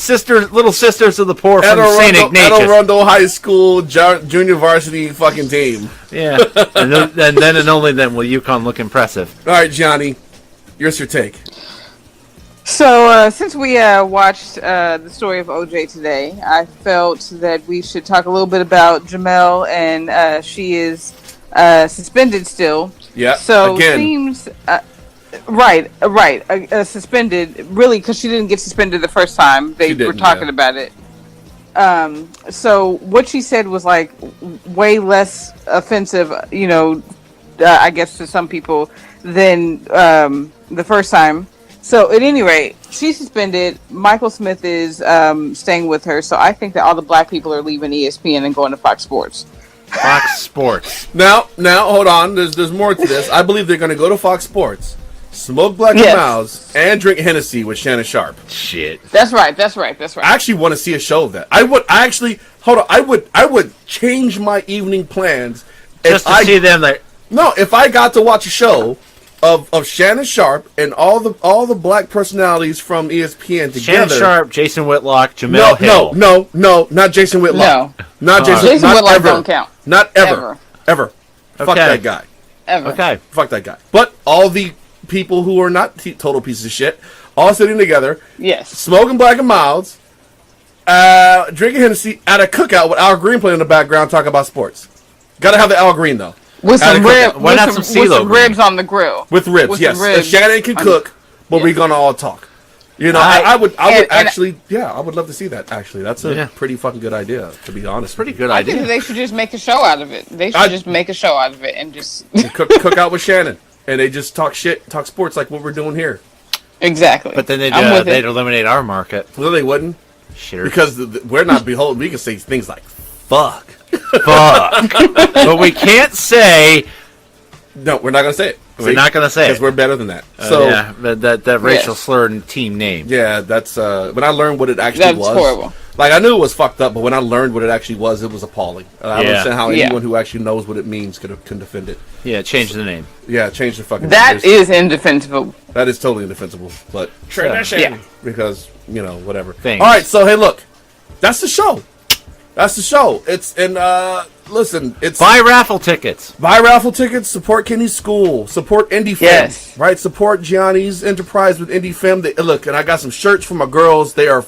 little sisters of the poor from St. Ignatius. Anne Arundel High School junior varsity fucking team. Yeah, and then and only then will UConn look impressive. All right, Gianni, here's your take. So, since we watched the story of OJ today, I felt that we should talk a little bit about Jamel, and she is suspended still. Yeah. So again. seems. Right. Suspended, really, because she didn't get suspended the first time. They were talking about it. So what she said was like way less offensive, I guess to some people than the first time. So at any rate, she's suspended. Michael Smith is staying with her. So I think that all the black people are leaving ESPN and going to Fox Sports. Fox Sports. Now, hold on. There's more to this. I believe they're going to go to Fox Sports, smoke Black and Miles, and drink Hennessy with Shannon Sharp. Shit. That's right. I actually want to see a show of that. I would change my evening plans just to see them there. No, if I got to watch a show of Shannon Sharp and all the black personalities from ESPN together. Shannon Sharp, Jason Whitlock, Jamel Hill. No, not Jason Whitlock. No. Not Jason. Jason not Whitlock ever. don't count. Not ever. Fuck that guy. Ever. Okay. Fuck that guy. But all the people who are not total pieces of shit, all sitting together, yes, smoking Black and Milds, drinking Hennessy at a cookout with Al Green playing in the background, talking about sports. Gotta have the Al Green though. With some ribs. Why not some CeeLo with ribs on the grill. With ribs, yes. Ribs. Shannon can cook, but we're gonna all talk. I would love to see that. Actually, that's a pretty fucking good idea. To be honest, pretty good idea. I think they should just make a show out of it. They should just make a show out of it and just cook out with Shannon, and they just talk shit, talk sports like what we're doing here. Exactly. But then they'd eliminate our market. Well, they wouldn't. Sure. Because we're not beholden. We can say things like fuck. But we can't say. No, we're not gonna say it. We're not gonna say it because we're better than that. That racial slur and team name. Yeah, that's when I learned what it actually was. That's horrible. Like I knew it was fucked up, but when I learned what it actually was, it was appalling. I don't understand how anyone who actually knows what it means can defend it. Yeah, change the name. Yeah, change the fucking. That name. is indefensible. That is totally indefensible. But tradition. Yeah. Because whatever. Thanks. All right, so hey, look, that's the show. Listen, it's buy raffle tickets. Buy raffle tickets. Support Kenny's school. Support Indie Fem. Yes. Right. Support Gianni's enterprise with Indie Fem. Look, and I got some shirts for my girls. They are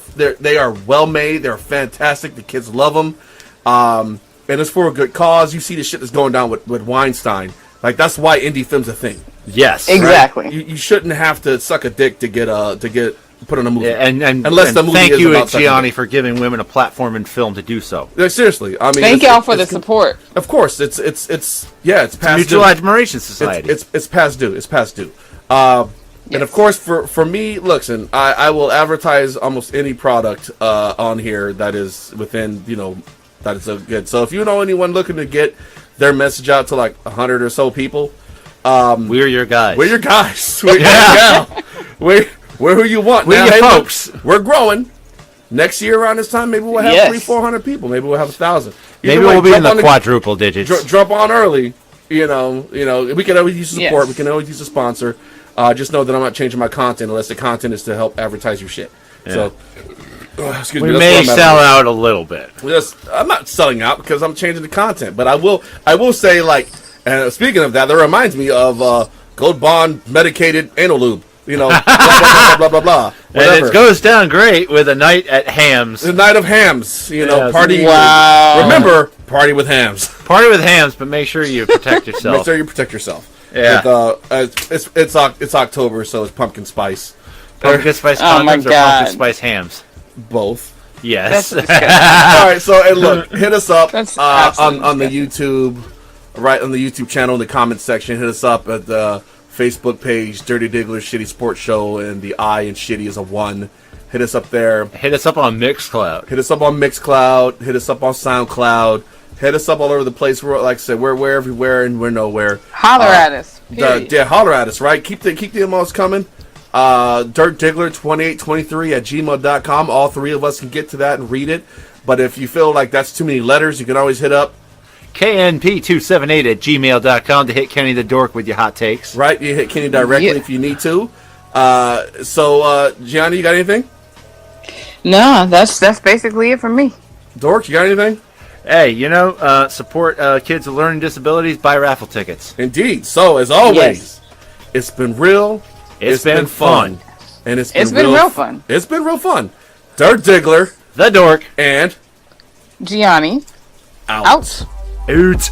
well made. They're fantastic. The kids love them. And it's for a good cause. You see the shit that's going down with Weinstein. Like that's why Indie Fem's a thing. Yes. Exactly. Right? You shouldn't have to suck a dick to get put on a movie. Yeah, and unless the movie thank is you, about Gianni, for giving women a platform in film to do so. Yeah, seriously, I mean, thank y'all for the support. Of course, it's past Mutual Admiration Society. It's past due. It's past due. And of course, for me, listen, I will advertise almost any product on here that is within that is so good. So if you know anyone looking to get their message out to like 100 or so people, we're your guys. We're your guys. We're who you want. We're your folks. We're growing. Next year around this time, maybe we'll have 300-400 people. Maybe we'll have 1,000. Maybe we'll be in the quadruple digits. Jump on early. We can always use support. Yes. We can always use a sponsor. Just know that I'm not changing my content unless the content is to help advertise your shit. Yeah. So, we may sell out a little bit. I'm not selling out because I'm changing the content, but I will say speaking of that, that reminds me of Gold Bond medicated anal lube. Blah, blah, blah, blah, blah. And it goes down great with a night at Hams. The night of Hams. Party. Wow. Remember, party with Hams. Party with Hams, but make sure you protect yourself. Make sure you protect yourself. Yeah. It's October, so it's pumpkin spice. Pumpkin spice condoms or pumpkin spice hams? Both. Yes. All right, so and look, hit us up on the YouTube, right on the YouTube channel in the comments section. Hit us up at the Facebook page, Dirty Digglers Shitty Sports Show, and the I in Shitty is a 1. Hit us up there. Hit us up on Mixcloud. Hit us up on Mixcloud. Hit us up on SoundCloud. Hit us up all over the place. We're, like I said, we're everywhere and we're nowhere. Holler at us. Holler at us, right? Keep the emails coming. DirtDiggler2823@gmail.com. All three of us can get to that and read it. But if you feel like that's too many letters, you can always hit up KNP278@gmail.com to hit Kenny the Dork with your hot takes. Right, you hit Kenny directly if you need to. Gianni, you got anything? No, that's basically it for me. Dork, you got anything? Hey, support kids with learning disabilities, buy raffle tickets. Indeed. So, as always, It's been real. It's been fun. And it's been real fun. It's been real fun. Dirt Diggler, the Dork, and Gianni. Out. Out.